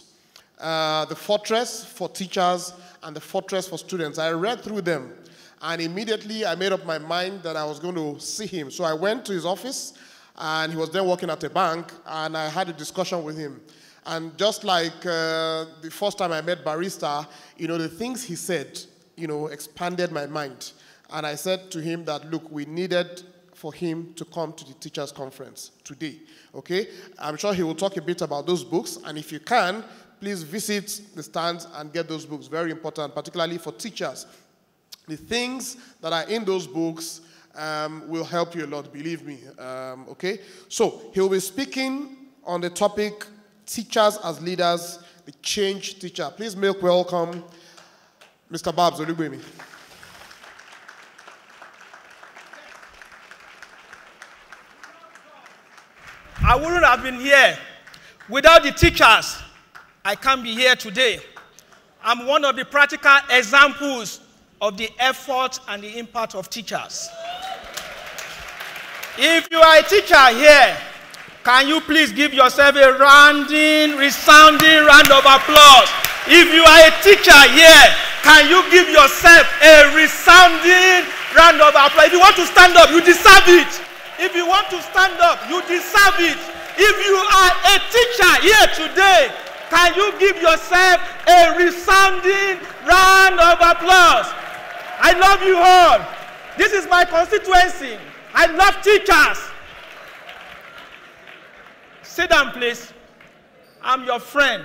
The Fortress for Teachers and the Fortress for Students. I read through them, and immediately I made up my mind that I was going to see him. So I went to his office, and he was then working at a bank, and I had a discussion with him. And just like the first time I met Barrister, the things he said, expanded my mind. And I said to him that, look, we needed for him to come to the Teachers Conference today, okay? I'm sure he will talk a bit about those books, and if you can, please visit the stands and get those books. Very important, particularly for teachers. The things that are in those books will help you a lot, believe me, okay? So he'll be speaking on the topic, Teachers as Leaders, the Change Teacher. Please make welcome Mr. Babs Olugbemi. I wouldn't have been here without the teachers. I can't be here today. I'm one of the practical examples of the effort and the impact of teachers. If you are a teacher here, can you please give yourself a resounding round of applause? If you are a teacher here, can you give yourself a resounding round of applause? If you want to stand up, you deserve it. If you want to stand up, you deserve it. If you are a teacher here today, can you give yourself a resounding round of applause? I love you all. This is my constituency. I love teachers. Sit down, please. I'm your friend.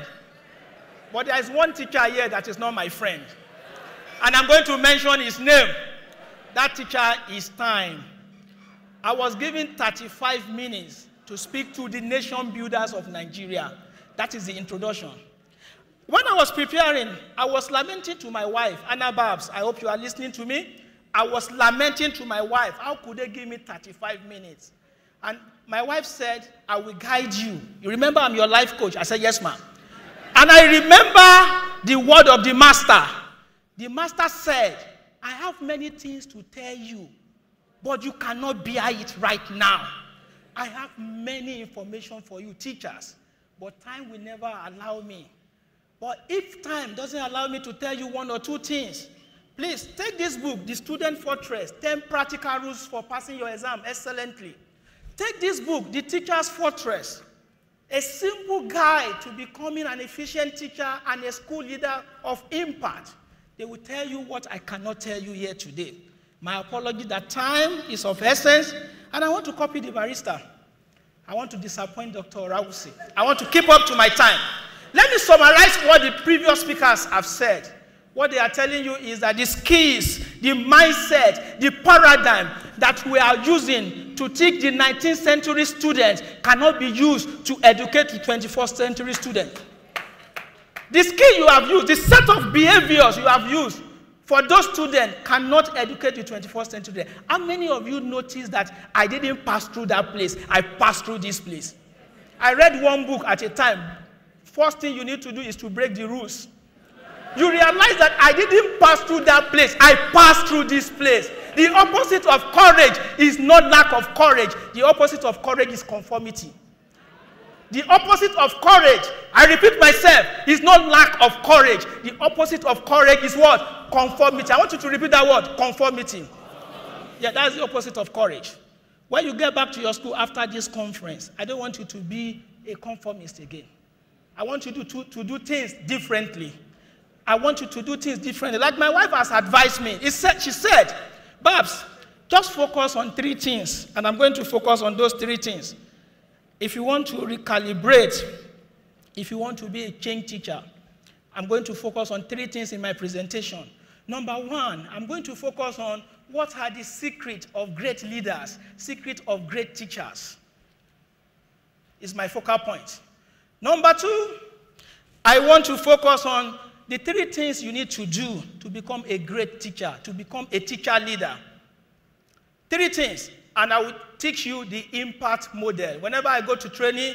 But there is one teacher here that is not my friend. And I'm going to mention his name. That teacher is time. I was given 35 minutes to speak to the nation builders of Nigeria. That is the introduction. When I was preparing, I was lamenting to my wife, Anna Babs. I hope you are listening to me. I was lamenting to my wife, how could they give me 35 minutes? And my wife said, I will guide you. You remember I'm your life coach? I said, yes, ma'am. And I remember the word of the master. The master said, I have many things to tell you, but you cannot bear it right now. I have many information for you, teachers, but time will never allow me. But if time doesn't allow me to tell you 1 or 2 things, Please take this book, The Student Fortress, 10 Practical Rules for Passing Your Exam Excellently. Take this book, The Teacher's Fortress, a simple guide to becoming an efficient teacher and a school leader of impact. They will tell you what I cannot tell you here today. My apology that time is of essence, and I want to copy the barrister. I want to disappoint Dr. Rawusi. I want to keep up to my time. Let me summarize what the previous speakers have said. What they are telling you is that the skills, the mindset, the paradigm that we are using to teach the 19th century students cannot be used to educate the 21st century student. The skill you have used, the set of behaviors you have used for those students cannot educate the 21st century. How many of you noticed that I didn't pass through that place? I passed through this place. I read one book at a time. First thing you need to do is to break the rules. You realize that I didn't pass through that place. I passed through this place. The opposite of courage is not lack of courage. The opposite of courage is conformity. The opposite of courage, I repeat myself, is not lack of courage. The opposite of courage is what? Conformity. I want you to repeat that word, conformity. Yeah, that's the opposite of courage. When you get back to your school after this conference, I don't want you to be a conformist again. I want you to do things differently. I want you to do things differently. Like my wife has advised me. She said, Babs, just focus on 3 things. And I'm going to focus on those 3 things. If you want to recalibrate, if you want to be a change teacher, I'm going to focus on 3 things in my presentation. Number 1, I'm going to focus on what are the secrets of great leaders, secret of great teachers. Is my focal point. Number 2, I want to focus on the 3 things you need to do to become a great teacher, to become a teacher leader. 3 things, and I will teach you the impact model. Whenever I go to training,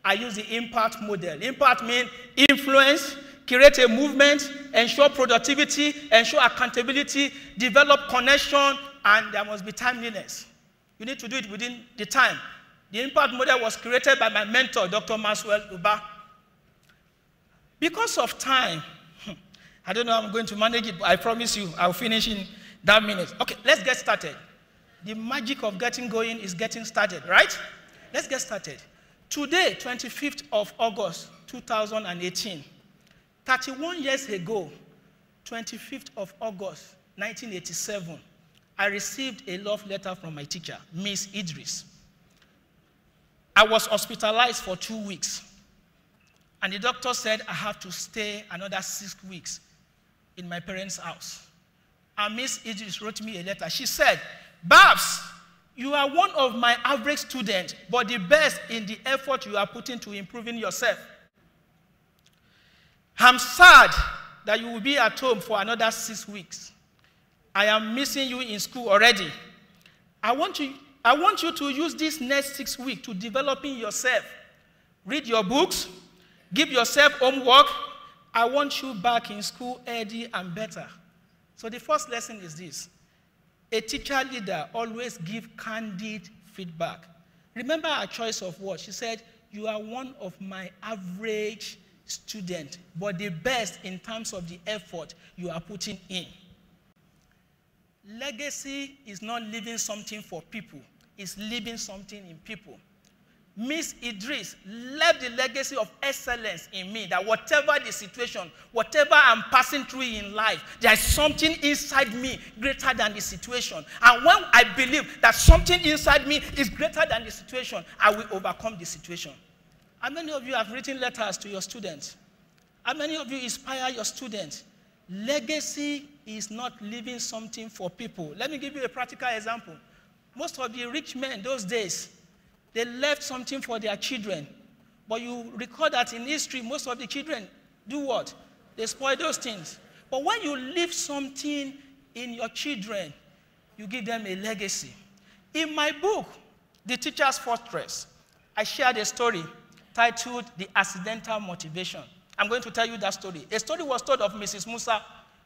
I use the impact model. Impact means influence, create a movement, ensure productivity, ensure accountability, develop connection, and there must be timeliness. You need to do it within the time. The impact model was created by my mentor, Dr. Maxwell Uba. Because of time, I don't know how I'm going to manage it, but I promise you I'll finish in that minute. Okay, let's get started. The magic of getting going is getting started, right? Let's get started. Today, 25th of August, 2018, 31 years ago, 25th of August, 1987, I received a love letter from my teacher, Miss Idris. I was hospitalized for 2 weeks. And the doctor said I have to stay another 6 weeks in my parents' house. And Miss Idris wrote me a letter. She said, Babs, you are one of my average students, but the best in the effort you are putting to improving yourself. I'm sad that you will be at home for another 6 weeks. I am missing you in school already. I want you to use this next 6 weeks to developing yourself. Read your books, give yourself homework. I want you back in school early and better. So the first lesson is this. A teacher leader always gives candid feedback. Remember her choice of words. She said, you are one of my average students, but the best in terms of the effort you are putting in. Legacy is not leaving something for people. It's leaving something in people. Miss Idris left the legacy of excellence in me, that whatever the situation, whatever I'm passing through in life, there is something inside me greater than the situation. And when I believe that something inside me is greater than the situation, I will overcome the situation. How many of you have written letters to your students? How many of you inspire your students? Legacy is not leaving something for people. Let me give you a practical example. Most of the rich men those days, they left something for their children. But you recall that in history, most of the children do what? They spoil those things. But when you leave something in your children, you give them a legacy. In my book, The Teacher's Fortress, I shared a story titled The Accidental Motivation. I'm going to tell you that story. A story was told of Mrs. Musa,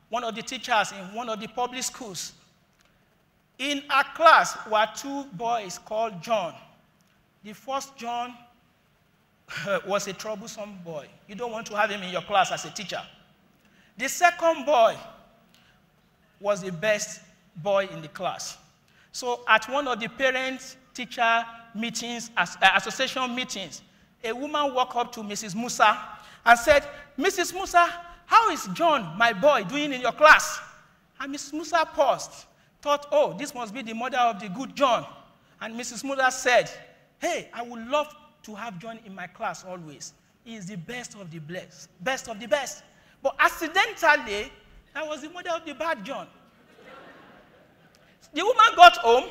one of the teachers in one of the public schools. In our class were 2 boys called John. The first John was a troublesome boy. You don't want to have him in your class as a teacher. The second boy was the best boy in the class. So at one of the parent-teacher meetings, association meetings, a woman walked up to Mrs. Musa and said, "Mrs. Musa, how is John, my boy, doing in your class?" And Mrs. Musa paused, thought, oh, this must be the mother of the good John. And Mrs. Musa said, "Hey, I would love to have John in my class always. He is the best of the best of the best. But accidentally, that was the mother of the bad John." The woman got home,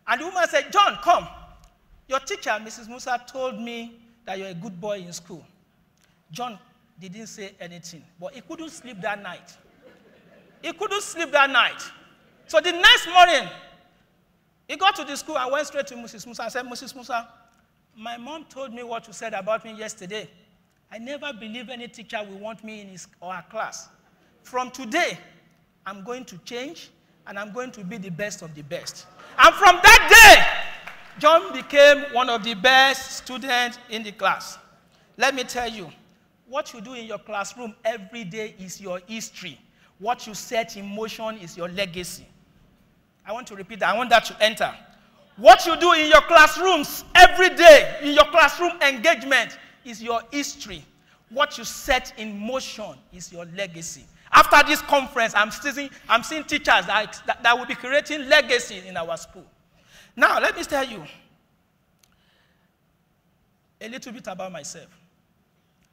and the woman said, "John, come. Your teacher, Mrs. Musa, told me that you're a good boy in school." John didn't say anything, but he couldn't sleep that night. He couldn't sleep that night. So the next morning, he got to the school and went straight to Mrs. Musa and said, "Mrs. Musa, my mom told me what you said about me yesterday. I never believe any teacher will want me in his or her class. From today, I'm going to change, and I'm going to be the best of the best." And from that day, John became one of the best students in the class. Let me tell you, what you do in your classroom every day is your history. What you set in motion is your legacy. I want to repeat that. I want that to enter. What you do in your classrooms every day, in your classroom engagement, is your history. What you set in motion is your legacy. After this conference, I'm seeing teachers that will be creating legacy in our school. Now, let me tell you a little bit about myself.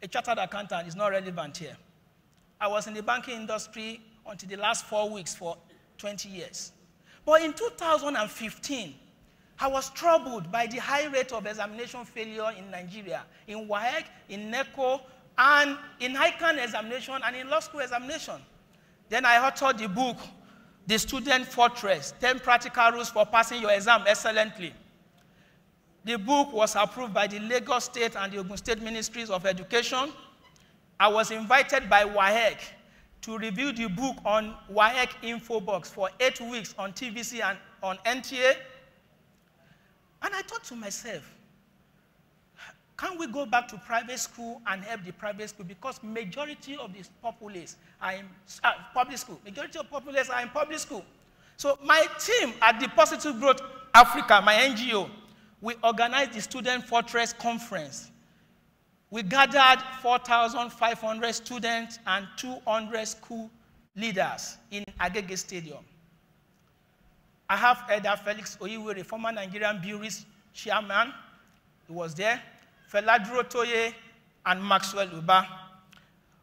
A chartered accountant is not relevant here. I was in the banking industry until the last 4 weeks for 20 years. But in 2015, I was troubled by the high rate of examination failure in Nigeria, in WAEC, in NECO, and in ICANN examination and in law school examination. Then I authored the book, The Student Fortress, 10 Practical Rules for Passing Your Exam Excellently. The book was approved by the Lagos State and the Ogun State Ministries of Education. I was invited by WAEC to review the book on WAEC Infobox for 8 weeks on TVC and on NTA. And I thought to myself, can we go back to private school and help the private school? Because majority of the populace are in public school. Majority of populace are in public school. So my team at the Positive Growth Africa, my NGO, we organized the Student Fortress Conference. We gathered 4,500 students and 200 school leaders in Agege Stadium. I have Elder Felix Oyiwere, former Nigerian Breweries chairman. He was there. Feladuro Toye and Maxwell Uba.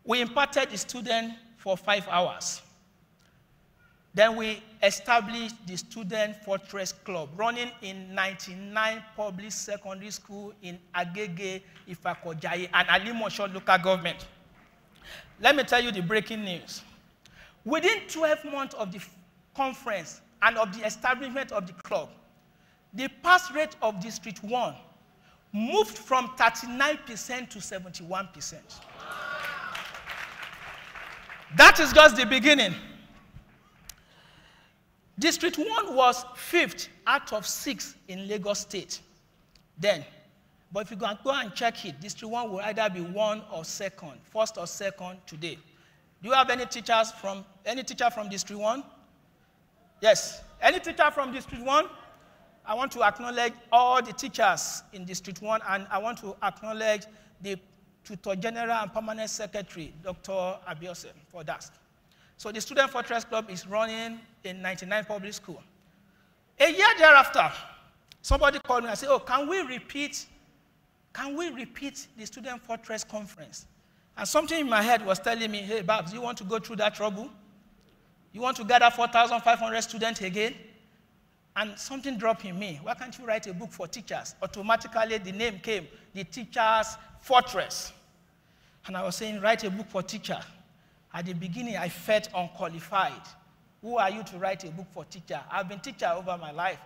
We imparted the student for 5 hours. Then we established the Student Fortress Club, running in 99 public secondary schools in Agege, Ifakojaye, and Alimosho local government. Let me tell you the breaking news. Within 12 months of the conference and of the establishment of the club, the pass rate of District 1 moved from 39% to 71%. That is just the beginning. District 1 was 5th out of 6 in Lagos State then. But if you go and check it, District 1 will either be 1 or 2nd, 1st or 2nd today. Do you have any teacher from District 1? Yes. Any teacher from District 1? I want to acknowledge all the teachers in District 1, and I want to acknowledge the Tutor General and Permanent Secretary, Dr. Abiose, for that. So the Student Fortress Club is running in 99 public school. A year thereafter, somebody called me and said, "Oh, can we repeat the Student Fortress Conference?" And something in my head was telling me, "Hey, Babs, you want to go through that trouble? You want to gather 4,500 students again?" And something dropped in me. Why can't you write a book for teachers? Automatically, the name came, The Teacher's Fortress. And I was saying, write a book for teacher. At the beginning, I felt unqualified. Who are you to write a book for teacher? I've been teacher over my life.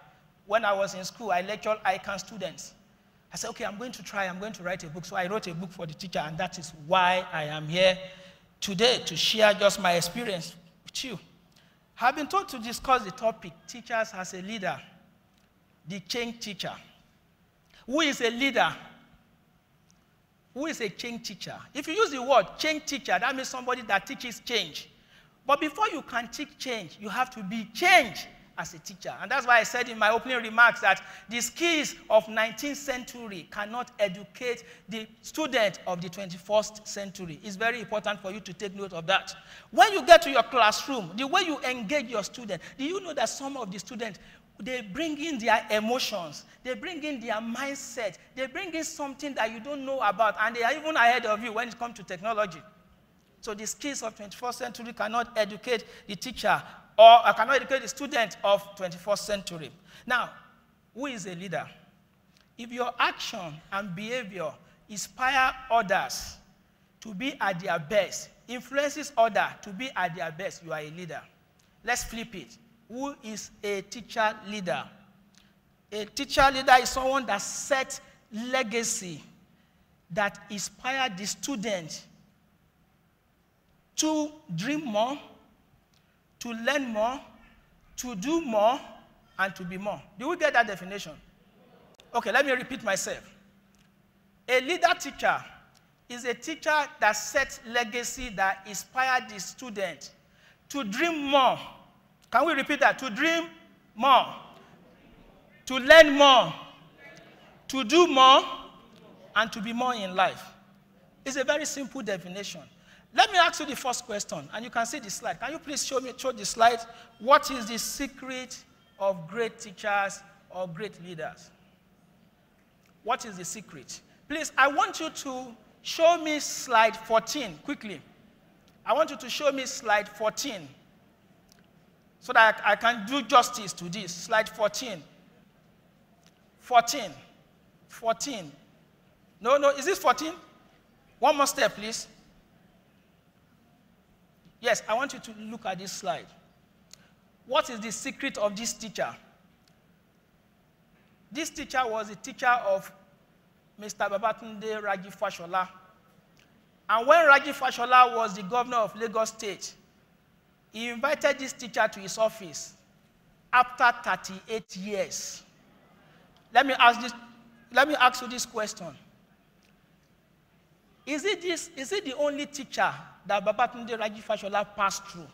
When I was in school, I lectured ICANN students. I said, okay, I'm going to write a book. So I wrote a book for the teacher, and that is why I am here today, to share just my experience with you. I've been told to discuss the topic, teachers as a leader, the change teacher. Who is a leader? Who is a change teacher? If you use the word change teacher, that means somebody that teaches change. But before you can teach change, you have to be changed as a teacher. And that's why I said in my opening remarks that the skills of 19th century cannot educate the student of the 21st century. It's very important for you to take note of that. When you get to your classroom, the way you engage your student, do you know that some of the students, they bring in their emotions, they bring in their mindset, they bring in something that you don't know about, and they are even ahead of you when it comes to technology. So the skills of 21st century cannot educate the teacher or cannot educate the student of 21st century. Now, who is a leader? If your action and behavior inspire others to be at their best, influences others to be at their best, you are a leader. Let's flip it. Who is a teacher leader? A teacher leader is someone that sets legacy, that inspires the student to dream more, to learn more, to do more, and to be more. Do we get that definition? Okay, let me repeat myself. A leader teacher is a teacher that sets legacy, that inspires the student to dream more. Can we repeat that? To dream more, to learn more, to do more, and to be more in life. It's a very simple definition. Let me ask you the first question, and you can see the slide. Can you please show the slide? What is the secret of great teachers or great leaders? What is the secret? Please, I want you to show me slide 14 quickly. I want you to show me slide 14 so that I can do justice to this. Slide 14. 14. 14. No, is this 14? One more step, please. Yes, I want you to look at this slide. What is the secret of this teacher? This teacher was a teacher of Mr. Babatunde Raji Fashola. And when Raji Fashola was the governor of Lagos State, he invited this teacher to his office after 38 years. Let me ask you this question. Is it the only teacher that Babatunde Raji Fashola passed through?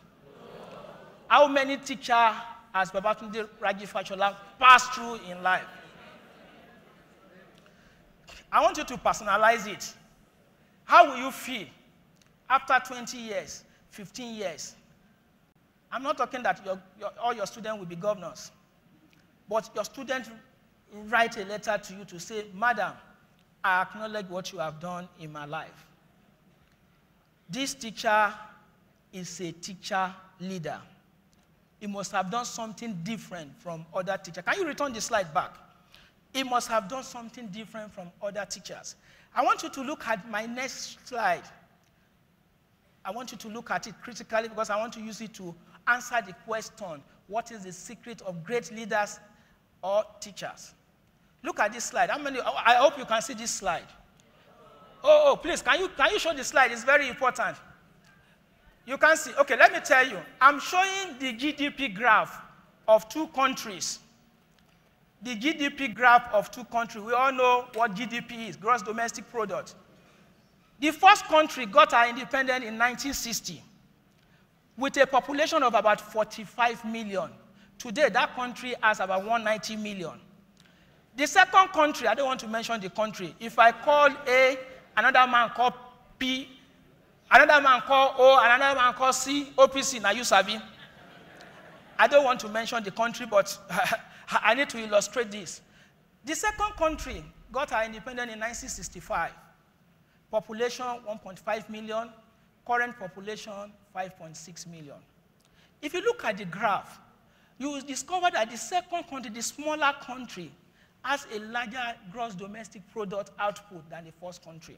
How many teachers has Babatunde Raji Fashola passed through in life? I want you to personalize it. How will you feel after 20 years, 15 years? I'm not talking that all your students will be governors, but your students write a letter to you to say, Madam, I acknowledge what you have done in my life. This teacher is a teacher leader. He must have done something different from other teachers. Can you return the slide back? He must have done something different from other teachers. I want you to look at my next slide. I want you to look at it critically because I want to use it to answer the question, what is the secret of great leaders or teachers? Look at this slide. I hope you can see this slide. Oh, please, can you show the slide? It's very important. You can see. Okay, let me tell you. I'm showing the GDP graph of two countries. The GDP graph of two countries. We all know what GDP is, gross domestic product. The first country got our independence in 1960 with a population of about 45 million. Today, that country has about 190 million. The second country, I don't want to mention the country. If I call A, another man call P, another man call O, another man call C, OPC, now you sabi. I don't want to mention the country, but I need to illustrate this. The second country got our independence in 1965. Population 1.5 million, current population 5.6 million. If you look at the graph, you will discover that the second country, the smaller country, has a larger gross domestic product output than the first country.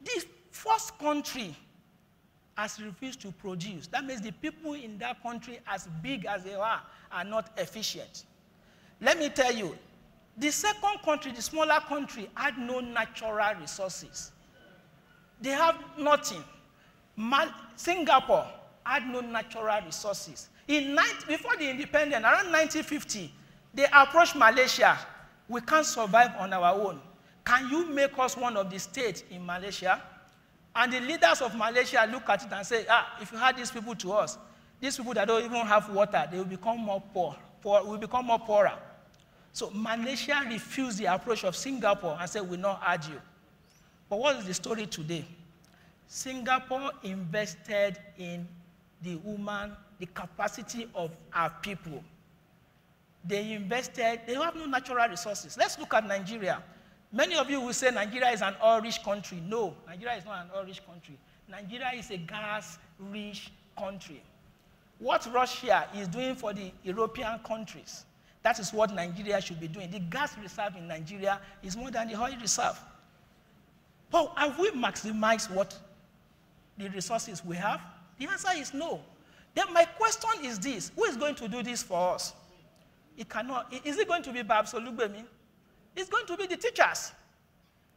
The first country has refused to produce. That means the people in that country, as big as they are not efficient. Let me tell you, the second country, the smaller country, had no natural resources. They have nothing. Singapore had no natural resources. Before the independence, around 1950, they approached Malaysia. We can't survive on our own. Can you make us one of the states in Malaysia? And the leaders of Malaysia look at it and say, if you had these people to us, these people that don't even have water, they will become more poorer. So Malaysia refused the approach of Singapore and said, we'll not add you. But what is the story today? Singapore invested in the capacity of our people. They invested, they have no natural resources. Let's look at Nigeria. Many of you will say Nigeria is an oil-rich country. No, Nigeria is not an oil-rich country. Nigeria is a gas-rich country. What Russia is doing for the European countries, that is what Nigeria should be doing. The gas reserve in Nigeria is more than the oil reserve. But have we maximized what the resources we have? The answer is no. Then my question is this: who is going to do this for us? It cannot. Is it going to be Babs Olugbemi? It's going to be the teachers.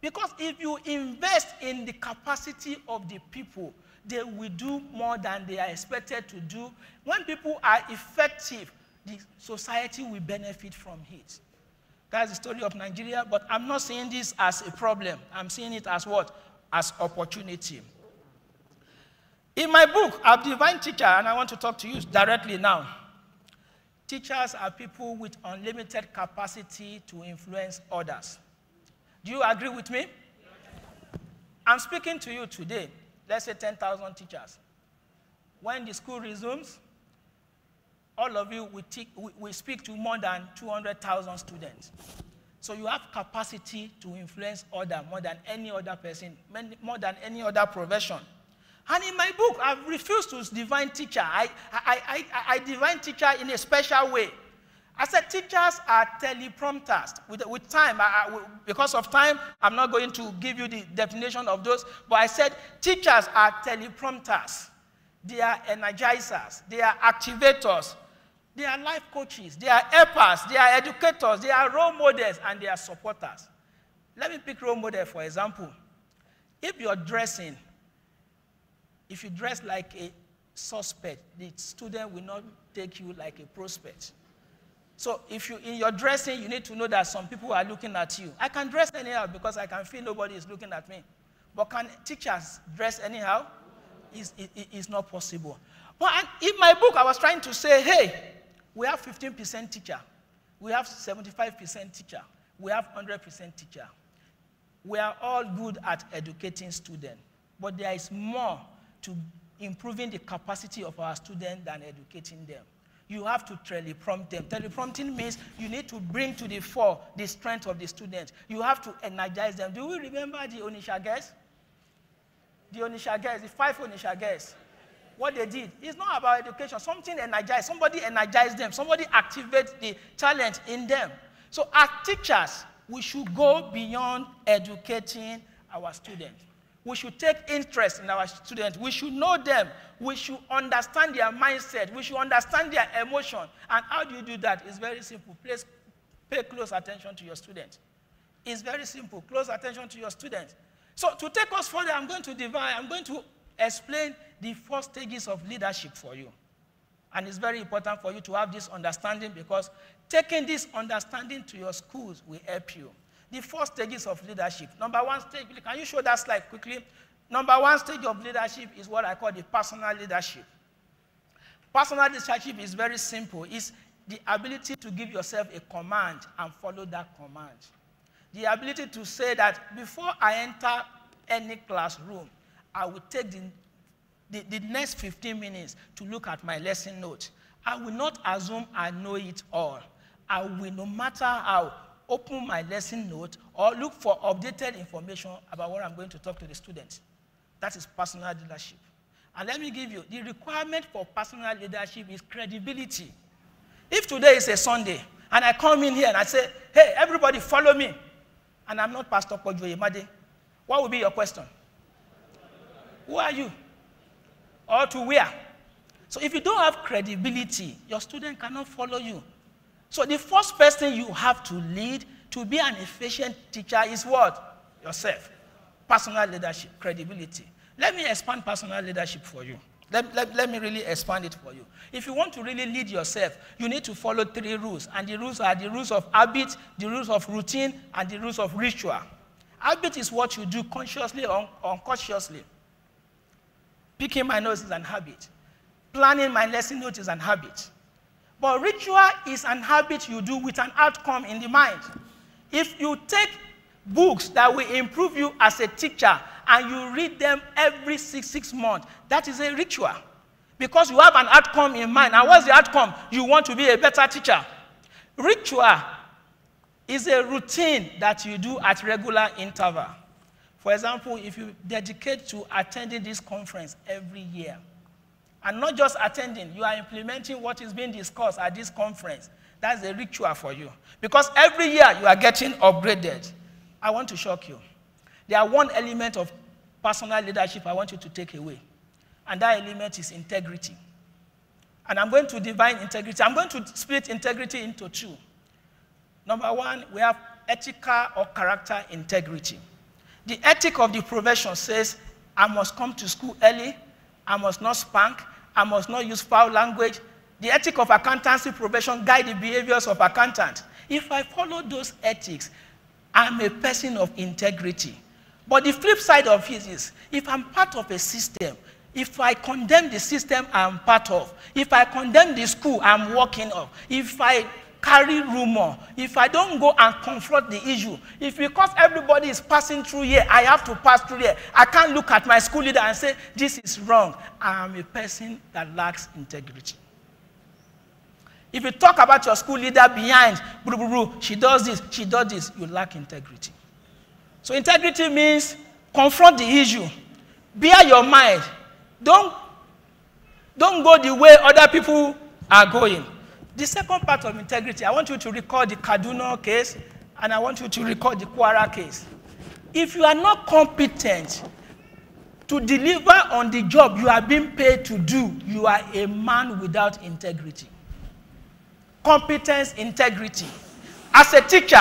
Because if you invest in the capacity of the people, they will do more than they are expected to do. When people are effective, the society will benefit from it. That's the story of Nigeria, but I'm not seeing this as a problem. I'm seeing it as what? As opportunity. In my book, A Divine Teacher, and I want to talk to you directly now. Teachers are people with unlimited capacity to influence others. Do you agree with me? I'm speaking to you today. Let's say 10,000 teachers. When the school resumes, all of you will speak to more than 200,000 students. So you have capacity to influence others more than any other person, more than any other profession. And in my book, I've refused to divine teacher. I divine teacher in a special way. I said teachers are teleprompters. With time, because of time, I'm not going to give you the definition of those, but I said teachers are teleprompters. They are energizers. They are activators. They are life coaches. They are helpers. They are educators. They are role models, and they are supporters. Let me pick role model, for example. If you're dressing, if you dress like a suspect, the student will not take you like a prospect. So if you, in your dressing, you need to know that some people are looking at you. I can dress anyhow because I can feel nobody is looking at me. But can teachers dress anyhow? It's not possible. But in my book, I was trying to say, hey, we have 15% teacher. We have 75% teacher. We have 100% teacher. We are all good at educating students. But there is more to improving the capacity of our students than educating them. You have to teleprompt them. Teleprompting means you need to bring to the fore the strength of the students. You have to energize them. Do we remember the Onisha girls? The Onisha girls, the 5 Onisha girls. What they did, it's not about education. Something energized. Somebody energized them. Somebody activates the talent in them. So as teachers, we should go beyond educating our students. We should take interest in our students. We should know them. We should understand their mindset. We should understand their emotion. And how do you do that? It's very simple. Please pay close attention to your students. It's very simple. Close attention to your students. So to take us further, I'm going to explain the 4 stages of leadership for you. And it's very important for you to have this understanding because taking this understanding to your schools will help you. The 4 stages of leadership. Number 1 stage, can you show that slide quickly? Number 1 stage of leadership is what I call the personal leadership. Personal leadership is very simple. It's the ability to give yourself a command and follow that command. The ability to say that before I enter any classroom, I will take the next 15 minutes to look at my lesson note. I will not assume I know it all. I will, no matter how, open my lesson note or look for updated information about what I'm going to talk to the students. That is personal leadership. And let me give you, the requirement for personal leadership is credibility. If today is a Sunday, and I come in here and I say, hey, everybody follow me, and I'm not Pastor Kojo Yemade, what will be your question? Who are you? Or to where? So if you don't have credibility, your student cannot follow you. So the first person you have to lead to be an efficient teacher is what? Yourself. Personal leadership, credibility. Let me expand personal leadership for you. Let me really expand it for you. If you want to really lead yourself, you need to follow 3 rules. And the rules are the rules of habit, the rules of routine, and the rules of ritual. Habit is what you do consciously or unconsciously. Picking my nose is an habit. Planning my lesson notes is an habit. But ritual is an habit you do with an outcome in the mind. If you take books that will improve you as a teacher and you read them every six months, that is a ritual. Because you have an outcome in mind. And what's the outcome? You want to be a better teacher. Ritual is a routine that you do at regular interval. For example, if you dedicate to attending this conference every year, and not just attending, you are implementing what is being discussed at this conference. That's a ritual for you. Because every year you are getting upgraded. I want to shock you. There are one element of personal leadership I want you to take away. And that element is integrity. And I'm going to define integrity. I'm going to split integrity into two. Number one, we have ethical or character integrity. The ethic of the profession says, I must come to school early, I must not spank, I must not use foul language. The ethic of accountancy profession guide the behaviors of accountants. If I follow those ethics, I'm a person of integrity. But the flip side of it is, if I'm part of a system, if I condemn the system I'm part of, if I condemn the school I'm working of, if I carry rumor, if I don't go and confront the issue, if because everybody is passing through here, I have to pass through here, I can't look at my school leader and say, this is wrong. I am a person that lacks integrity. If you talk about your school leader behind, she does this, you lack integrity. So integrity means confront the issue, bear your mind. Don't go the way other people are going. The second part of integrity, I want you to recall the Kaduna case, and I want you to recall the Kwara case. If you are not competent to deliver on the job you are being paid to do, you are a man without integrity. Competence, integrity. As a teacher,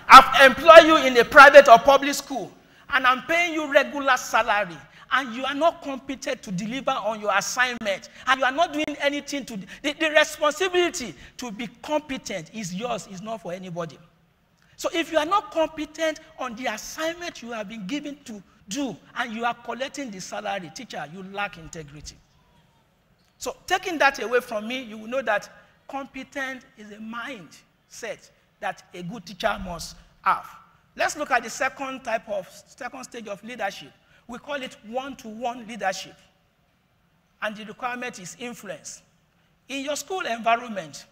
I've employed you in a private or public school, and I'm paying you regular salary, and you are not competent to deliver on your assignment, and you are not doing anything to... The responsibility to be competent is yours, it's not for anybody. So if you are not competent on the assignment you have been given to do, and you are collecting the salary, teacher, you lack integrity. So taking that away from me, you will know that competent is a mindset that a good teacher must have. Let's look at the second stage of leadership. We call it one-to-one leadership. And the requirement is influence. In your school environment,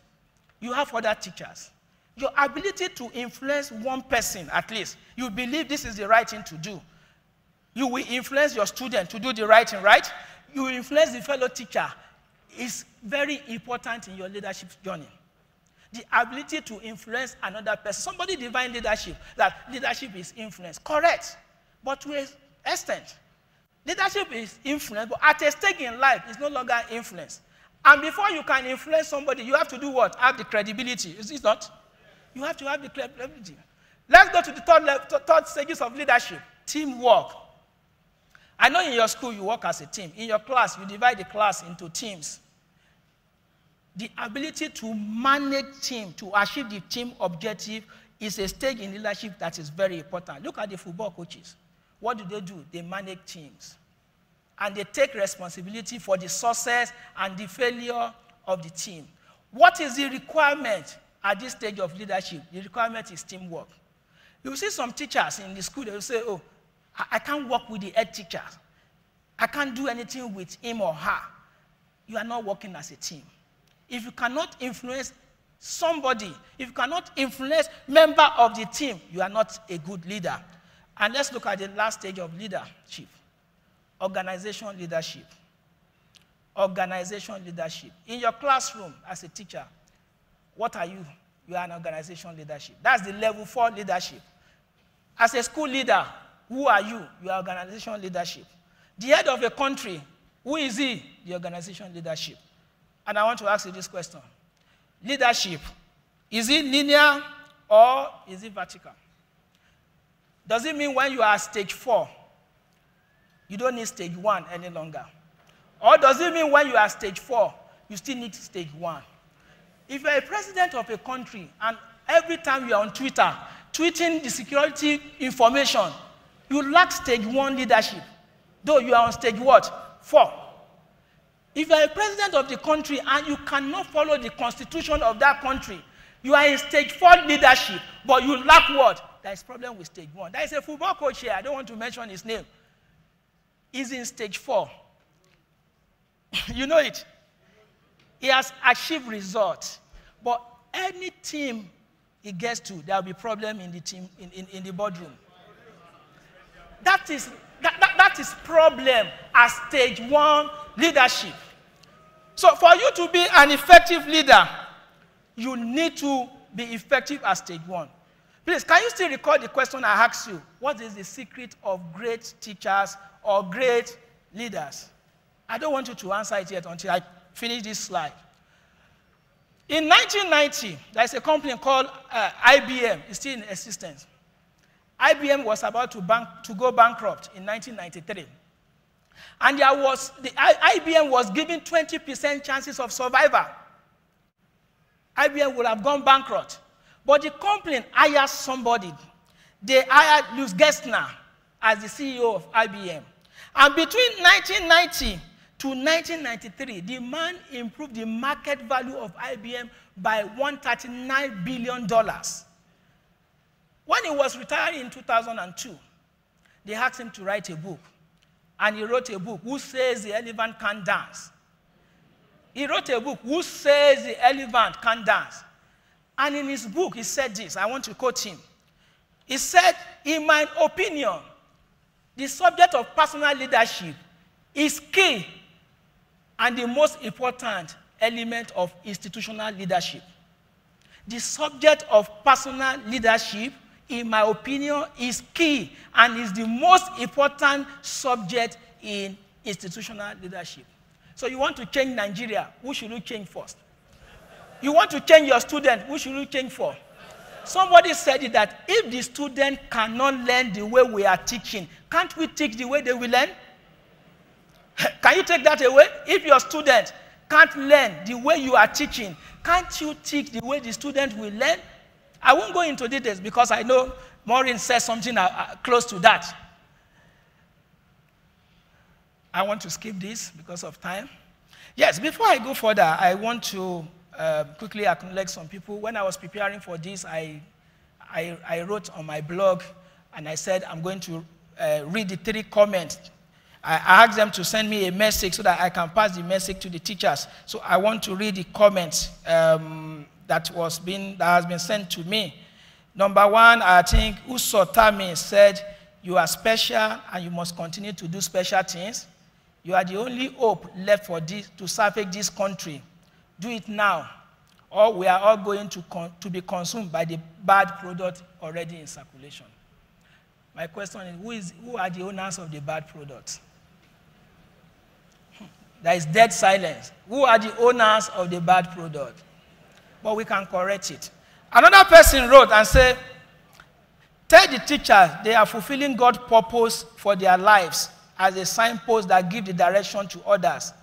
you have other teachers. Your ability to influence one person, at least, you believe this is the right thing to do. You will influence your student to do the right thing, right? You will influence the fellow teacher. Is very important in your leadership journey. The ability to influence another person. Somebody define leadership, that leadership is influence. Correct. But to an extent, leadership is influence, but at a stage in life, it's no longer influence. And before you can influence somebody, you have to do what? Have the credibility. Is it not? You have to have the credibility. Let's go to the third stages of leadership. Teamwork. I know in your school you work as a team. In your class, you divide the class into teams. The ability to manage team, to achieve the team objective is a stage in leadership that is very important. Look at the football coaches. What do? They manage teams. And they take responsibility for the success and the failure of the team. What is the requirement at this stage of leadership? The requirement is teamwork. You will see some teachers in the school, they will say, oh, I can't work with the head teacher. I can't do anything with him or her. You are not working as a team. If you cannot influence somebody, if you cannot influence member of the team, you are not a good leader. And let's look at the last stage of leadership. Organization leadership. Organization leadership. In your classroom as a teacher, what are you? You are an organization leadership. That's the level 4 leadership. As a school leader, who are you? You are organization leadership. The head of a country, who is he? The organization leadership. And I want to ask you this question. Leadership, is it linear or is it vertical? Does it mean when you are stage 4, you don't need stage 1 any longer? Or does it mean when you are stage 4, you still need stage 1? If you're a president of a country and every time you are on Twitter, tweeting the security information, you lack stage 1 leadership. Though you are on stage what? 4. If you are a president of the country and you cannot follow the constitution of that country, you are in stage 4 leadership, but you lack what? There is problem with stage 1. There is a football coach here, I don't want to mention his name. He's in stage 4. You know it. He has achieved results, but any team he gets to, there will be problem in the team, in the boardroom. That is problem as stage 1 leadership. So for you to be an effective leader, you need to be effective at stage 1. Please, can you still recall the question I asked you? What is the secret of great teachers or great leaders? I don't want you to answer it yet until I finish this slide. In 1990, there's a company called IBM. It's still in existence. IBM was about to go bankrupt in 1993. And IBM was given 20% chances of survival. IBM would have gone bankrupt. But the company hired somebody. They hired Lutz Gerstner as the CEO of IBM. And between 1990 to 1993, the man improved the market value of IBM by $139 billion. When he was retiring in 2002, they asked him to write a book. And he wrote a book, Who Says the Elephant Can't Dance? He wrote a book, Who Says the Elephant Can't Dance? And in his book, he said this. I want to quote him. He said, in my opinion, the subject of personal leadership is key and the most important element of institutional leadership. The subject of personal leadership, in my opinion, is key and is the most important subject in institutional leadership. So you want to change Nigeria, who should you change first? You want to change your student, who should you change for? Somebody said it that if the student cannot learn the way we are teaching, can't we teach the way they will learn? Can you take that away? If your student can't learn the way you are teaching, can't you teach the way the student will learn? I won't go into details because I know Maureen says something close to that. I want to skip this because of time. Yes, before I go further, I want to quickly acknowledge some people. When I was preparing for this, I wrote on my blog, and I said I'm going to read the 3 comments. I asked them to send me a message so that I can pass the message to the teachers. So I want to read the comments that has been sent to me. Number 1, I think Usotami said, you are special and you must continue to do special things. You are the only hope left for this to salvage this country. Do it now, or we are all going to be consumed by the bad product already in circulation. My question is, who are the owners of the bad products? There is dead silence. Who are the owners of the bad product? But we can correct it. Another person wrote and said, tell the teachers they are fulfilling God's purpose for their lives as a signpost that gives the direction to others.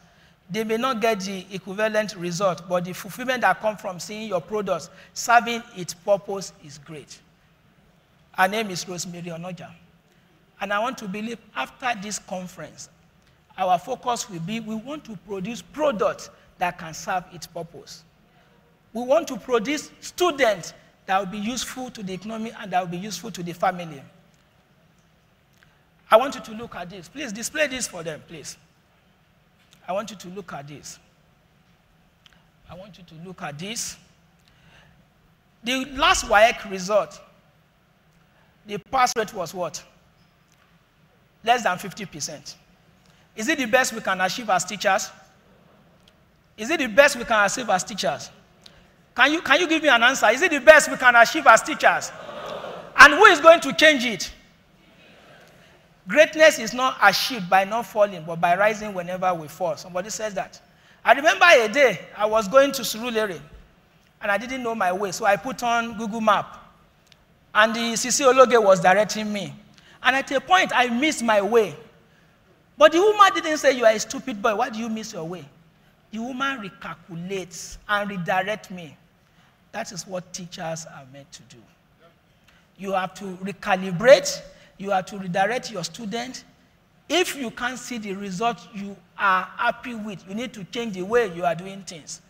They may not get the equivalent result, but the fulfillment that comes from seeing your products serving its purpose is great. Her name is Rosemary Onoja. And I want to believe after this conference, our focus will be we want to produce products that can serve its purpose. We want to produce students that will be useful to the economy and that will be useful to the family. I want you to look at this. Please display this for them, please. I want you to look at this. I want you to look at this. The last WAEC result, the pass rate was what? Less than 50%. Is it the best we can achieve as teachers? Is it the best we can achieve as teachers? Can you give me an answer? Is it the best we can achieve as teachers? And who is going to change it? Greatness is not achieved by not falling, but by rising whenever we fall. Somebody says that. I remember a day I was going to Surulere, and I didn't know my way, so I put on Google Map. And the Sisi Ologe was directing me. And at a point, I missed my way. But the woman didn't say, you are a stupid boy, why do you miss your way? The woman recalculates and redirects me. That is what teachers are meant to do. You have to recalibrate. You have to redirect your student If you can't see the result you are happy with, you need to change the way you are doing things.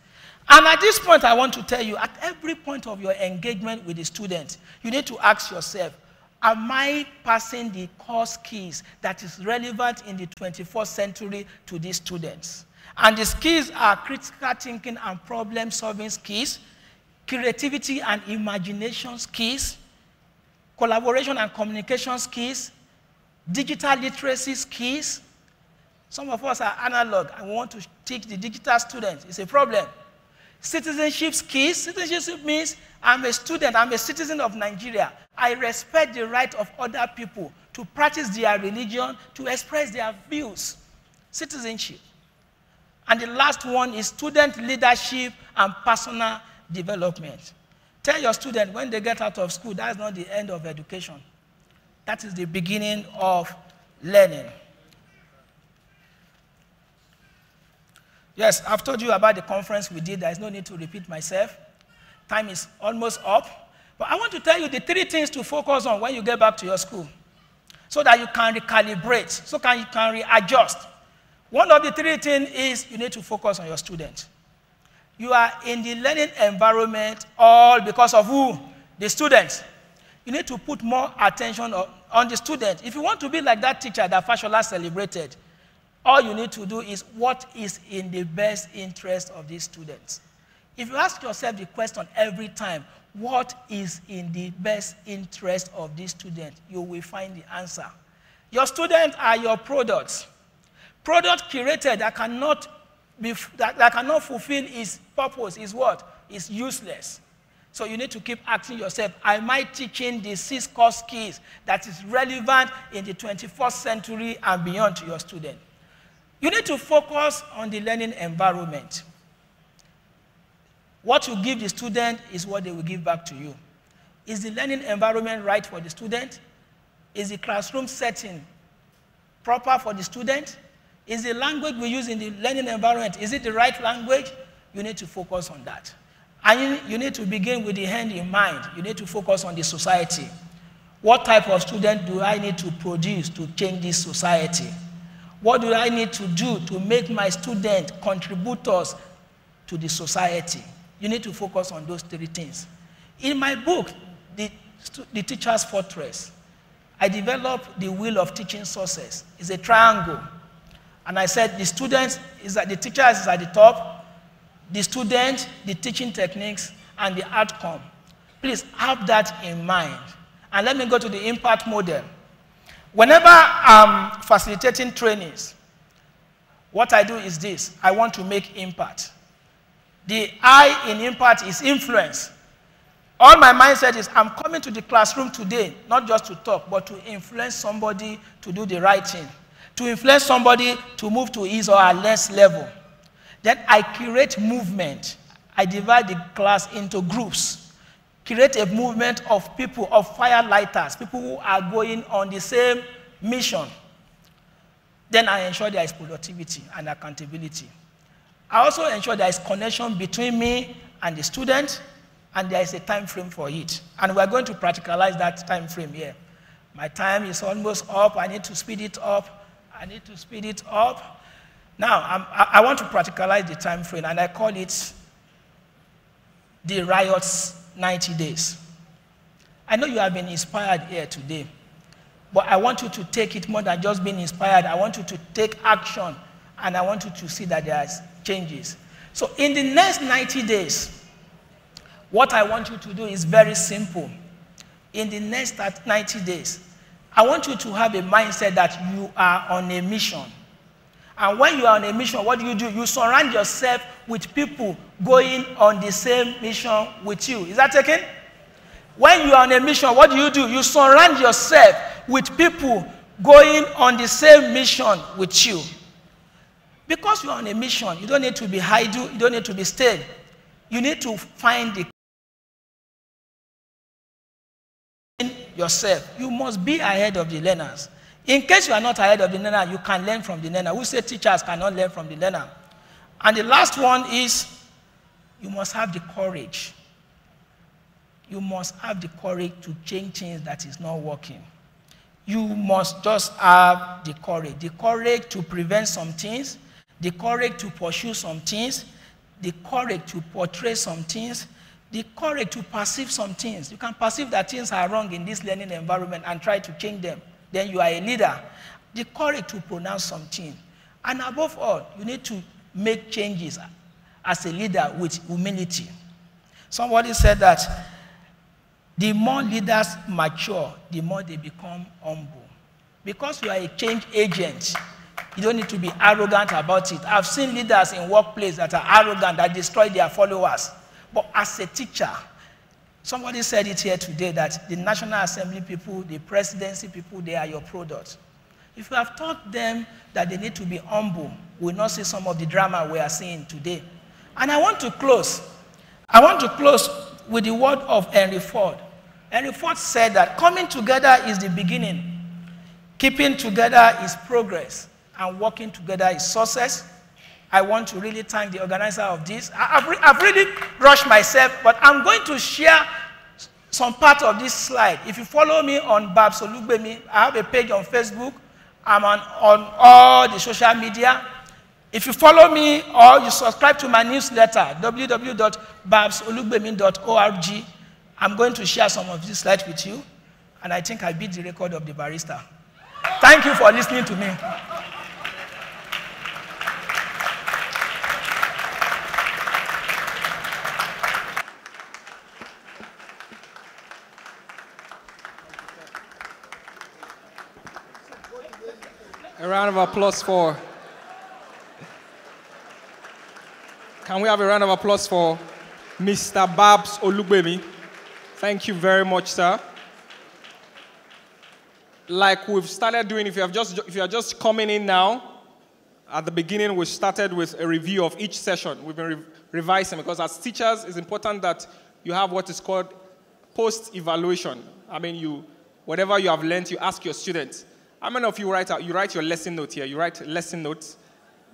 And at this point, I want to tell you, at every point of your engagement with the student, you need to ask yourself, am I passing the core skills that is relevant in the 21st century to these students? And the skills are critical thinking and problem-solving skills, creativity and imagination skills, collaboration and communication skills, digital literacy skills. Some of us are analog and we want to teach the digital students. It's a problem. Citizenship skills. Citizenship means I'm a student, I'm a citizen of Nigeria. I respect the right of other people to practice their religion, to express their views. Citizenship. And the last one is student leadership and personal development. Tell your student when they get out of school, that's not the end of education. That is the beginning of learning. Yes, I've told you about the conference we did. There is no need to repeat myself. Time is almost up. But I want to tell you the 3 things to focus on when you get back to your school so that you can recalibrate, so you can readjust. One of the 3 things is you need to focus on your student. You are in the learning environment all because of who? The students. You need to put more attention on the student. If you want to be like that teacher that Fashola celebrated, all you need to do is what is in the best interest of these students. If you ask yourself the question every time, what is in the best interest of this student, you will find the answer. Your students are your products. Product curated that cannot fulfill its purpose is what? Is useless. So you need to keep asking yourself, am I teaching the 6 core skills that is relevant in the 21st century and beyond to your student? You need to focus on the learning environment. What you give the student is what they will give back to you. Is the learning environment right for the student? Is the classroom setting proper for the student? Is the language we use in the learning environment, is it the right language? You need to focus on that. And you need to begin with the end in mind. You need to focus on the society. What type of student do I need to produce to change this society? What do I need to do to make my students contributors to the society? You need to focus on those 3 things. In my book, The Teacher's Fortress, I developed the wheel of teaching success. It's a triangle. And I said the students, the teacher is at the top, the student, the teaching techniques, and the outcome. Please have that in mind. And let me go to the impact model. Whenever I'm facilitating trainings, what I do is this. I want to make impact. The I in impact is influence. All my mindset is I'm coming to the classroom today, not just to talk, but to influence somebody to do the right thing, to influence somebody to move to his or her next level. Then I create movement. I divide the class into groups, create a movement of people, of firelighters, people who are going on the same mission. Then I ensure there is productivity and accountability. I also ensure there is connection between me and the student, and there is a time frame for it. And we're going to practicalize that time frame here. My time is almost up. I need to speed it up. Now, I want to practicalize the time frame, and I call it the Riot's 90 days. I know you have been inspired here today, but I want you to take it more than just being inspired. I want you to take action, and I want you to see that there's changes. So in the next 90 days, what I want you to do is very simple. In the next 90 days, I want you to have a mindset that you are on a mission. And when you are on a mission, what do? You surround yourself with people going on the same mission with you. Is that taken? When you are on a mission, what do? You surround yourself with people going on the same mission with you. Because you are on a mission, you don't need to be idle, you don't need to be stale. You need to find the yourself. You must be ahead of the learners. In case you are not ahead of the learner, you can learn from the learner. Who say teachers cannot learn from the learner? And the last one is you must have the courage. You must have the courage to change things that is not working. You must just have the courage to prevent some things, the courage to pursue some things, the courage to portray some things, the courage to perceive some things. You can perceive that things are wrong in this learning environment and try to change them. Then you are a leader. The courage to pronounce something. And above all, you need to make changes as a leader with humility. Somebody said that the more leaders mature, the more they become humble. Because you are a change agent, you don't need to be arrogant about it. I've seen leaders in workplace that are arrogant, that destroy their followers. But as a teacher, somebody said it here today that the National Assembly people, the presidency people, they are your product. If you have taught them that they need to be humble, we'll not see some of the drama we are seeing today. And I want to close. I want to close with the word of Henry Ford. Henry Ford said that coming together is the beginning. Keeping together is progress. And working together is success. I want to really thank the organizer of this. I've really rushed myself, but I'm going to share some part of this slide. If you follow me on Babs Olugbemi, I have a page on Facebook. I'm on all the social media. If you follow me or you subscribe to my newsletter, www.babsolugbemi.org, I'm going to share some of these slides with you, and I think I beat the record of the barrister. Thank you for listening to me. A round of applause for... Can we have a round of applause for Mr. Babs Olugbemi? Thank you very much, sir. Like we've started doing, if you are just coming in now, at the beginning we started with a review of each session. We've been revising because as teachers, it's important that you have what is called post-evaluation. I mean, whatever you have learned, you ask your students. How many of you write your lesson note here? You write lesson notes.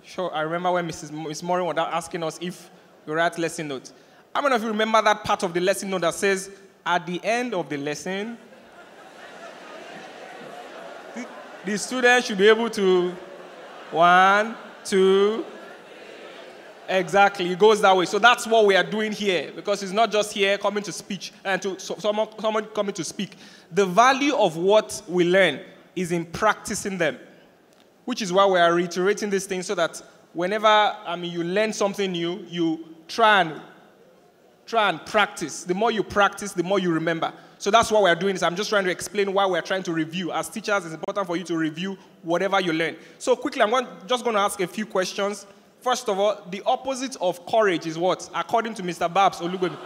Sure, I remember when Miss Morin was asking us if we write lesson notes. How many of you remember that part of the lesson note that says, at the end of the lesson, the student should be able to, 1, 2, exactly, it goes that way. So that's what we are doing here, because it's not just here coming to speech, and to someone coming to speak. The value of what we learn is in practicing them, which is why we are reiterating these things so that whenever you learn something new, you try and practice. The more you practice, the more you remember. So that's what we're doing. I'm just trying to explain why we're trying to review. As teachers, it's important for you to review whatever you learn. So quickly, just going to ask a few questions. First of all, the opposite of courage is what? According to Mr. Babs Olugbemi.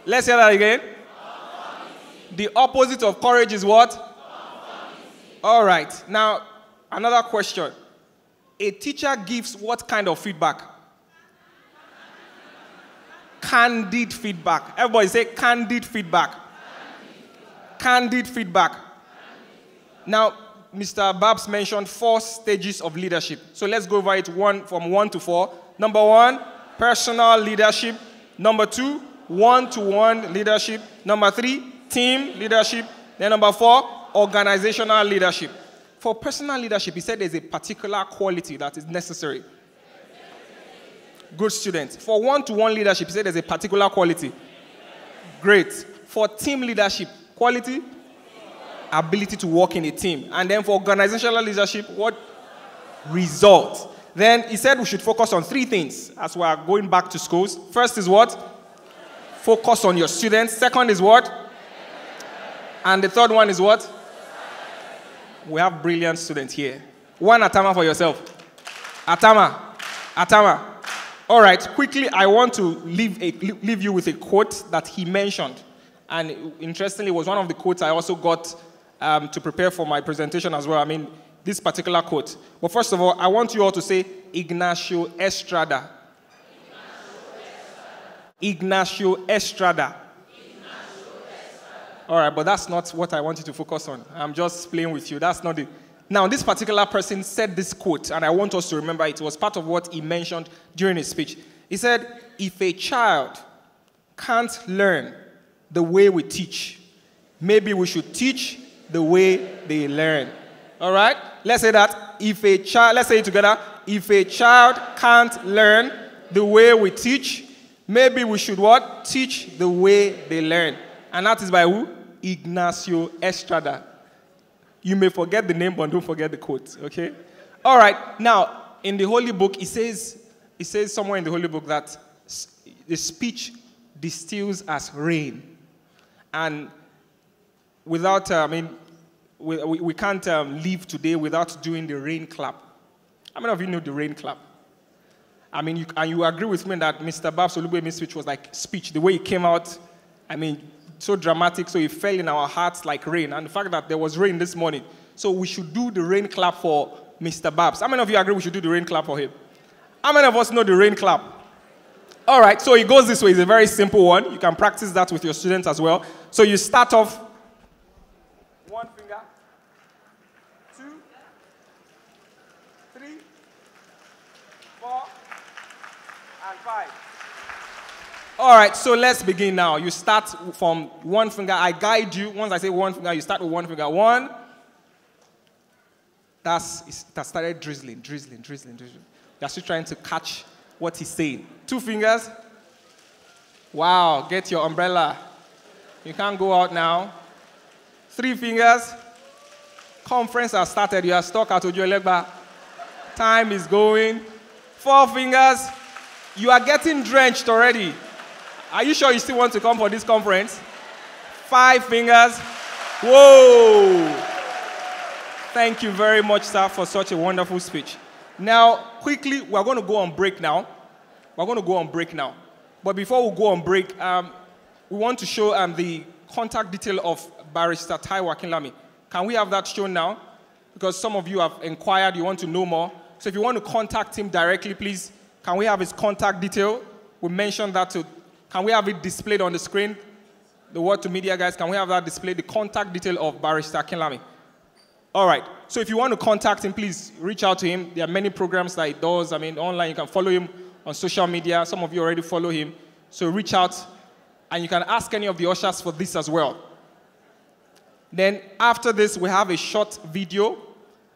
Let's hear that again. The opposite of courage is what? All right. Now, another question. A teacher gives what kind of feedback? Candid feedback. Everybody say candid feedback. Candid feedback. Now, Mr. Babs mentioned 4 stages of leadership. So let's go over it from 1 to 4. Number 1, personal leadership. Number 2, one-to-one leadership. Number 3, team leadership. Then number 4, organizational leadership. For personal leadership, he said there's a particular quality that is necessary. Good students. For one-to-one leadership, he said there's a particular quality. Great. For team leadership, quality? Ability to work in a team. And then for organizational leadership, what? Result. Then he said we should focus on 3 things as we are going back to schools. First is what? Focus on your students. Second is what? And the third one is what? We have brilliant students here. One Atama for yourself. Atama. All right, quickly, I want to leave you with a quote that he mentioned. And interestingly, it was one of the quotes I also got to prepare for my presentation as well. I mean, this particular quote. But first of all, I want you all to say Ignacio Estrada. Ignacio Estrada. All right, but that's not what I want you to focus on. I'm just playing with you. That's not it. Now, this particular person said this quote, and I want us to remember it. It was part of what he mentioned during his speech. He said, if a child can't learn the way we teach, maybe we should teach the way they learn. All right? Let's say that. Let's say it together. If a child can't learn the way we teach, maybe we should what? Teach the way they learn. And that is by who? Ignacio Estrada. You may forget the name, but don't forget the quote, okay? All right. Now, in the Holy Book, it says somewhere in the Holy Book that the speech distills as rain. And without, we can't live today without doing the rain clap. How many of you know the rain clap? I mean, you agree with me that Mr. Babs Olugbemi's speech was like speech. The way it came out, so dramatic, so it fell in our hearts like rain. And the fact that there was rain this morning. So we should do the rain clap for Mr. Babs. How many of you agree we should do the rain clap for him? How many of us know the rain clap? All right, so it goes this way. It's a very simple one. You can practice that with your students as well. So you start off, one finger, 2, 3, 4, and 5. All right, so let's begin now. You start from one finger. I guide you. Once I say one finger, you start with one finger. One. That started drizzling. You're still trying to catch what he's saying. 2 fingers. Wow, get your umbrella. You can't go out now. 3 fingers. Conference has started. You are stuck at Ojolegba. Time is going. 4 fingers. You are getting drenched already. Are you sure you still want to come for this conference? 5 fingers. Whoa! Thank you very much, sir, for such a wonderful speech. Now, quickly, we're going to go on break now. But before we go on break, we want to show the contact detail of Barrister Taiwo Akinlami. Can we have that shown now? Because some of you have inquired, you want to know more. So if you want to contact him directly, please, can we have his contact detail? We mentioned that too. Can we have it displayed on the screen? The word to media guys, can we have that displayed? The contact detail of Barrister Akinlami. All right. So if you want to contact him, please reach out to him. There are many programs that he does. Online, you can follow him on social media. Some of you already follow him. So reach out, and you can ask any of the ushers for this as well. Then after this, we have a short video,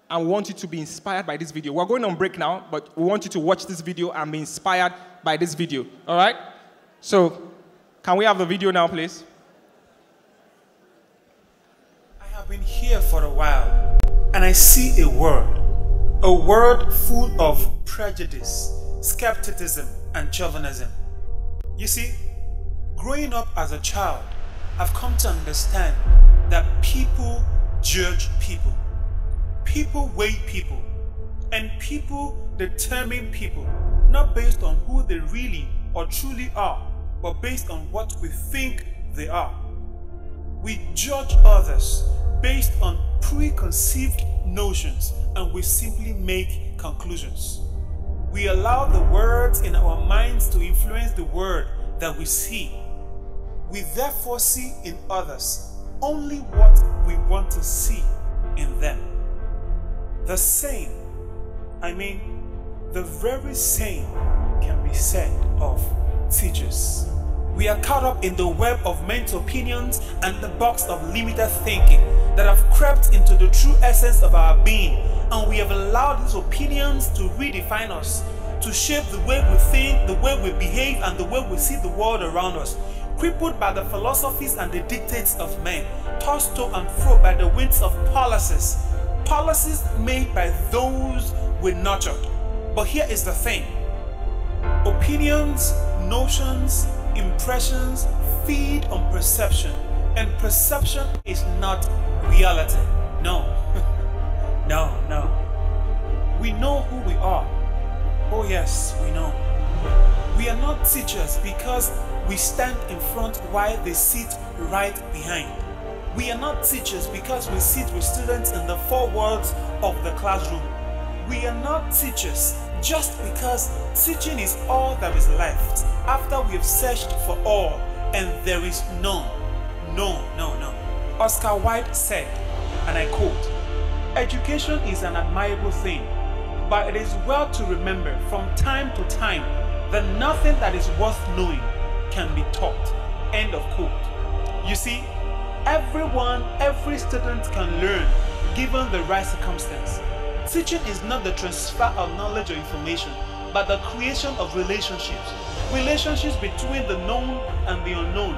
and we want you to be inspired by this video. We're going on break now, but we want you to watch this video and be inspired by this video. All right? So can we have the video now, please? I have been here for a while, and I see a world full of prejudice, skepticism, and chauvinism. You see, growing up as a child, I've come to understand that people judge people. People weigh people, and people determine people, not based on who they really or truly are, but based on what we think they are. We judge others based on preconceived notions, and we simply make conclusions. We allow the words in our minds to influence the word that we see. We therefore see in others only what we want to see in them. The same, the very same can be said of teachers. We are caught up in the web of mental opinions and the box of limited thinking that have crept into the true essence of our being, and we have allowed these opinions to redefine us, to shape the way we think, the way we behave, and the way we see the world around us, crippled by the philosophies and the dictates of men, tossed to and fro by the winds of policies made by those we nurtured. But here is the thing: opinions, notions, impressions feed on perception, and perception is not reality. No. No. We know who we are. Oh yes, we know. We are not teachers because we stand in front while they sit right behind. We are not teachers because we sit with students in the four walls of the classroom. We are not teachers just because teaching is all that is left after we have searched for all and there is none. No. Oscar Wilde said, and I quote, "Education is an admirable thing, but it is well to remember from time to time that nothing that is worth knowing can be taught." End of quote. You see, Every student can learn, given the right circumstance. Teaching is not the transfer of knowledge or information, but the creation of relationships. Relationships between the known and the unknown.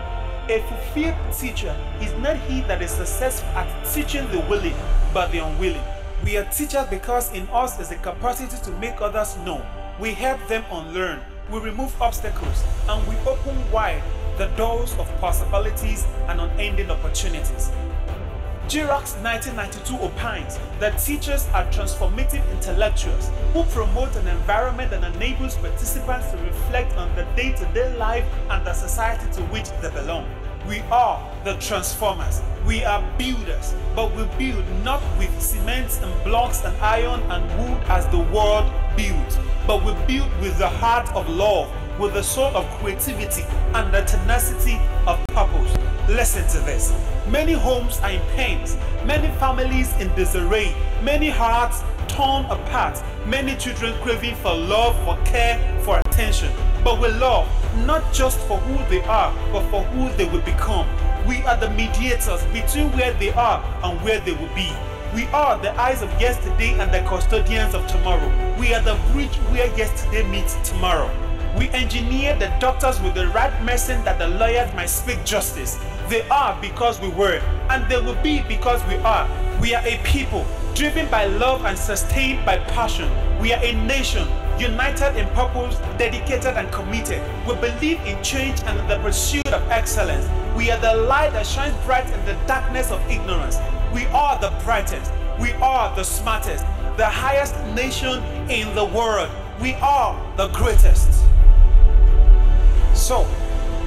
A fulfilled teacher is not he that is successful at teaching the willing, but the unwilling. We are teachers because in us is a capacity to make others know. We help them unlearn. We remove obstacles, and we open wide the doors of possibilities and unending opportunities. Girox 1992 opines that teachers are transformative intellectuals who promote an environment that enables participants to reflect on the day-to-day life and the society to which they belong. We are the transformers. We are builders, but we build not with cement and blocks and iron and wood as the world builds, but we build with the heart of love, with the soul of creativity and the tenacity of purpose. Listen to this. Many homes are in pains, many families in disarray, many hearts torn apart, many children craving for love, for care, for attention. But we love not just for who they are, but for who they will become. We are the mediators between where they are and where they will be. We are the eyes of yesterday and the custodians of tomorrow. We are the bridge where yesterday meets tomorrow. We engineer the doctors with the right medicine that the lawyers might speak justice. They are because we were, and they will be because we are. We are a people driven by love and sustained by passion. We are a nation united in purpose, dedicated and committed. We believe in change and in the pursuit of excellence. We are the light that shines bright in the darkness of ignorance. We are the brightest. We are the smartest. The highest nation in the world. We are the greatest. So,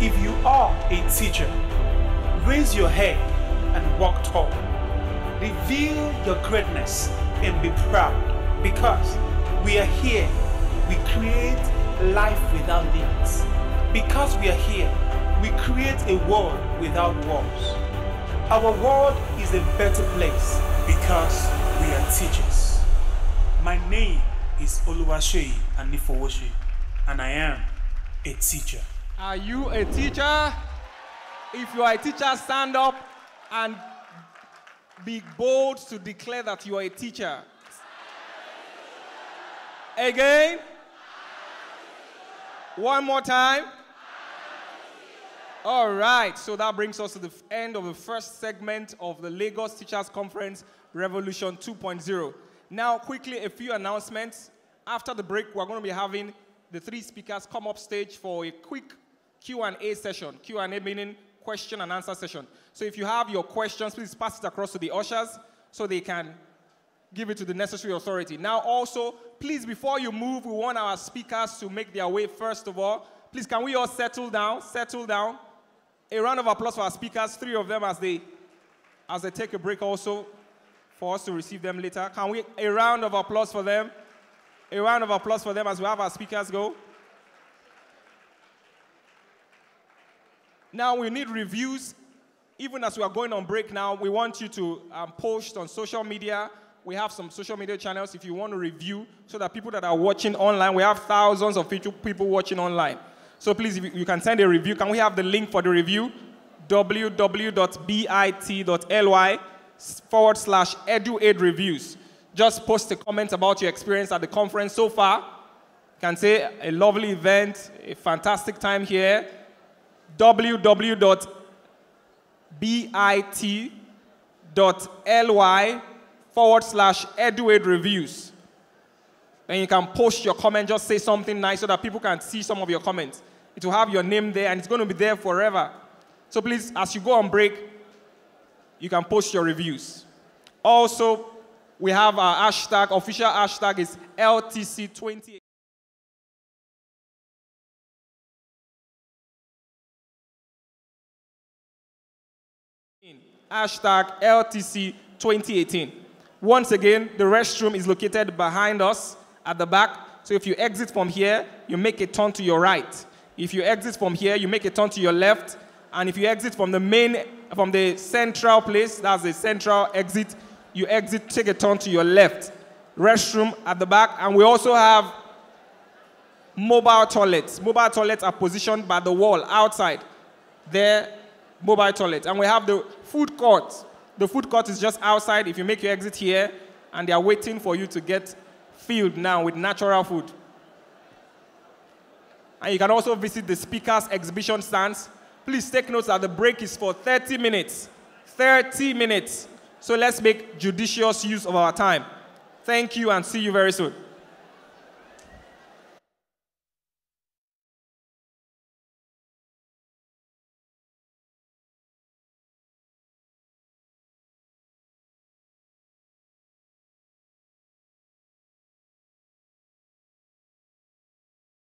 if you are a teacher, raise your head and walk tall. Reveal your greatness and be proud, because we are here. We create life without limits. Because we are here, we create a world without walls. Our world is a better place because we are teachers. My name is Oluwaseyi Anifowoshi, and I am a teacher. Are you a teacher? If you are a teacher, stand up and be bold to declare that you are a teacher. Again. One more time. All right, so that brings us to the end of the first segment of the Lagos Teachers Conference Revolution 2.0. Now, quickly, a few announcements. After the break, we're going to be having the three speakers come up stage for a quick Q&A session. Q&A meaning question and answer session. So if you have your questions, please pass it across to the ushers so they can give it to the necessary authority. Now also, please, before you move, we want our speakers to make their way first of all. Please, can we all settle down? Settle down. A round of applause for our speakers, three of them as they take a break also for us to receive them later. Can we, a round of applause for them? A round of applause for them as we have our speakers go. Now we need reviews. Even as we are going on break now, we want you to post on social media. We have some social media channels if you want to review, so that people that are watching online, we have thousands of people watching online. So please, if you can send a review. Can we have the link for the review? www.bit.ly/Edu-Aid reviews. Just post a comment about your experience at the conference so far. You can say a lovely event, a fantastic time here. www.bit.ly/Edu-Aid reviews. Then you can post your comment, just say something nice so that people can see some of your comments. It will have your name there and it's going to be there forever. So please, as you go on break, you can post your reviews. Also, we have our hashtag, official hashtag is LTC20. Hashtag LTC2018. Once again, the restroom is located behind us at the back. So if you exit from here, you make a turn to your right. If you exit from here, you make a turn to your left. And if you exit from the central place, that's the central exit, you exit, take a turn to your left. Restroom at the back. And we also have mobile toilets. Mobile toilets are positioned by the wall outside. There, mobile toilets. And we have the food court. The food court is just outside if you make your exit here, and they are waiting for you to get filled now with natural food. And you can also visit the speakers' exhibition stands. Please take note that the break is for 30 minutes. 30 minutes. So let's make judicious use of our time. Thank you and see you very soon.